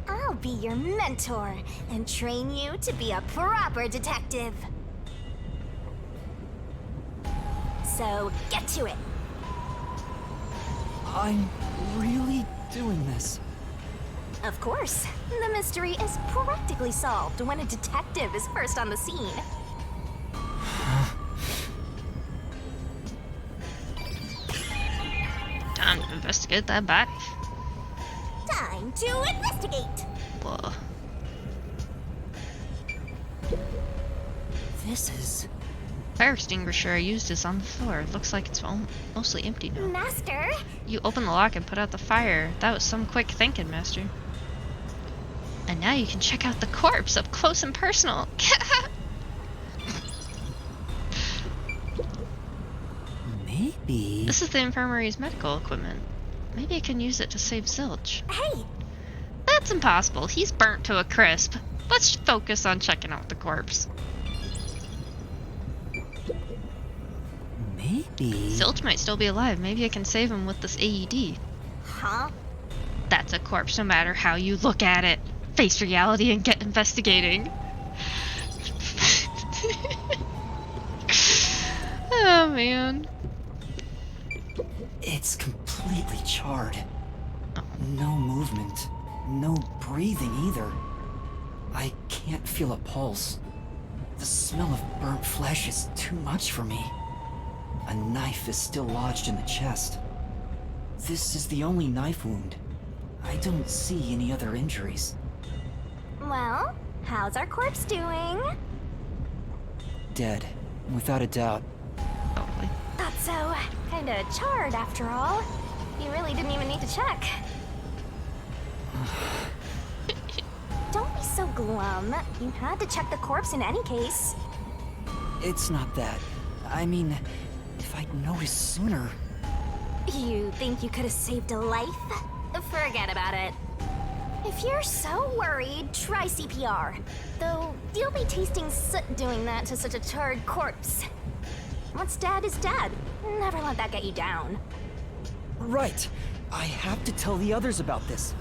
Speaker 2: I'll be your mentor and train you to be a proper detective. So, get to it.
Speaker 3: I'm really doing this.
Speaker 2: Of course, the mystery is practically solved when a detective is first on the scene.
Speaker 1: investigate that body.
Speaker 2: Time to investigate.
Speaker 1: Whoa.
Speaker 3: This is...
Speaker 1: Fire extinguisher I used is on the floor. Looks like it's mostly empty now.
Speaker 2: Master?
Speaker 1: You opened the lock and put out the fire. That was some quick thinking, Master. And now you can check out the corpse up close and personal.
Speaker 3: Maybe...
Speaker 1: This is the infirmary's medical equipment. Maybe I can use it to save Zilch.
Speaker 2: Hey,
Speaker 1: That's impossible. He's burnt to a crisp. Let's focus on checking out the corpse.
Speaker 3: Maybe...
Speaker 1: Zilch might still be alive. Maybe I can save him with this AED.
Speaker 2: huh?
Speaker 1: That's a corpse no matter how you look at it. Face reality and get investigating. Oh man.
Speaker 3: It's completely charred. No movement. No breathing either. I can't feel a pulse. The smell of burnt flesh is too much for me. A knife is still lodged in the chest. This is the only knife wound. I don't see any other injuries.
Speaker 2: Well, how's our corpse doing?
Speaker 3: Dead, without a doubt.
Speaker 1: Probably.
Speaker 2: Thought so. Kinda charred after all. You really didn't even need to check. Don't be so glum. You had to check the corpse in any case.
Speaker 3: It's not that. I mean, if I'd noticed sooner...
Speaker 2: You think you could have saved a life? Forget about it. If you're so worried, try CPR. Though, you'll be tasting soot doing that to such a charred corpse. What's dead is dead. Never let that get you down.
Speaker 3: Right! I have to tell the others about this.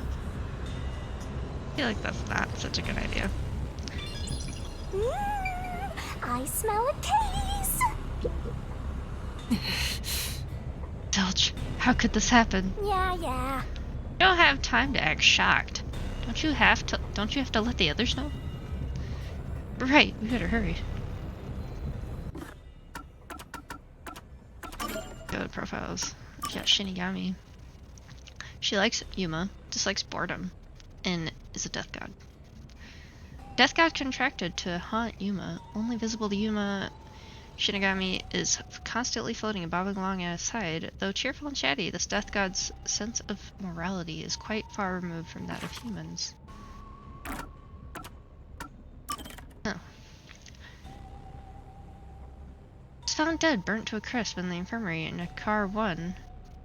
Speaker 1: I feel like that's not such a good idea.
Speaker 2: I smell a case!
Speaker 1: Zilch, how could this happen?
Speaker 2: Yeah.
Speaker 1: You don't have time to act shocked. Don't you have to let the others know? Right, we better hurry. Go to profiles. We got Shinigami. She likes Yuma, dislikes boredom, and is a death god. Death god contracted to haunt Yuma. Only visible to Yuma, Shinigami is constantly floating and bobbing along at his side. Though cheerful and chatty, this death god's sense of morality is quite far removed from that of humans. Oh. It's found dead, burnt to a crisp in the infirmary in a car 1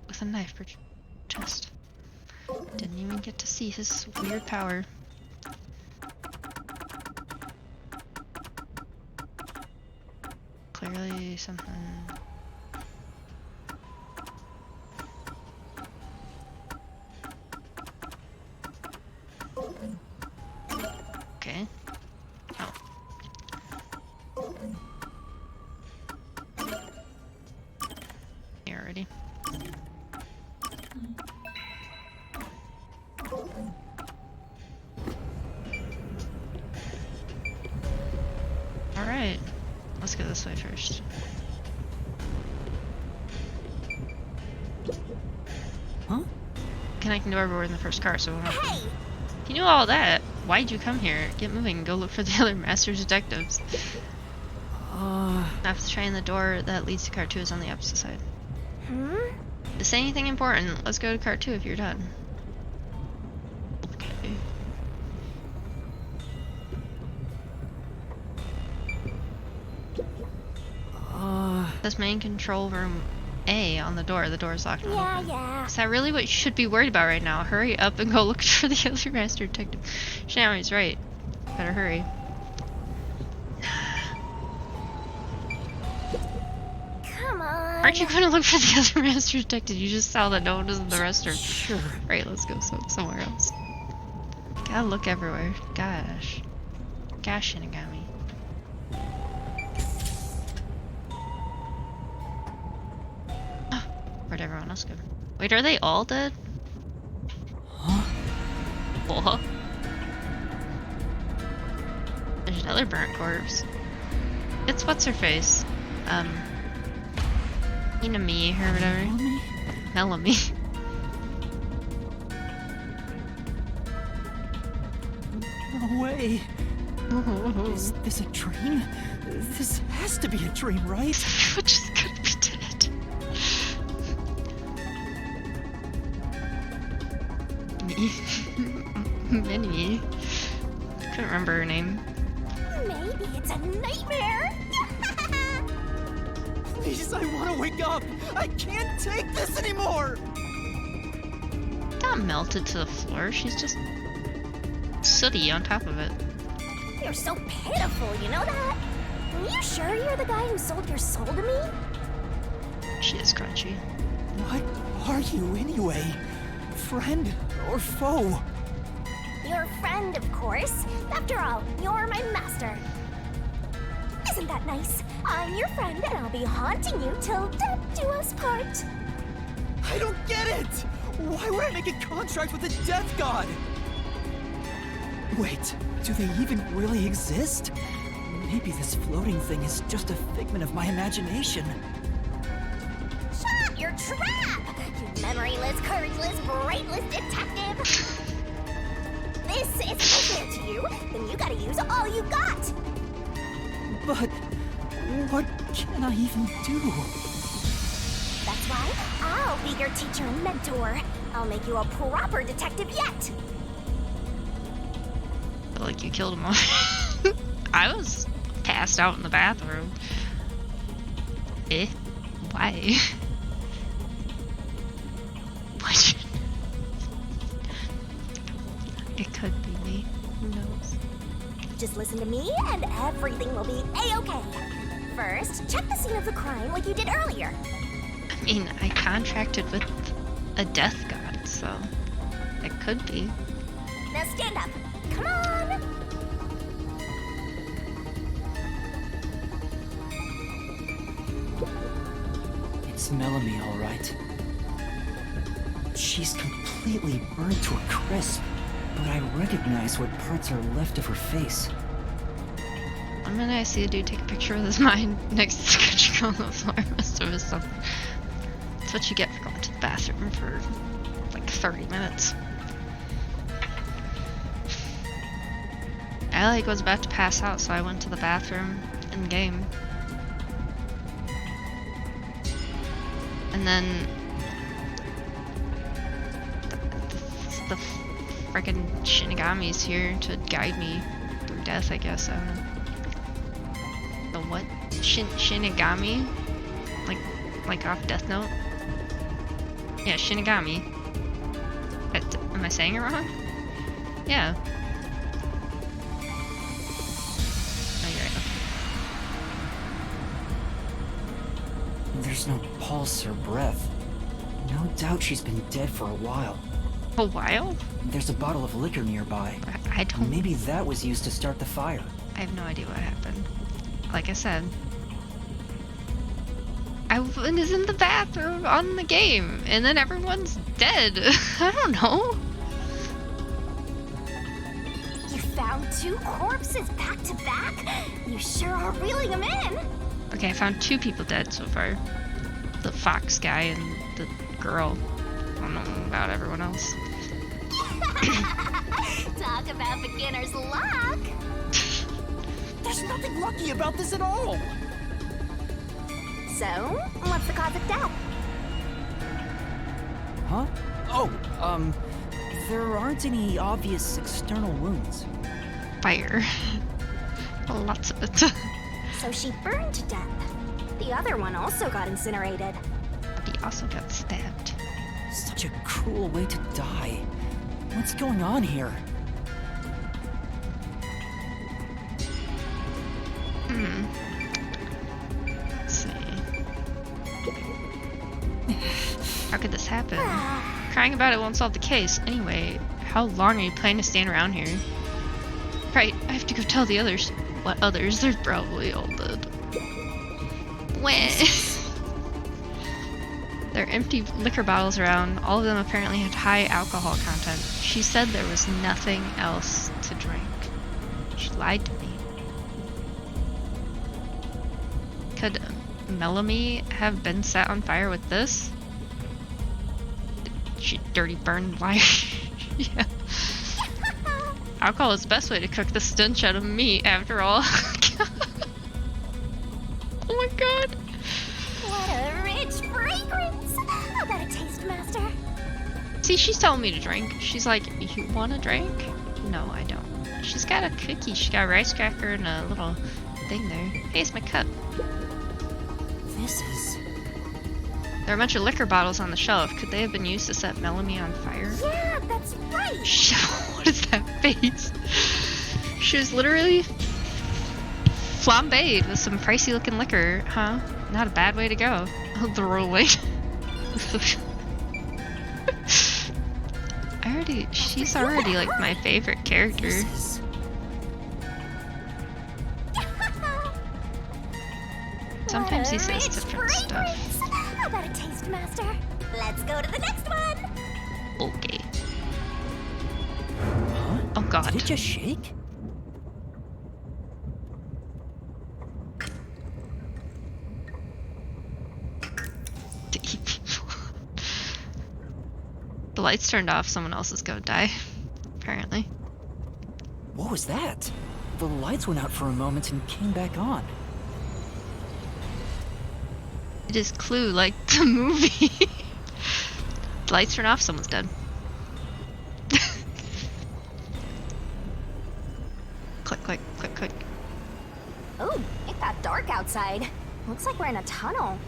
Speaker 1: with a knife per chest. Didn't even get to see his weird power. Clearly something... Okay. Oh. Here already. Alright. Let's go this way first.
Speaker 3: Huh?
Speaker 1: Connecting to where we were in the first car, so we'll have to...
Speaker 2: Hey!
Speaker 1: If you knew all that, why'd you come here? Get moving and go look for the other master detectives. After trying the door that leads to car 2 is on the opposite side. To say anything important, let's go to car 2 if you're done. Okay. This main control room A on the door. The door is locked and open.
Speaker 2: Yeah.
Speaker 1: Is that really what you should be worried about right now? Hurry up and go look for the other master detective. Shinami's right. Better hurry.
Speaker 2: Come on.
Speaker 1: Aren't you going to look for the other master detective? You just saw that no one is in the restroom.
Speaker 3: Sure.
Speaker 1: Right, let's go somewhere else. Gotta look everywhere. Gosh, Shinigami. Where'd everyone else go? Wait, are they all dead?
Speaker 3: Huh?
Speaker 1: What? There's another burnt corpse. It's what's-her-face? Inami or whatever.
Speaker 3: Mommy?
Speaker 1: Melanie.
Speaker 3: No way. Is this a dream? This has to be a dream, right?
Speaker 1: We're just gonna be dead. Minnie. Couldn't remember her name.
Speaker 2: Maybe it's a nightmare.
Speaker 3: Please, I want to wake up. I can't take this anymore.
Speaker 1: Not melted to the floor. She's just sooty on top of it.
Speaker 2: You're so pitiful, you know that? Are you sure you're the guy who sold your soul to me?
Speaker 1: She is crunchy.
Speaker 3: What are you anyway? Friend or foe?
Speaker 2: Your friend, of course. After all, you're my master. Isn't that nice? I'm your friend and I'll be haunting you till death do us part.
Speaker 3: I don't get it! Why would I make a contract with a death god? Wait, do they even really exist? Maybe this floating thing is just a figment of my imagination.
Speaker 2: Shut your trap! You memoryless, courageless, brainless detective! This is fair to you, then you gotta use all you got!
Speaker 3: But what can I even do?
Speaker 2: That's why I'll be your teacher and mentor. I'll make you a proper detective yet!
Speaker 1: Feel like you killed him all. I was passed out in the bathroom. Why? What? It could be me. Who knows?
Speaker 2: Just listen to me and everything will be A-okay. First, check the scene of the crime like you did earlier.
Speaker 1: I mean, I contracted with a death god, so it could be.
Speaker 2: Now stand up. Come on!
Speaker 3: It's Melanie, all right. She's completely burned to a crisp, but I recognize what parts are left of her face.
Speaker 1: One minute I see a dude take a picture with his mind, next to sketch on the floor, must have missed something. That's what you get for going to the bathroom for like 30 minutes. I was about to pass out, so I went to the bathroom in the game. And then the frickin' Shinigami's here to guide me through death, I guess. I don't know. The what? Shinigami? Like off Death Note? Yeah, Shinigami. Am I saying it wrong? Yeah. Oh, you're right.
Speaker 3: There's no pulse or breath. No doubt she's been dead for a while.
Speaker 1: A while?
Speaker 3: There's a bottle of liquor nearby.
Speaker 1: I don't...
Speaker 3: Maybe that was used to start the fire.
Speaker 1: I have no idea what happened. Like I said, I was in the bathroom on the game, and then everyone's dead. I don't know.
Speaker 2: You found 2 corpses back to back? You sure are reeling them in!
Speaker 1: Okay, I found 2 people dead so far. The fox guy and the girl. I don't know about everyone else.
Speaker 2: Talk about beginner's luck!
Speaker 3: There's nothing lucky about this at all!
Speaker 2: So, what's the cause of death?
Speaker 3: Huh? Oh, there aren't any obvious external wounds.
Speaker 1: Fire. Lots of it.
Speaker 2: So she burned to death. The other one also got incinerated.
Speaker 1: But he also got stabbed.
Speaker 3: Such a cruel way to die. What's going on here?
Speaker 1: Let's see. How could this happen? Crying about it won't solve the case. Anyway, how long are you planning to stand around here? Right, I have to go tell the others. What others? They're probably all dead. When? There are empty liquor bottles around. All of them apparently had high alcohol content. She said there was nothing else to drink. She lied to me. Could Melanie have been set on fire with this? She dirty burned liar. Yeah. Alcohol is the best way to cook the stench out of meat, after all. Oh my god.
Speaker 2: What a rich fragrance! How about a taste, Master?
Speaker 1: See, she's telling me to drink. She's like, you want a drink? No, I don't. She's got a cookie. She's got a rice cracker and a little thing there. Hey, it's my cup.
Speaker 3: This is...
Speaker 1: There are a bunch of liquor bottles on the shelf. Could they have been used to set Melanie on fire?
Speaker 2: Yeah, that's right!
Speaker 1: What is that face? She was literally flambéed with some pricey looking liquor, huh? Not a bad way to go. I'll throw away. She's already like my favorite character. Sometimes he says different stuff.
Speaker 2: How about a taste, Master? Let's go to the next one!
Speaker 1: Okay. Oh god.
Speaker 3: Did it just shake?
Speaker 1: The lights turned off, someone else is gonna die. Apparently.
Speaker 3: What was that? The lights went out for a moment and came back on.
Speaker 1: It is Clue, like the movie. The lights turn off, someone's dead. Click, click, click, click.
Speaker 2: Oh, it got dark outside. Looks like we're in a tunnel.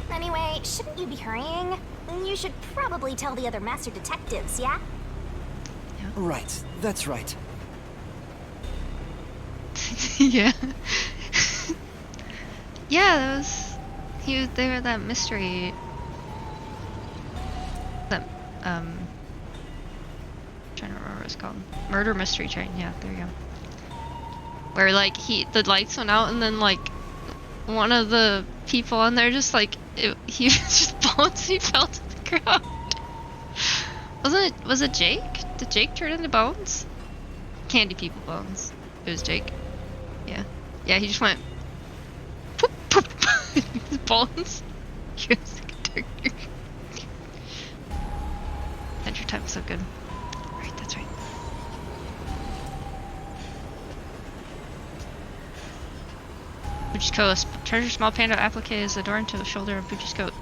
Speaker 2: Anyway, shouldn't you be hurrying? You should probably tell the other master detectives, yeah?
Speaker 3: Right, that's right.
Speaker 1: Yeah. Yeah, that was... They were that mystery... That, trying to remember what it's called. Murder Mystery Train, yeah, there you go. Where, like, the lights went out and then, like, one of the people on there just, like, he was just bones, he fell to the ground. Was it Jake? Did Jake turn into Bones? Candy People Bones. It was Jake. Yeah. Yeah, he just went poop poop. His bones. He was like a character. Adventure Time was so good. Right, that's right. Buji's coat. Treasure small panda applique is adorned to the shoulder of Buji's coat.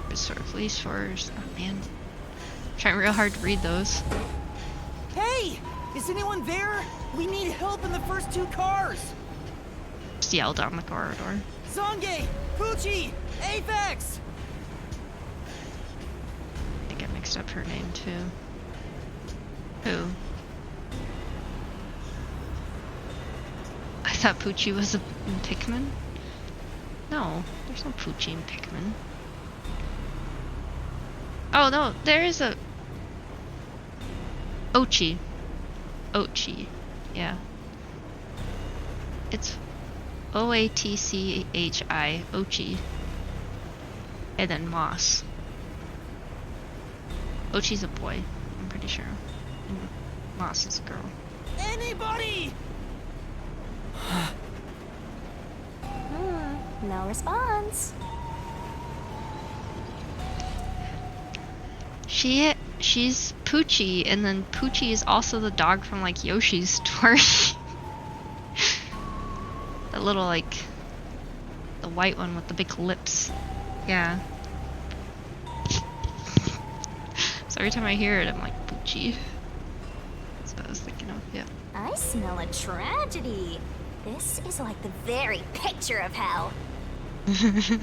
Speaker 1: It's sort of least for... Oh man. Trying real hard to read those.
Speaker 10: Hey! Is anyone there? We need help in the first two cars!
Speaker 1: Just yell down the corridor.
Speaker 10: Zange! Pucci! Apex!
Speaker 1: I think I mixed up her name too. Who? I thought Pucci was in Pikmin? No, there's no Pucci in Pikmin. Oh no, there is a... Ochi. Ochi. Yeah. It's O-A-T-C-H-I. Ochi. And then Moss. Ochi's a boy, I'm pretty sure. And Moss is a girl.
Speaker 10: Anybody!
Speaker 2: No response.
Speaker 1: She's Poochie, and then Poochie is also the dog from like Yoshi's Story. That little like the white one with the big lips. Yeah. So every time I hear it, I'm like Poochie. That's what I was thinking of. Yeah.
Speaker 2: I smell a tragedy. This is like the very picture of hell. Woohoo!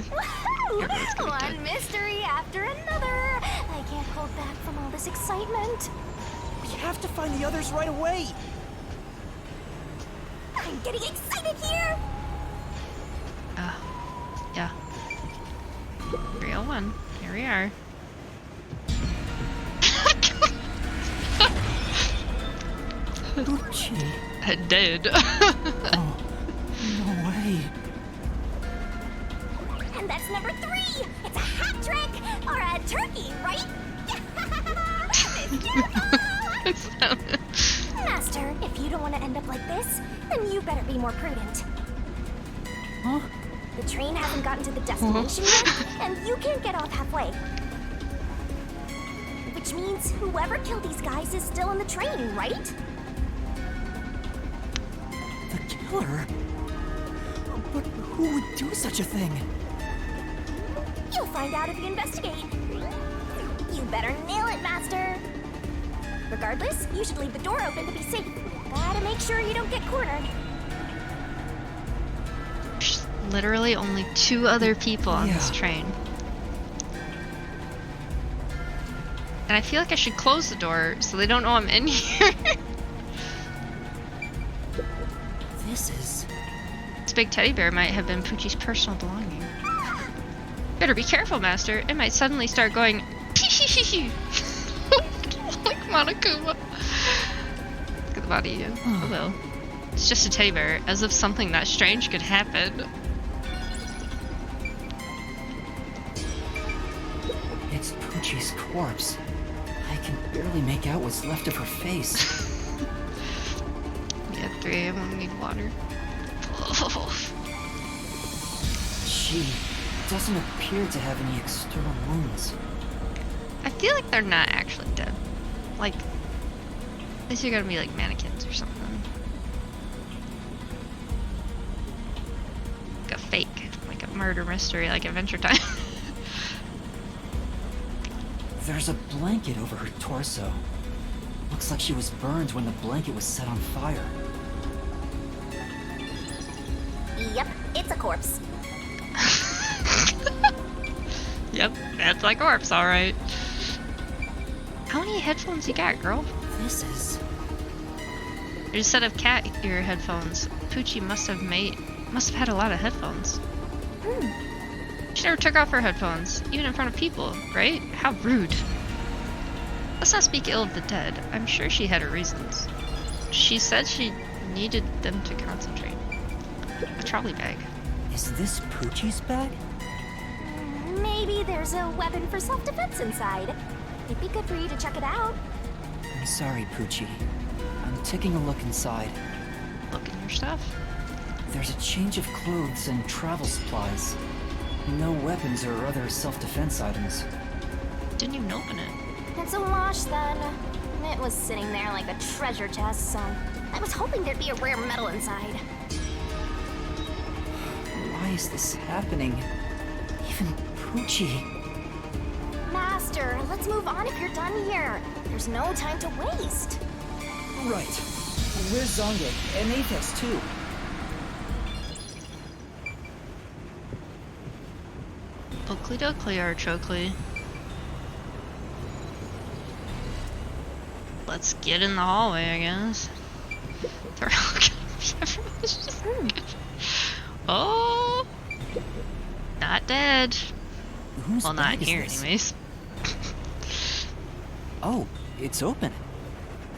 Speaker 2: One mystery after another. I can't hold back from all this excitement.
Speaker 10: We have to find the others right away!
Speaker 2: I'm getting excited here!
Speaker 1: Yeah. 301. Here we are.
Speaker 3: Pucci.
Speaker 1: I did.
Speaker 3: Oh, no way.
Speaker 2: And that's number 3! It's a hat trick! Or a turkey, right? It's beautiful! Master, if you don't want to end up like this, then you better be more prudent.
Speaker 3: Huh?
Speaker 2: The train hasn't gotten to the destination yet, and you can't get off halfway. Which Which means whoever killed these guys is still in the train, right?
Speaker 3: The killer? But who would do such a thing?
Speaker 2: You'll find out if you investigate. You better nail it, Master. Regardless, you should leave the door open to be safe. Gotta make sure you don't get cornered.
Speaker 1: There's literally only 2 other people on this train. And I feel like I should close the door so they don't know I'm in here.
Speaker 3: This is...
Speaker 1: This big teddy bear might have been Poochie's personal belonging. Better be careful, Master. It might suddenly start going like Monokuma. Look at the body. Hello. It's just a teddy bear, as if something that strange could happen.
Speaker 3: It's Poochie's corpse. I can barely make out what's left of her face.
Speaker 1: Yeah, 3 AM, I'm gonna need water. Oh.
Speaker 3: She doesn't appear to have any external wounds.
Speaker 1: I feel like they're not actually dead. Like, these are gonna be like mannequins or something. Like a fake, like a murder mystery, like Adventure Time.
Speaker 3: There's a blanket over her torso. Looks like she was burned when the blanket was set on fire.
Speaker 2: Yep, it's a corpse.
Speaker 1: Yep, that's my corpse, alright. How many headphones you got, girl?
Speaker 3: This is...
Speaker 1: There's a set of cat ear headphones. Poochie must have had a lot of headphones. She never took off her headphones, even in front of people, right? How rude. Let's not speak ill of the dead. I'm sure she had her reasons. She said she needed them to concentrate. A trolley bag.
Speaker 3: Is this Poochie's bag?
Speaker 2: Maybe there's a weapon for self-defense inside. It'd be good for you to check it out.
Speaker 3: I'm sorry, Poochie. I'm taking a look inside.
Speaker 1: Look in your stuff.
Speaker 3: There's a change of clothes and travel supplies. No weapons or other self-defense items.
Speaker 1: Didn't even open it.
Speaker 2: It's a wash then. It was sitting there like a treasure chest, so I was hoping there'd be a rare metal inside.
Speaker 3: Why is this happening? Even Poochie.
Speaker 2: Master, let's move on if you're done here. There's no time to waste.
Speaker 3: Right. Where's Zange? And Apex too.
Speaker 1: Oakley Doakley or Chokely. Let's get in the hallway, I guess. They're all gonna be everyone's just... Oh! Not dead.
Speaker 3: Whose
Speaker 1: Well, not
Speaker 3: bag is
Speaker 1: here,
Speaker 3: this?
Speaker 1: anyways.
Speaker 3: Oh, it's open.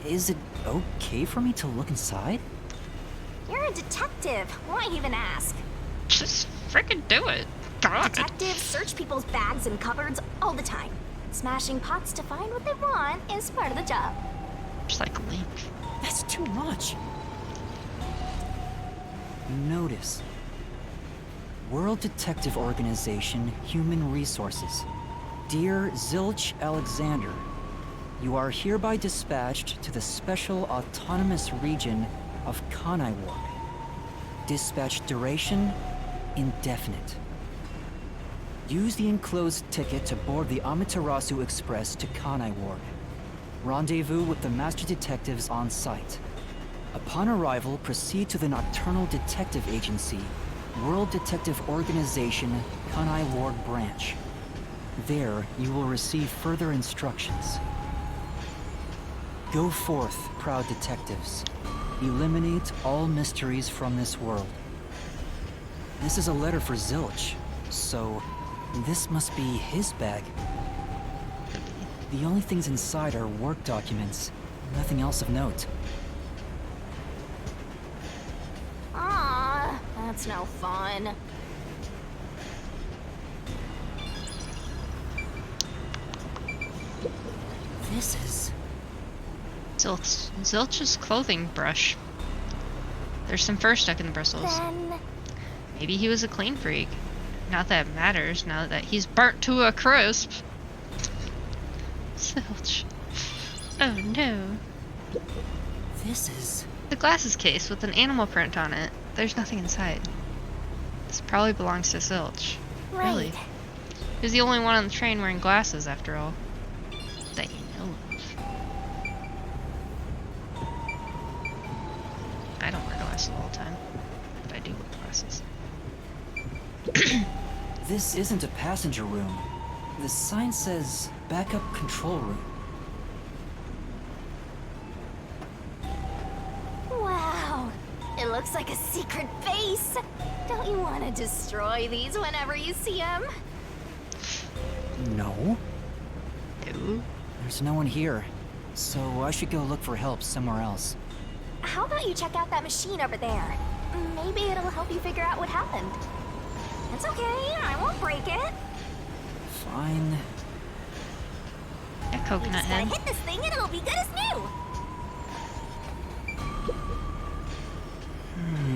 Speaker 3: Is it okay for me to look inside?
Speaker 2: You're a detective. Why even ask?
Speaker 1: Just freaking do it. God.
Speaker 2: Detectives search people's bags and cupboards all the time. Smashing pots to find what they want is part of the job.
Speaker 1: Just like Link.
Speaker 3: That's too much. Notice. World Detective Organization, Human Resources. Dear Zilch Alexander, you are hereby dispatched to the Special Autonomous Region of Kanai Ward. Dispatch duration, indefinite. Use the enclosed ticket to board the Amaterasu Express to Kanai Ward. Rendezvous with the Master Detectives on site. Upon arrival, proceed to the Nocturnal Detective Agency, World Detective Organization, Kanai Ward Branch. There, you will receive further instructions. Go forth, proud detectives. Eliminate all mysteries from this world. This is a letter for Zilch, so this must be his bag. The only things inside are work documents, nothing else of note.
Speaker 2: Ah, that's no fun.
Speaker 3: This is...
Speaker 1: Zilch's clothing brush. There's some fur stuck in the bristles.
Speaker 2: Then
Speaker 1: Maybe he was a clean freak. Not that it matters now that he's burnt to a crisp. Zilch. Oh no.
Speaker 3: This is...
Speaker 1: The glasses case with an animal print on it. There's nothing inside. This probably belongs to Zilch.
Speaker 2: Right.
Speaker 1: Really? He's the only one on the train wearing glasses, after all. That you know of. I don't wear glasses all the time, but I do wear glasses.
Speaker 3: This isn't a passenger room. The sign says backup control room.
Speaker 2: Wow. It looks like a secret base. Don't you want to destroy these whenever you see them?
Speaker 3: No.
Speaker 1: No.
Speaker 3: There's no one here. So I should go look for help somewhere else.
Speaker 2: How about you check out that machine over there? Maybe it'll help you figure out what happened. It's okay, I won't break it.
Speaker 3: Fine.
Speaker 1: A
Speaker 2: You
Speaker 1: coconut
Speaker 2: just gotta
Speaker 1: head.
Speaker 2: hit this thing and it'll be good as new.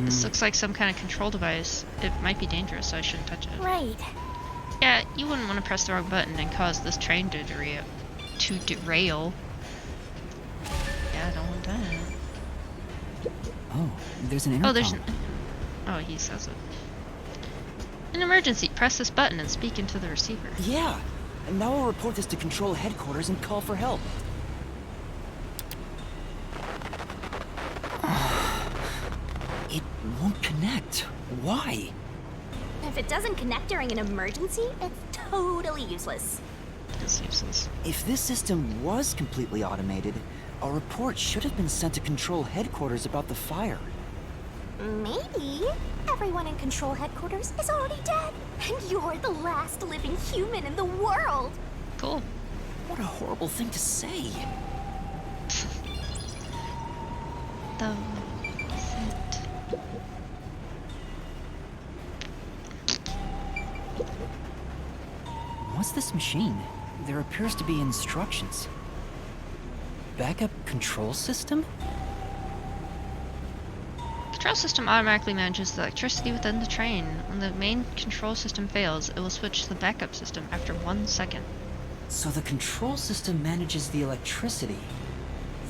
Speaker 1: This looks like some kind of control device. It might be dangerous, so I shouldn't touch it.
Speaker 2: Right.
Speaker 1: Yeah, you wouldn't want to press the wrong button and cause this train to derail. Yeah, I don't want that.
Speaker 3: Oh, there's an intercom.
Speaker 1: Oh, there's an... Oh, he says it. An emergency. Press this button and speak into the receiver.
Speaker 3: Yeah. And now I'll report this to Control Headquarters and call for help. It won't connect. Why?
Speaker 2: If it doesn't connect during an emergency, it's totally useless.
Speaker 1: It's useless.
Speaker 3: If this system was completely automated, a report should have been sent to Control Headquarters about the fire.
Speaker 2: Maybe everyone in Control Headquarters is already dead, and you're the last living human in the world.
Speaker 1: Cool.
Speaker 3: What a horrible thing to say.
Speaker 1: Though, is it...
Speaker 3: What's this machine? There appears to be instructions. Backup control system?
Speaker 1: Control system automatically manages the electricity within the train. When the main control system fails, it will switch to the backup system after 1 second.
Speaker 3: So the control system manages the electricity.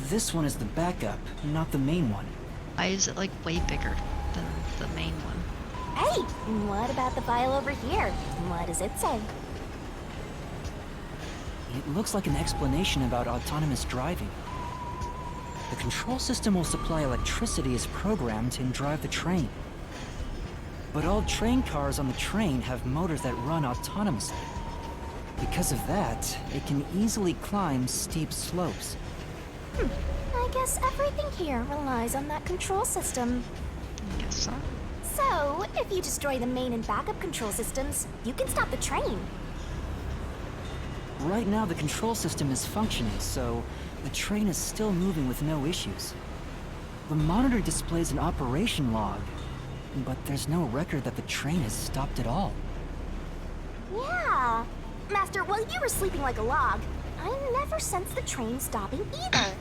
Speaker 3: This one is the backup, not the main one.
Speaker 1: Why is it like way bigger than the main one?
Speaker 2: Hey, what about the file over here? What does it say?
Speaker 3: It looks like an explanation about autonomous driving. The control system will supply electricity as programmed and drive the train. But all train cars on the train have motors that run autonomously. Because of that, it can easily climb steep slopes.
Speaker 2: I guess everything here relies on that control system.
Speaker 1: I guess so.
Speaker 2: So, if you destroy the main and backup control systems, you can stop the train.
Speaker 3: Right now, the control system is functioning, so the train is still moving with no issues. The monitor displays an operation log, but there's no record that the train has stopped at all.
Speaker 2: Yeah. Master, while you were sleeping like a log, I never sensed the train stopping either.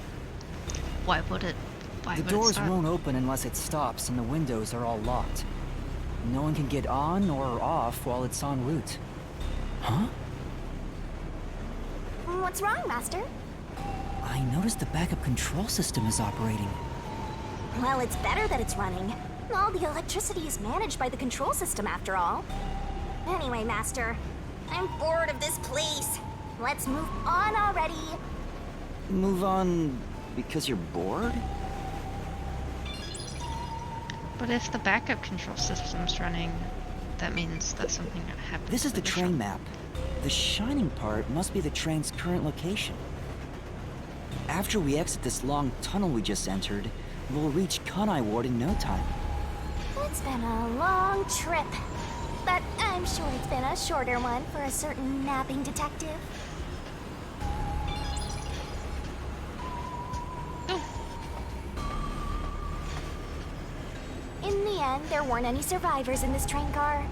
Speaker 1: Why would it? Why
Speaker 3: The
Speaker 1: would it
Speaker 3: doors
Speaker 1: stop?
Speaker 3: won't open unless it stops, and the windows are all locked. No one can get on or off while it's en route. Huh?
Speaker 2: What's wrong, Master?
Speaker 3: I noticed the backup control system is operating.
Speaker 2: Well, it's better that it's running. All the electricity is managed by the control system, after all. Anyway, Master, I'm bored of this place. Let's move on already.
Speaker 3: Move on because you're bored?
Speaker 1: But if the backup control system's running, that means that something happened.
Speaker 3: This is
Speaker 1: to
Speaker 3: the train map. The shining part must be the train's current location. After we exit this long tunnel we just entered, we'll reach Kanai Ward in no time.
Speaker 2: It's been a long trip, but I'm sure it's been a shorter one for a certain napping detective. In the end, there weren't any survivors in this train car.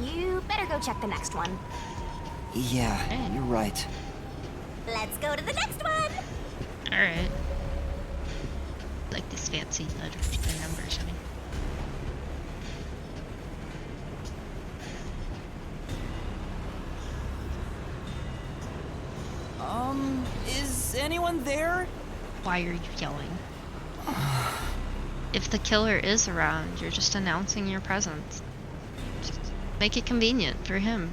Speaker 2: You better go check the next one.
Speaker 3: Yeah, you're right.
Speaker 2: Let's go to the next one!
Speaker 1: Alright. Like these fancy letters and numbers, I mean.
Speaker 10: Is anyone there?
Speaker 1: Why are you yelling? If the killer is around, you're just announcing your presence. Just make it convenient for him.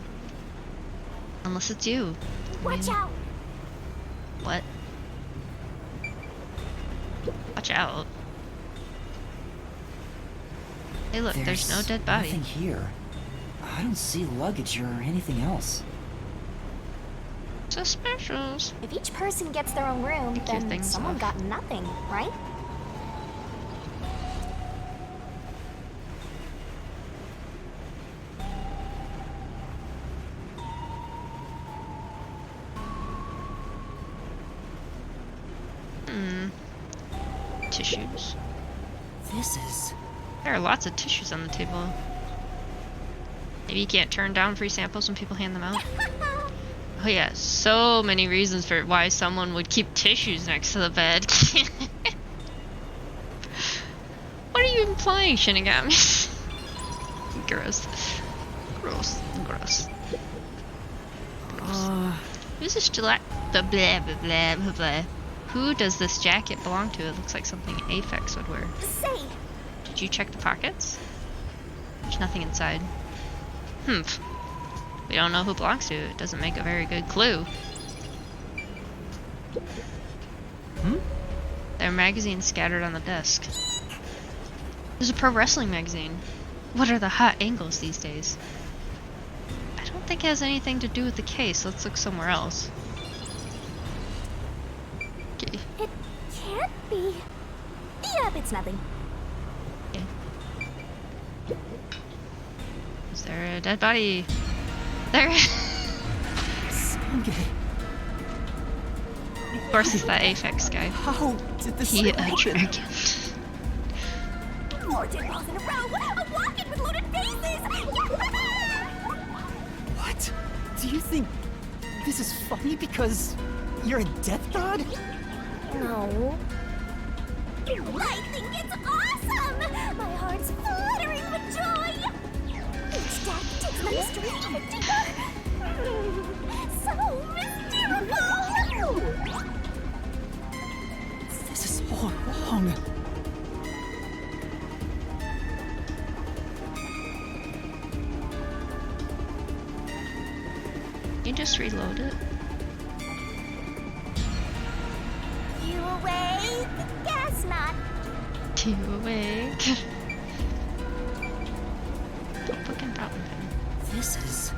Speaker 1: Unless it's you.
Speaker 2: Watch out!
Speaker 1: What? Watch out. Hey look, there's no dead body.
Speaker 3: Nothing here. I don't see luggage or anything else.
Speaker 1: Suspicious.
Speaker 2: If each person gets their own room,
Speaker 1: Take your
Speaker 2: then
Speaker 1: things
Speaker 2: someone
Speaker 1: off.
Speaker 2: got nothing, right?
Speaker 1: Tissues.
Speaker 3: This is...
Speaker 1: There are lots of tissues on the table. Maybe you can't turn down free samples when people hand them out. Oh yeah, so many reasons for why someone would keep tissues next to the bed. What are you implying, Shinigami? Gross. Gross. Gross. Who's this blah blah blah blah blah blah? Who does this jacket belong to? It looks like something Aphex would wear.
Speaker 2: Say,
Speaker 1: Did you check the pockets? There's nothing inside. Humph. We don't know who it belongs to. It doesn't make a very good clue. There are magazines scattered on the desk. There's a pro wrestling magazine. What are the hot angles these days? I don't think it has anything to do with the case. Let's look somewhere else. Okay.
Speaker 2: it can't be. Yep, it's nothing.
Speaker 1: Is there a dead body? There.
Speaker 10: Sange,
Speaker 1: Of course, it's that Aphex guy.
Speaker 10: how did this
Speaker 1: He a
Speaker 10: happen?
Speaker 1: dragon.
Speaker 2: More dead balls in a row! A walk-in with loaded faces!
Speaker 10: What? Do you think this is funny because you're a death god?
Speaker 2: No. I think it's awesome! My heart's fluttering with joy! Each death takes my mystery even deeper. So mystical!
Speaker 10: This is all wrong.
Speaker 1: You just reload it.
Speaker 2: You awake? Guess not.
Speaker 1: You awake? Fucking problem.
Speaker 3: This is...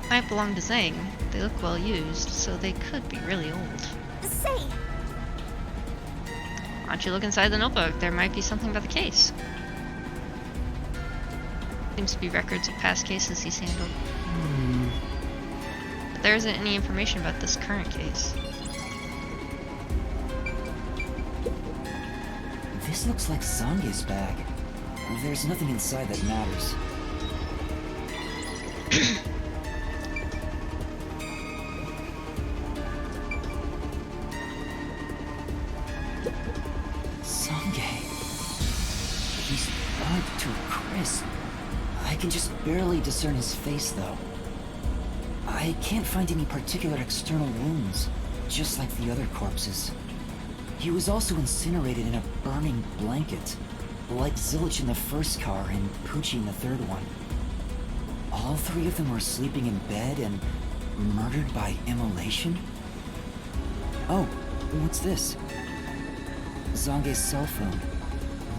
Speaker 1: Might belong to Zhang. They look well used, so they could be really old.
Speaker 2: Say,
Speaker 1: Why don't you look inside the notebook? There might be something about the case. Seems to be records of past cases he's handled. But there isn't any information about this current case.
Speaker 3: This looks like Zange's bag. There's nothing inside that matters. Zange. He's burnt to a crisp. I can just barely discern his face, though. I can't find any particular external wounds, just like the other corpses. He was also incinerated in a burning blanket, like Zilich in the first car and Poochie in the third one. All three of them were sleeping in bed and murdered by immolation? Oh, what's this? Zange's cell phone.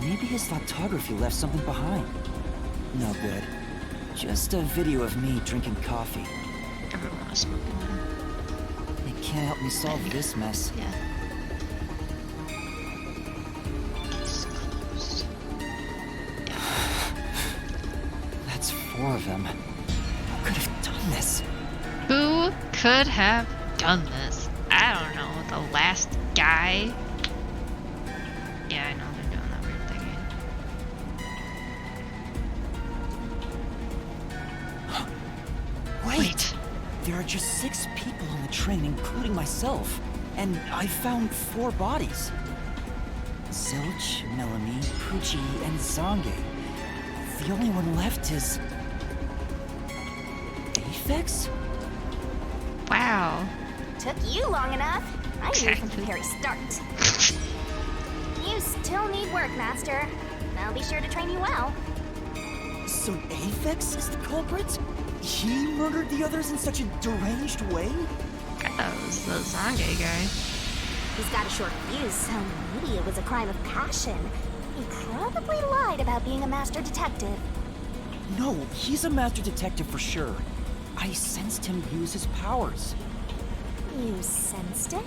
Speaker 3: Maybe his photography left something behind. No good. Just a video of me drinking coffee.
Speaker 1: Everyone was smoking one.
Speaker 3: It can't help me solve this mess.
Speaker 1: Yeah. Case closed.
Speaker 3: That's 4 of them. Who could have done this?
Speaker 1: Who could have done this? I don't know. The last guy? Yeah, I know they're doing that weird thing.
Speaker 3: Wait! There are just 6 people on the train, including myself. And I found 4 bodies. Zilch, Melanie, Poochie, and Zange. The only one left is... Aphex?
Speaker 1: Wow.
Speaker 2: took you long enough. I knew from the very start. You still need work, Master. I'll be sure to train you well.
Speaker 10: So Aphex is the culprit? He murdered the others in such a deranged way?
Speaker 1: That was the Zange guy.
Speaker 2: He's got a short fuse, so maybe it was a crime of passion. He probably lied about being a master detective.
Speaker 10: No, he's a master detective for sure. I sensed him use his powers.
Speaker 2: You sensed it?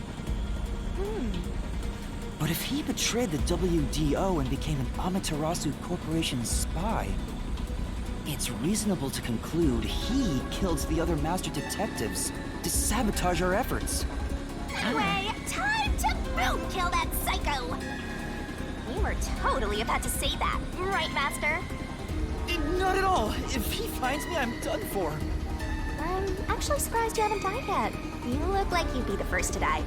Speaker 10: But if he betrayed the WDO and became an Amaterasu Corporation spy, it's reasonable to conclude he killed the other master detectives to sabotage our efforts.
Speaker 2: Anyway, time to boot kill that psycho! You were totally about to say that, right, Master?
Speaker 10: Not at all. If he finds me, I'm done for.
Speaker 2: I'm actually surprised you haven't died yet. You look like you'd be the first to die.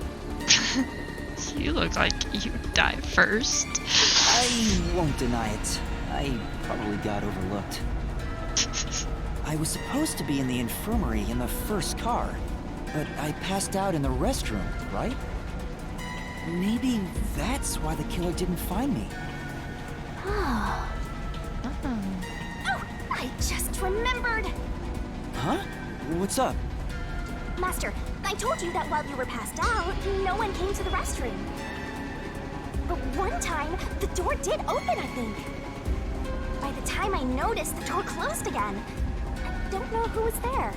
Speaker 1: You look like you die first.
Speaker 3: I won't deny it. I probably got overlooked. I was supposed to be in the infirmary in the first car, but I passed out in the restroom, right? Maybe that's why the killer didn't find me.
Speaker 2: Oh, I just remembered!
Speaker 3: Huh? What's up?
Speaker 2: Master, I told you that while you were passed out, no one came to the restroom. But one time, the door did open, I think. By the time I noticed, the door closed again. I don't know who was there.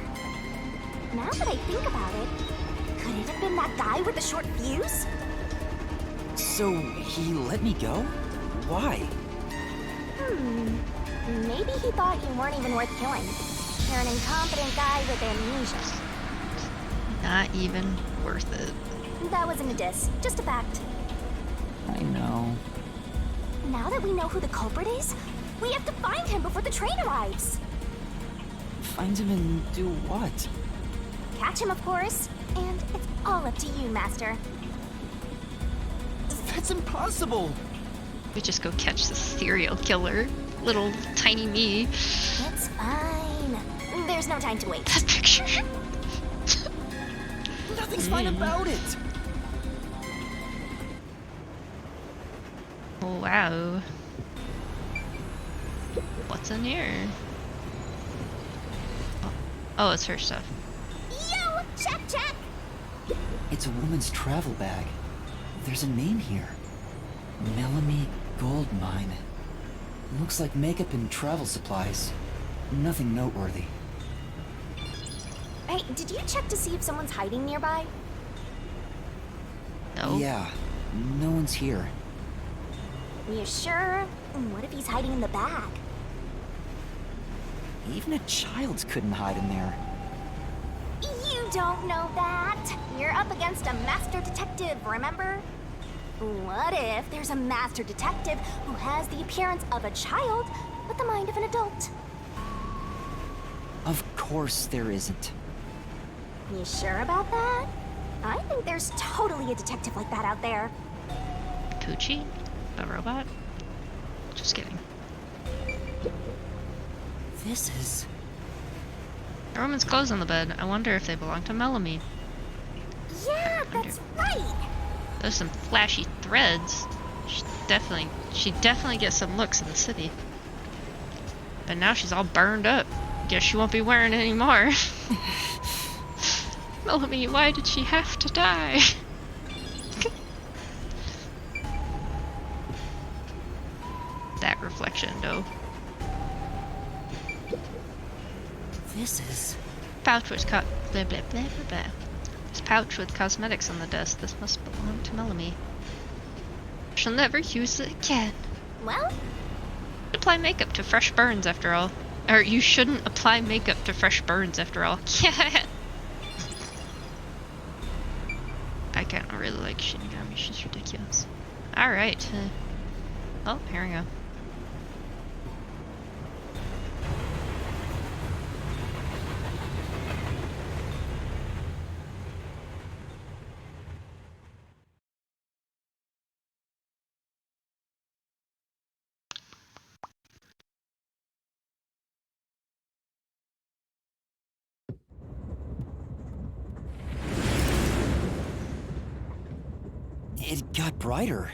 Speaker 2: Now that I think about it, could it have been that guy with the short fuse?
Speaker 3: So he let me go? Why?
Speaker 2: Maybe he thought you weren't even worth killing. You're an incompetent guy with amnesia.
Speaker 1: Not even worth it.
Speaker 2: That wasn't a diss, just a fact.
Speaker 3: I know.
Speaker 2: Now that we know who the culprit is, we have to find him before the train arrives.
Speaker 3: Find him and do what?
Speaker 2: Catch him, of course. And it's all up to you, Master.
Speaker 10: That's impossible.
Speaker 1: We just go catch the serial killer. Little tiny me.
Speaker 2: It's fine. There's no time to wait.
Speaker 1: That picture.
Speaker 10: Nothing's fine about it.
Speaker 1: Wow. What's in here? Oh, it's her stuff.
Speaker 2: Yo, check, check.
Speaker 3: It's a woman's travel bag. There's a name here. Melanie Goldmine. Looks like makeup and travel supplies. Nothing noteworthy.
Speaker 2: Hey, did you check to see if someone's hiding nearby?
Speaker 1: No.
Speaker 3: Yeah, no one's here.
Speaker 2: You sure? What if he's hiding in the bag?
Speaker 3: Even a child couldn't hide in there.
Speaker 2: You don't know that. You're up against a master detective, remember? What if there's a master detective who has the appearance of a child, but the mind of an adult?
Speaker 3: Of course there isn't.
Speaker 2: You sure about that? I think there's totally a detective like that out there.
Speaker 1: Poochie? The robot? Just kidding.
Speaker 3: This is...
Speaker 1: A woman's clothes on the bed. I wonder if they belong to Melanie.
Speaker 2: Yeah, that's right.
Speaker 1: Those some flashy threads. She definitely gets some looks in the city. But now she's all burned up. Guess she won't be wearing it anymore. Melanie, why did she have to die? That reflection, though.
Speaker 3: This is...
Speaker 1: Pouch with blah blah blah blah blah. This pouch with cosmetics on the desk. This must belong to Melanie. She'll never use it again.
Speaker 2: Well,
Speaker 1: Apply makeup to fresh burns after all. Or you shouldn't apply makeup to fresh burns after all. I kind of really like Shinigami. She's ridiculous. Alright. Oh, here we go.
Speaker 10: It got brighter.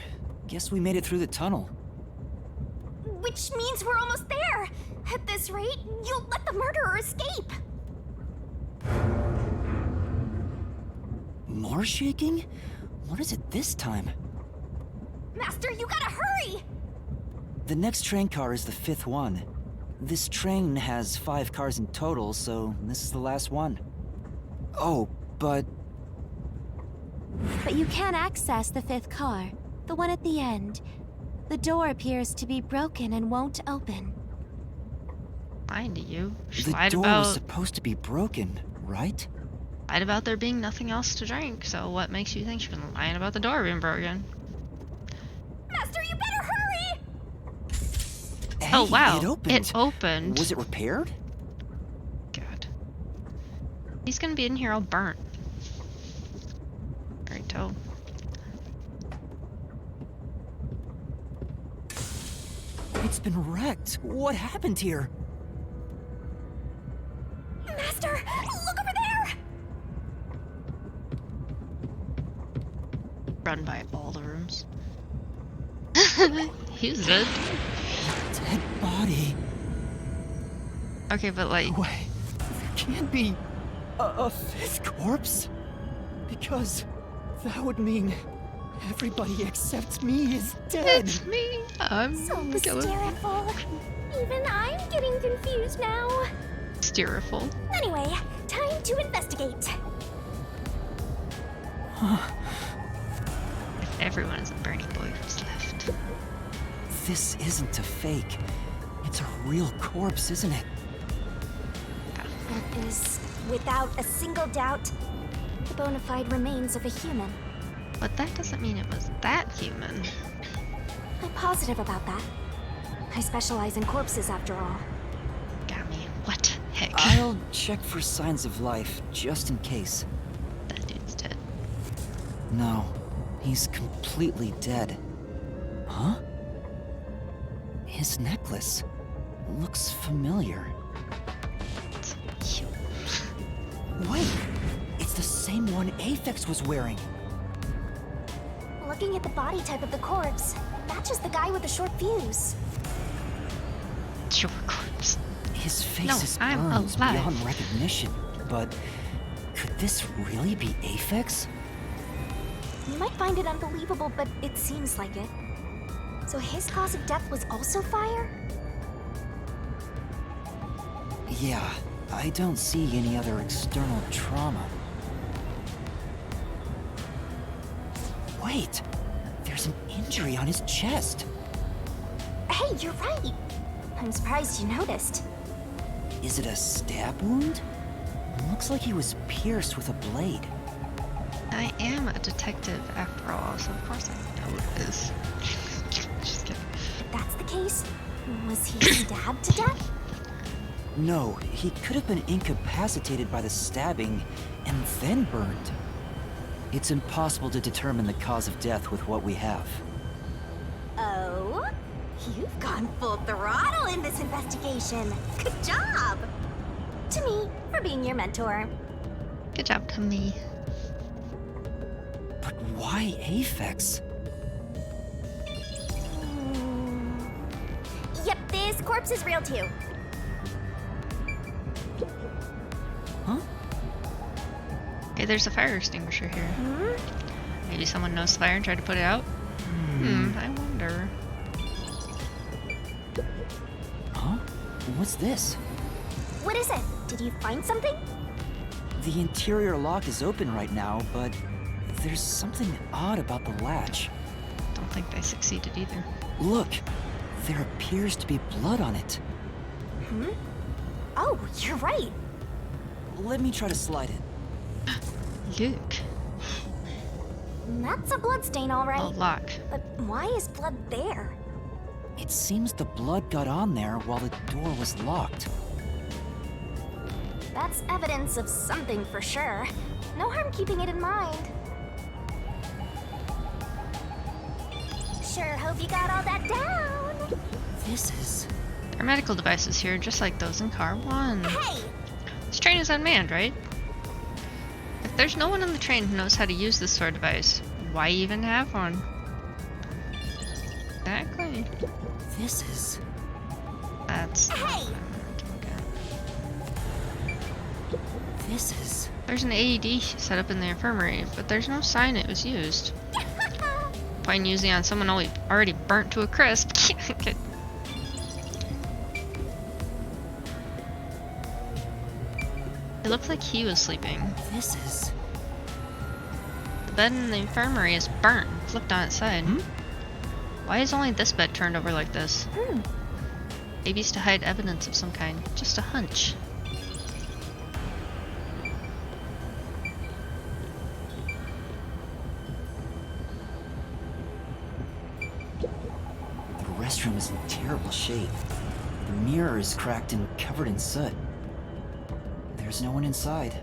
Speaker 10: Guess we made it through the tunnel.
Speaker 2: Which means we're almost there. At this rate, you'll let the murderer escape.
Speaker 10: More shaking? What is it this time?
Speaker 2: Master, you gotta hurry!
Speaker 10: The next train car is the 5th one. This train has 5 cars in total, so this is the last one. Oh, but
Speaker 8: But you can't access the 5th car, the one at the end. The door appears to be broken and won't open.
Speaker 1: Lying to you. She
Speaker 10: the
Speaker 1: lied
Speaker 10: door
Speaker 1: about
Speaker 10: was supposed to be broken, right?
Speaker 1: lied about there being nothing else to drink. So what makes you think she was lying about the door being broken?
Speaker 2: Master, you better hurry!
Speaker 10: Hey,
Speaker 1: Oh wow!
Speaker 10: It opened.
Speaker 1: It opened.
Speaker 10: Was it repaired?
Speaker 1: God. He's gonna be in here all burnt. Alright,
Speaker 10: It's been wrecked. What happened here?
Speaker 2: Master, look over there!
Speaker 1: Run by all the rooms. He's dead.
Speaker 10: Dead body.
Speaker 1: Okay, but like,
Speaker 10: Wait, there can't be a 5th corpse? Because that would mean everybody except me is dead.
Speaker 1: it's me. I'm
Speaker 2: So
Speaker 1: the killer.
Speaker 2: mysterious. Even I'm getting confused now.
Speaker 1: Styrofoam.
Speaker 2: Anyway, time to investigate.
Speaker 1: If everyone is a Bernie boy who's left.
Speaker 10: This isn't a fake. It's a real corpse, isn't it?
Speaker 2: That is, without a single doubt, the bona fide remains of a human.
Speaker 1: But that doesn't mean it was that human.
Speaker 2: I'm positive about that. I specialize in corpses after all.
Speaker 1: Got me. What the heck?
Speaker 10: I'll check for signs of life, just in case.
Speaker 1: That dude's dead.
Speaker 10: No, he's completely dead. Huh? His necklace looks familiar.
Speaker 1: It's cute.
Speaker 10: Wait, it's the same one Aphex was wearing.
Speaker 2: Looking at the body type of the corpse, matches the guy with the short fuse.
Speaker 1: It's your corpse.
Speaker 10: His face
Speaker 1: No,
Speaker 10: is
Speaker 1: I'm
Speaker 10: burns
Speaker 1: alive.
Speaker 10: beyond recognition, but could this really be Aphex?
Speaker 2: You might find it unbelievable, but it seems like it. So his cause of death was also fire?
Speaker 10: Yeah, I don't see any other external trauma. Wait, there's an injury on his chest.
Speaker 2: Hey, you're right. I'm surprised you noticed.
Speaker 10: Is it a stab wound? Looks like he was pierced with a blade.
Speaker 1: I am a detective after all, so of course I know it is. Just kidding.
Speaker 2: If that's the case, was he stabbed to death?
Speaker 10: No, he could have been incapacitated by the stabbing and then burned. It's impossible to determine the cause of death with what we have.
Speaker 2: Oh? You've gone full throttle in this investigation. Good job! To me, for being your mentor.
Speaker 1: Good job to me.
Speaker 10: But why Aphex?
Speaker 2: Yep, this corpse is real too.
Speaker 10: Huh?
Speaker 1: Hey, there's a fire extinguisher here.
Speaker 2: Hmm?
Speaker 1: Maybe someone knows the fire and tried to put it out? I wonder.
Speaker 10: Huh? What's this?
Speaker 2: What is it? Did you find something?
Speaker 10: The interior lock is open right now, but there's something odd about the latch.
Speaker 1: Don't think they succeeded either.
Speaker 10: Look, there appears to be blood on it.
Speaker 2: Hmm? Oh, you're right.
Speaker 10: Let me try to slide it.
Speaker 1: Luke.
Speaker 2: That's a bloodstain, all right.
Speaker 1: Oh, lock.
Speaker 2: But why is blood there?
Speaker 10: It seems the blood got on there while the door was locked.
Speaker 2: That's evidence of something for sure. No harm keeping it in mind. Sure hope you got all that down.
Speaker 10: This is...
Speaker 1: There are medical devices here, just like those in car 1.
Speaker 2: Hey!
Speaker 1: This train is unmanned, right? If there's no one on the train who knows how to use this sort of device, why even have one? Exactly.
Speaker 3: This is...
Speaker 1: That's...
Speaker 2: Hey!
Speaker 3: This is...
Speaker 1: There's an AED set up in the infirmary, but there's no sign it was used. Point using on someone already burnt to a crisp. Okay. It looked like he was sleeping.
Speaker 3: This is...
Speaker 1: The bed in the infirmary is burnt, flipped on its side. Why is only this bed turned over like this? Maybe it's to hide evidence of some kind. Just a hunch.
Speaker 10: The restroom is in terrible shape. The mirror is cracked and covered in soot. There's no one inside.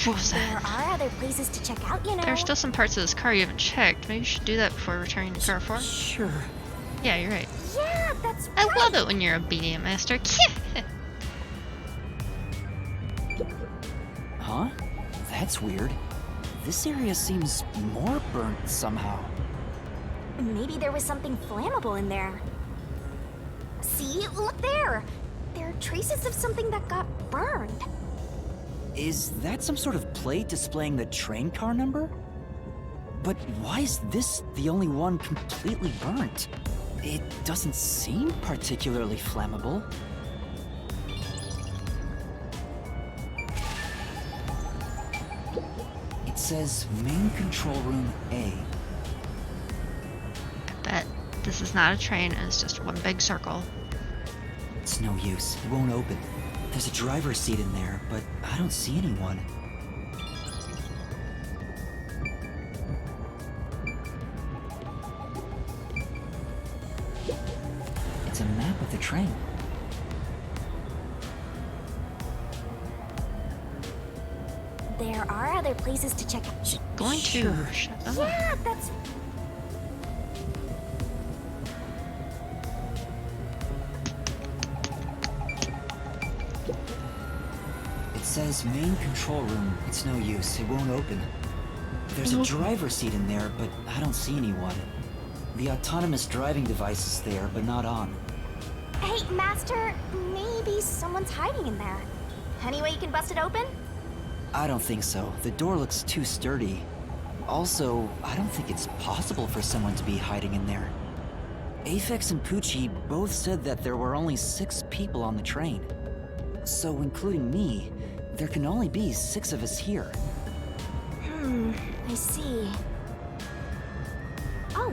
Speaker 1: What was
Speaker 2: There
Speaker 1: that?
Speaker 2: are other places to check out, you know.
Speaker 1: There's still some parts of this car you haven't checked. Maybe you should do that before returning to car 4.
Speaker 3: Sure.
Speaker 1: Yeah, you're right.
Speaker 2: Yeah, that's
Speaker 1: I
Speaker 2: right.
Speaker 1: love it when you're obedient, Master.
Speaker 10: Huh? That's weird. This area seems more burnt somehow.
Speaker 2: Maybe there was something flammable in there. See? Look there! There are traces of something that got burned.
Speaker 10: Is that some sort of plate displaying the train car number? But why is this the only one completely burnt? It doesn't seem particularly flammable. It says main control room A.
Speaker 1: Bet this is not a train, it's just one big circle.
Speaker 10: It's no use. It won't open. There's a driver's seat in there, but I don't see anyone. It's a map of the train.
Speaker 2: There are other places to check out.
Speaker 1: Going to shut up.
Speaker 2: Yeah, that's...
Speaker 10: It says main control room. It's no use. It won't open. There's a driver's seat in there, but I don't see anyone. The autonomous driving device is there, but not on.
Speaker 2: Hey, Master, maybe someone's hiding in there. Any way you can bust it open?
Speaker 10: I don't think so. The door looks too sturdy. Also, I don't think it's possible for someone to be hiding in there. Aphex and Poochie both said that there were only 6 people on the train. So, including me, there can only be 6 of us here.
Speaker 2: I see. Oh,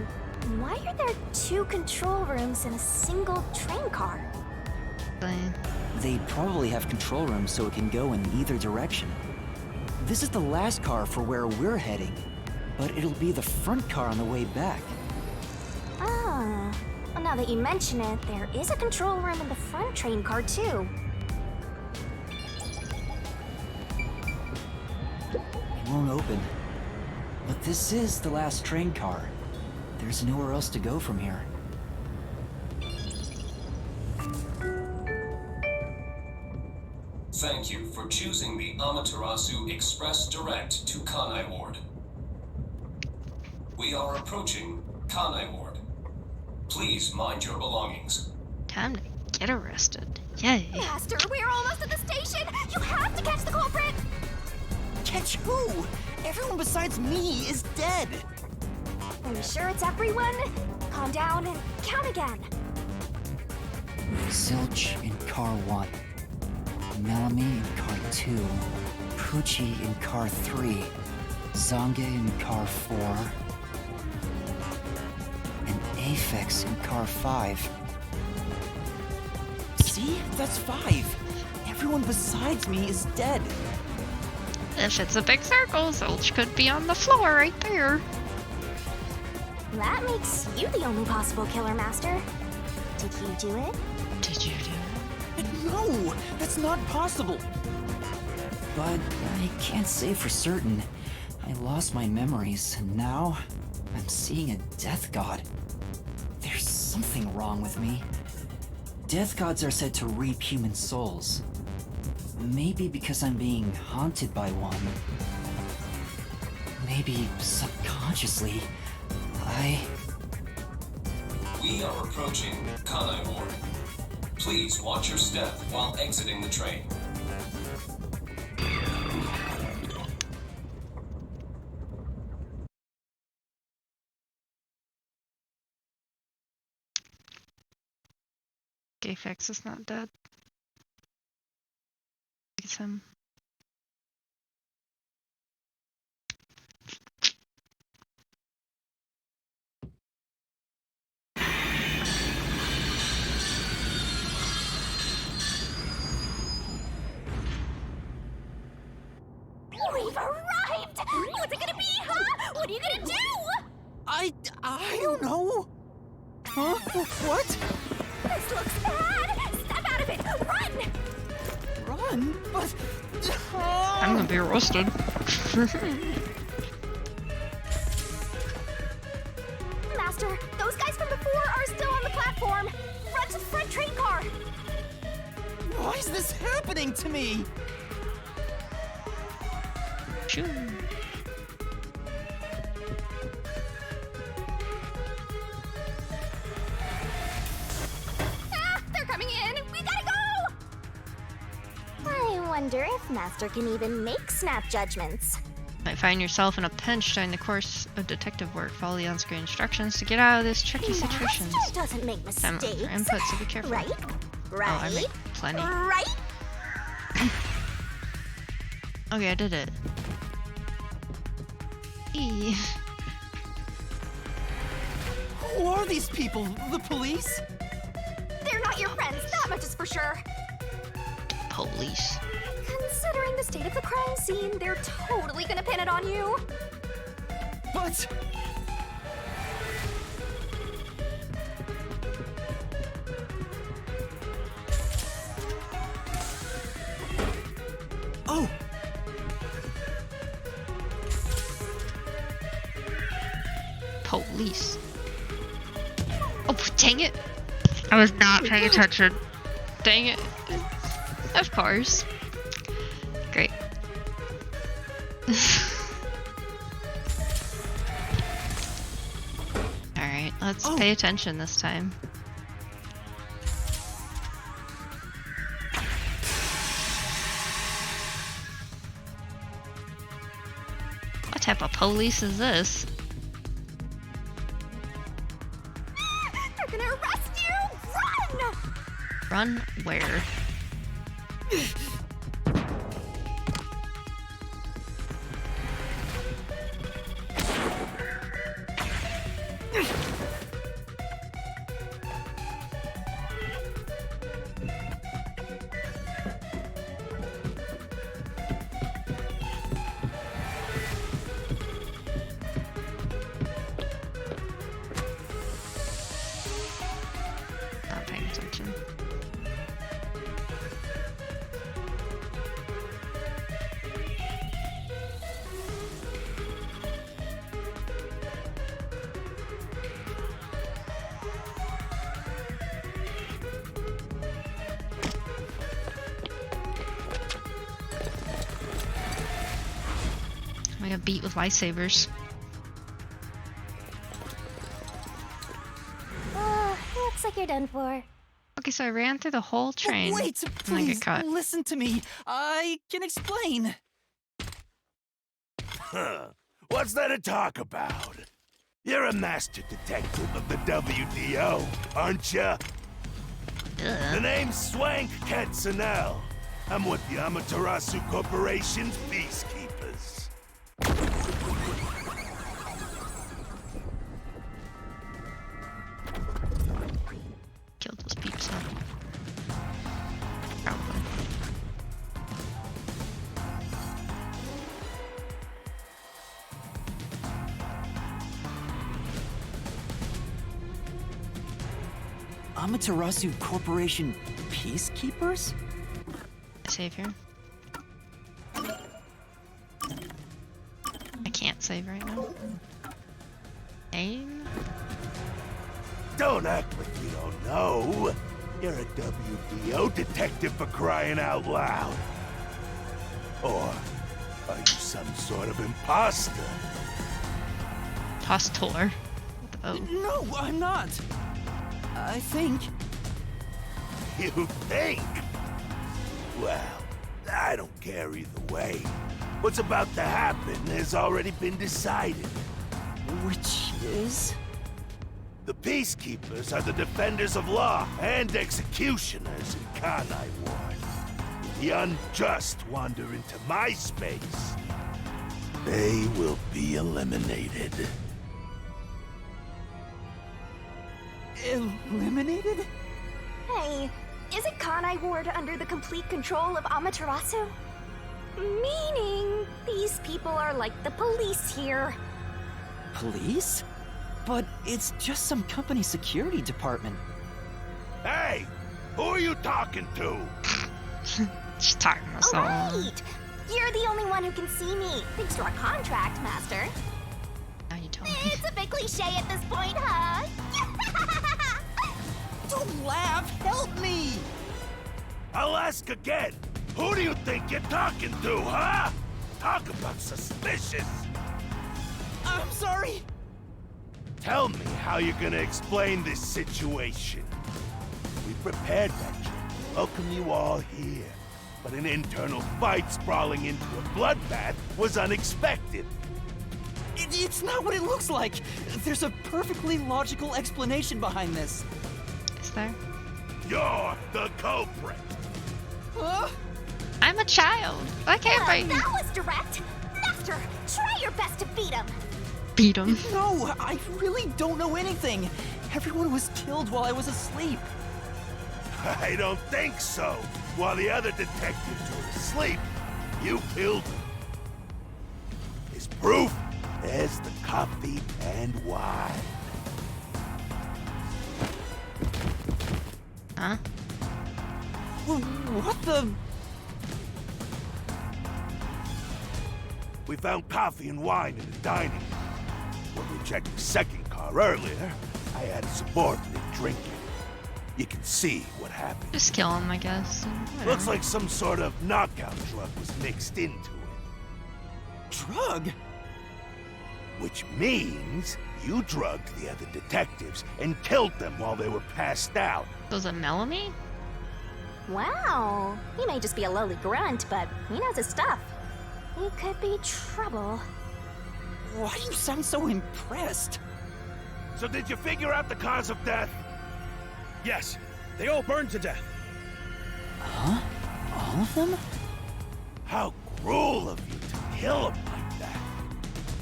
Speaker 2: why are there 2 control rooms in a single train car?
Speaker 10: They probably have control rooms so it can go in either direction. This is the last car for where we're heading, but it'll be the front car on the way back.
Speaker 2: Ah, well, now that you mention it, there is a control room in the front train car too.
Speaker 10: It won't open. But this is the last train car. There's nowhere else to go from here.
Speaker 6: Thank you for choosing the Amaterasu Express Direct to Kanai Ward. We are approaching Kanai Ward. Please mind your belongings.
Speaker 1: Time to get arrested. Yay.
Speaker 2: Master, we're almost at the station! You have to catch the culprit!
Speaker 10: Catch who? Everyone besides me is dead!
Speaker 2: Are you sure it's everyone? Calm down and count again.
Speaker 10: Zilch in car 1. Melanie in car 2. Poochie in car 3. Zange in car 4. And Aphex in car 5. See? That's 5! Everyone besides me is dead!
Speaker 1: If it's a big circle, Zilch could be on the floor right there.
Speaker 2: That makes you the only possible killer, Master. Did you do it?
Speaker 1: Did you do it?
Speaker 10: No! That's not possible! But I can't say for certain.
Speaker 3: I lost my memories, and now I'm seeing a death god. There's something wrong with me. Death gods are said to reap human souls. Maybe because I'm being haunted by one. Maybe subconsciously,
Speaker 6: We are approaching Kanai Ward. Please watch your step while exiting the train.
Speaker 1: Gayfax is not dead. It's him.
Speaker 2: We've arrived! What's it gonna be, huh? What are you gonna do?
Speaker 10: I don't know. Huh? What?
Speaker 2: This looks bad! Step out of it! Run!
Speaker 10: Run? But...
Speaker 1: I'm gonna be roasted.
Speaker 2: Master, those guys from before are still on the platform. Run to the front train car.
Speaker 10: Why is this happening to me?
Speaker 1: Shoo.
Speaker 2: Ah, they're coming in. We gotta go. I wonder if Master can even make snap judgments.
Speaker 1: Might find yourself in a pinch during the course of detective work. Follow the on-screen instructions to get out of this tricky situation.
Speaker 2: Master doesn't make
Speaker 1: Time
Speaker 2: mistakes.
Speaker 1: for input, so be careful.
Speaker 2: Right? Right?
Speaker 1: Oh, I make plenty.
Speaker 2: Right?
Speaker 1: Okay, I did it. Eee.
Speaker 10: Who are these people? The police?
Speaker 2: They're not your friends, that much is for sure.
Speaker 1: Police.
Speaker 2: Considering the state of the crime scene, they're totally gonna pin it on you.
Speaker 10: But... Oh!
Speaker 1: Police. Oh, dang it. I was not paying attention. Dang it. Of course. Great. Alright, let's pay attention this time. What type of police is this?
Speaker 2: They're gonna arrest you! Run!
Speaker 1: Run where? Not paying attention. I got beat with lightsabers.
Speaker 2: Looks like you're done for.
Speaker 1: Okay, so I ran through the whole train.
Speaker 10: Wait,
Speaker 1: and I
Speaker 10: please,
Speaker 1: get caught.
Speaker 10: listen to me. I can explain.
Speaker 11: Huh. What's there to talk about? You're a master detective of the WDO, aren't ya? The name's Swank Katsunel. I'm with the Amaterasu Corporation's Peacekeepers.
Speaker 1: Killed those peeps, huh? Probably.
Speaker 3: Amaterasu Corporation Peacekeepers?
Speaker 1: Save here. I save right now. Aim?
Speaker 11: Don't act like you don't know. You're a WDO detective for crying out loud. Or are you some sort of imposter?
Speaker 1: Impostor. Oh.
Speaker 10: No, I'm not. I think.
Speaker 11: You think? Well, I don't care either way. What's about to happen has already been decided.
Speaker 10: Which is?
Speaker 11: The Peacekeepers are the defenders of law and executioners in Kanai Ward. If the unjust wander into my space, they will be eliminated.
Speaker 10: Eliminated?
Speaker 2: Hey, isn't Kanai Ward under the complete control of Amaterasu? Meaning, these people are like the police here.
Speaker 10: Police? But it's just some company security department.
Speaker 11: Hey! Who are you talking to?
Speaker 1: She's talking to someone.
Speaker 2: Alright! You're the only one who can see me, thanks to our contract, Master.
Speaker 1: Now you tell me.
Speaker 2: It's a bit cliche at this point, huh?
Speaker 10: Don't laugh! Help me!
Speaker 11: I'll ask again. Who do you think you're talking to, huh? Talk about suspicious.
Speaker 10: I'm sorry!
Speaker 11: Tell me how you're gonna explain this situation. We prepared that trip to welcome you all here, but an internal fight sprawling into a bloodbath was unexpected.
Speaker 10: It's not what it looks like! There's a perfectly logical explanation behind this.
Speaker 1: Is there?
Speaker 11: You're the culprit.
Speaker 10: Huh?
Speaker 1: I'm a child. Why can't I
Speaker 2: That was direct! Master, try your best to beat him!
Speaker 1: beat him?
Speaker 10: No, I really don't know anything. Everyone was killed while I was asleep.
Speaker 11: I don't think so. While the other detectives were asleep, you killed them. As proof, there's the coffee and wine.
Speaker 1: Huh?
Speaker 10: What the?
Speaker 11: We found coffee and wine in the dining room. When we checked the second car earlier, I had a subordinate drink it. You can see what happened.
Speaker 1: Just kill him, I guess. I don't
Speaker 11: Looks
Speaker 1: know.
Speaker 11: like some sort of knockout drug was mixed into it.
Speaker 10: Drug?
Speaker 11: Which means you drugged the other detectives and killed them while they were passed out.
Speaker 1: Was it Melanie?
Speaker 2: Wow, he may just be a lowly grunt, but he knows his stuff. He could be trouble.
Speaker 10: Why do you sound so impressed?
Speaker 11: So did you figure out the cause of death?
Speaker 9: Yes, they all burned to death.
Speaker 10: Huh? All of them?
Speaker 11: How cruel of you to kill them like that.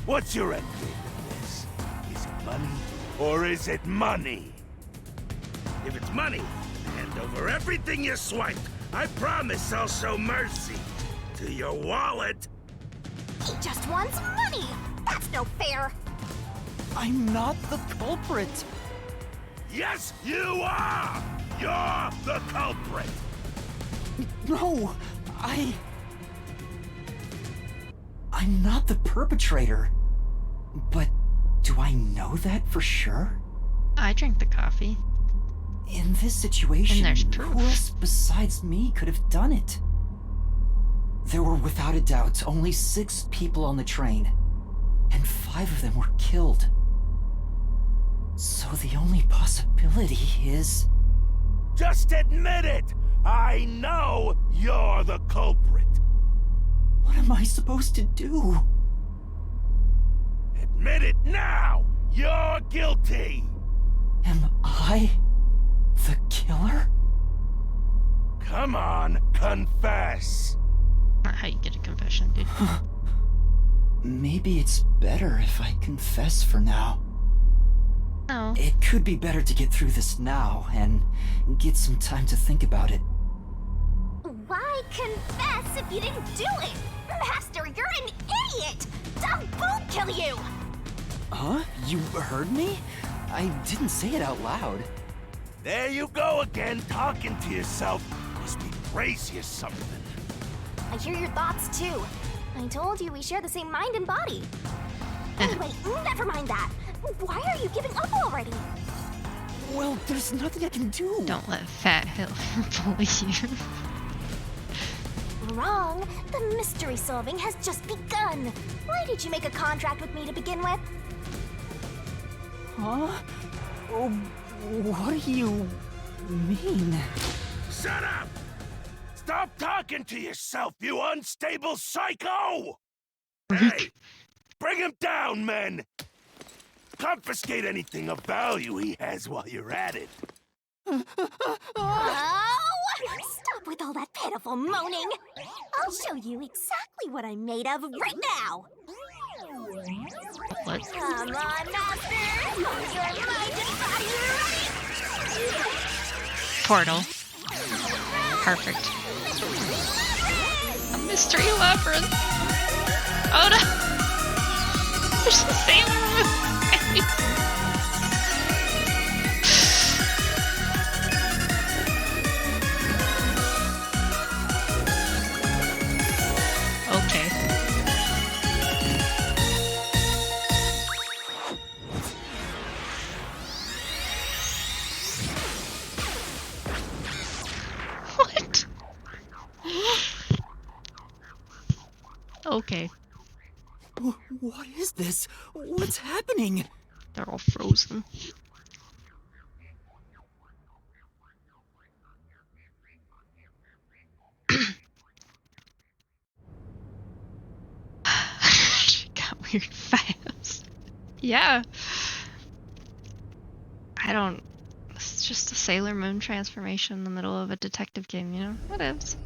Speaker 11: What's your end game in this? Is it money or is it money? If it's money, hand over everything you swiped. I promise I'll show mercy to your wallet.
Speaker 2: He just wants money! That's no fair!
Speaker 10: I'm not the culprit.
Speaker 11: Yes, you are! You're the culprit!
Speaker 10: No, I'm not the perpetrator. But do I know that for sure?
Speaker 1: I drink the coffee.
Speaker 10: In this situation,
Speaker 1: And there's proof.
Speaker 10: who else besides me could have done it? There were without a doubt only 6 people on the train, and 5 of them were killed. So the only possibility is...
Speaker 11: Just admit it! I know you're the culprit!
Speaker 10: What am I supposed to do?
Speaker 11: Admit it now! You're guilty!
Speaker 10: Am I the killer?
Speaker 11: Come on, confess!
Speaker 1: Not how you get a confession, dude.
Speaker 10: Maybe it's better if I confess for now.
Speaker 1: No.
Speaker 10: It could be better to get through this now and get some time to think about it.
Speaker 2: Why confess if you didn't do it? Master, you're an idiot! Doug won't kill you!
Speaker 10: Huh? You heard me? I didn't say it out loud.
Speaker 11: There you go again, talking to yourself. Must be crazy or something.
Speaker 2: I hear your thoughts too. I told you we share the same mind and body. Anyway, never mind that. Why are you giving up already?
Speaker 10: Well, there's nothing I can do.
Speaker 1: Don't let Fat Hill bully you.
Speaker 2: Wrong. The mystery solving has just begun. Why did you make a contract with me to begin with?
Speaker 10: Huh? Oh, what do you mean?
Speaker 11: Shut up! Stop talking to yourself, you unstable psycho! Hey! Bring him down, men! Confiscate anything of value he has while you're at it.
Speaker 2: Oh! Stop with all that pitiful moaning! I'll show you exactly what I'm made of right now!
Speaker 1: What?
Speaker 2: Come on, Master! Use your mind and body ready!
Speaker 1: Portal. Perfect. Mystery labyrinth. Oh no! There's a Sailor Moon. Okay. What? Okay.
Speaker 10: What is this? What's happening?
Speaker 1: They're all frozen. Got weird fast. Yeah. I don't. It's just a Sailor Moon transformation in the middle of a detective game, you know? Whatevs.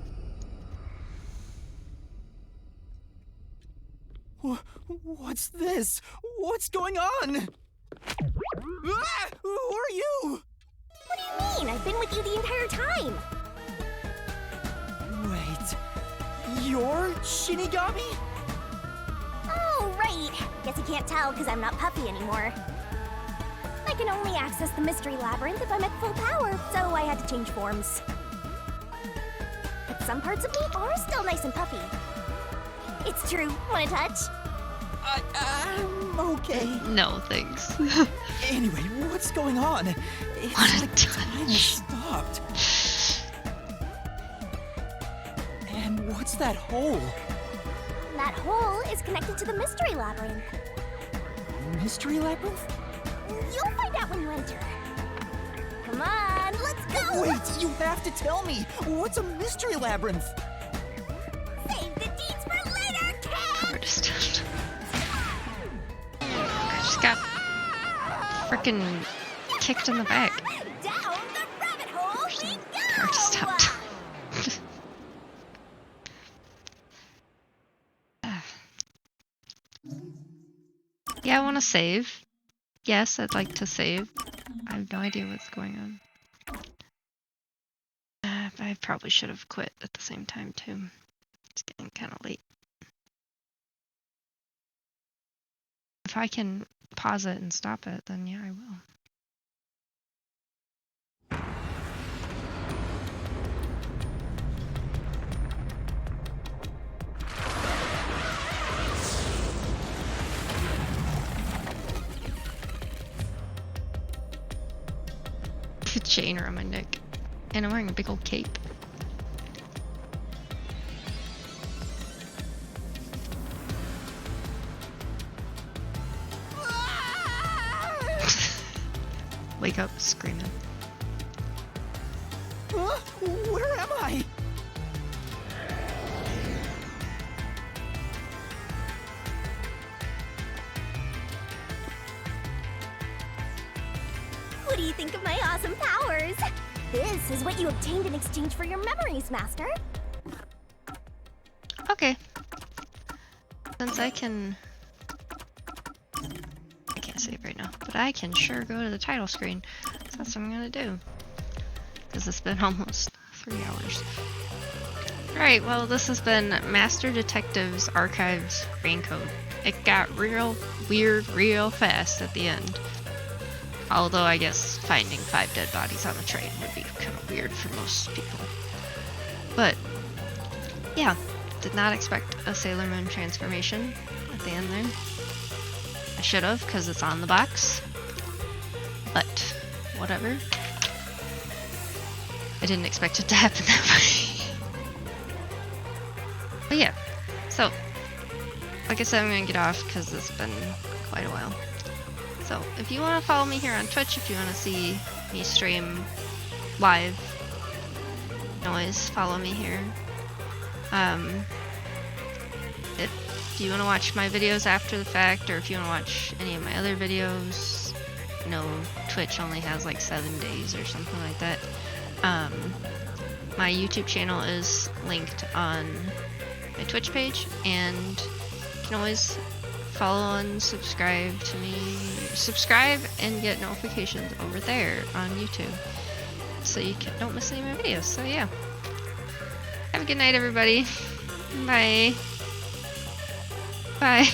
Speaker 10: What's this? What's going on? Ah! Who are you?
Speaker 2: What do you mean? I've been with you the entire time!
Speaker 10: Wait, you're Shinigami?
Speaker 2: Oh, right! Guess you can't tell because I'm not Puffy anymore. I can only access the Mystery Labyrinth if I'm at full power, so I had to change forms. But some parts of me are still nice and puffy. It's true. Want a touch?
Speaker 10: I'm okay.
Speaker 1: No, thanks.
Speaker 10: Anyway, what's going on? It's
Speaker 1: What a
Speaker 10: like time has stopped. And what's that hole?
Speaker 2: That hole is connected to the Mystery Labyrinth.
Speaker 10: Mystery labyrinth?
Speaker 2: You'll find out when you enter. Come on, let's go!
Speaker 10: Wait, you have to tell me. What's a mystery labyrinth?
Speaker 2: Save the deeds for later, kid!
Speaker 1: I just got freaking kicked in the back.
Speaker 2: Down the rabbit hole we go!
Speaker 1: Car just stopped. Yeah, I want to save. Yes, I'd like to save. I have no idea what's going on. I probably should have quit at the same time too. It's getting kind of late. If I can pause it and stop it, then yeah, I will. A chain around my neck, and I'm wearing a big old cape. Wake up screaming.
Speaker 10: Where am I?
Speaker 2: What do you think of my awesome powers? This is what you obtained in exchange for your memories, Master.
Speaker 1: Okay. Since I can't save right now, but I can sure go to the title screen. So that's what I'm gonna do. Because it's been almost 3 hours. Alright, well this has been Master Detectives Archives Raincode. It got real weird real fast at the end. Although I guess finding 5 dead bodies on the train would be kind of weird for most people. But, yeah, did not expect a Sailor Moon transformation at the end there. should have, because it's on the box. But, whatever. I didn't expect it to happen that way. But yeah, so, like I said, I'm gonna get off because it's been quite a while. So, if you want to follow me here on Twitch, if you want to see me stream live, you can always follow me here. If you want to watch my videos after the fact, or if you want to watch any of my other videos, you know, Twitch only has like 7 days or something like that. My YouTube channel is linked on my Twitch page, and you can always follow and subscribe to me. Subscribe and get notifications over there on YouTube, so you don't miss any of my videos. So yeah, have a good night, everybody. Bye. Bye.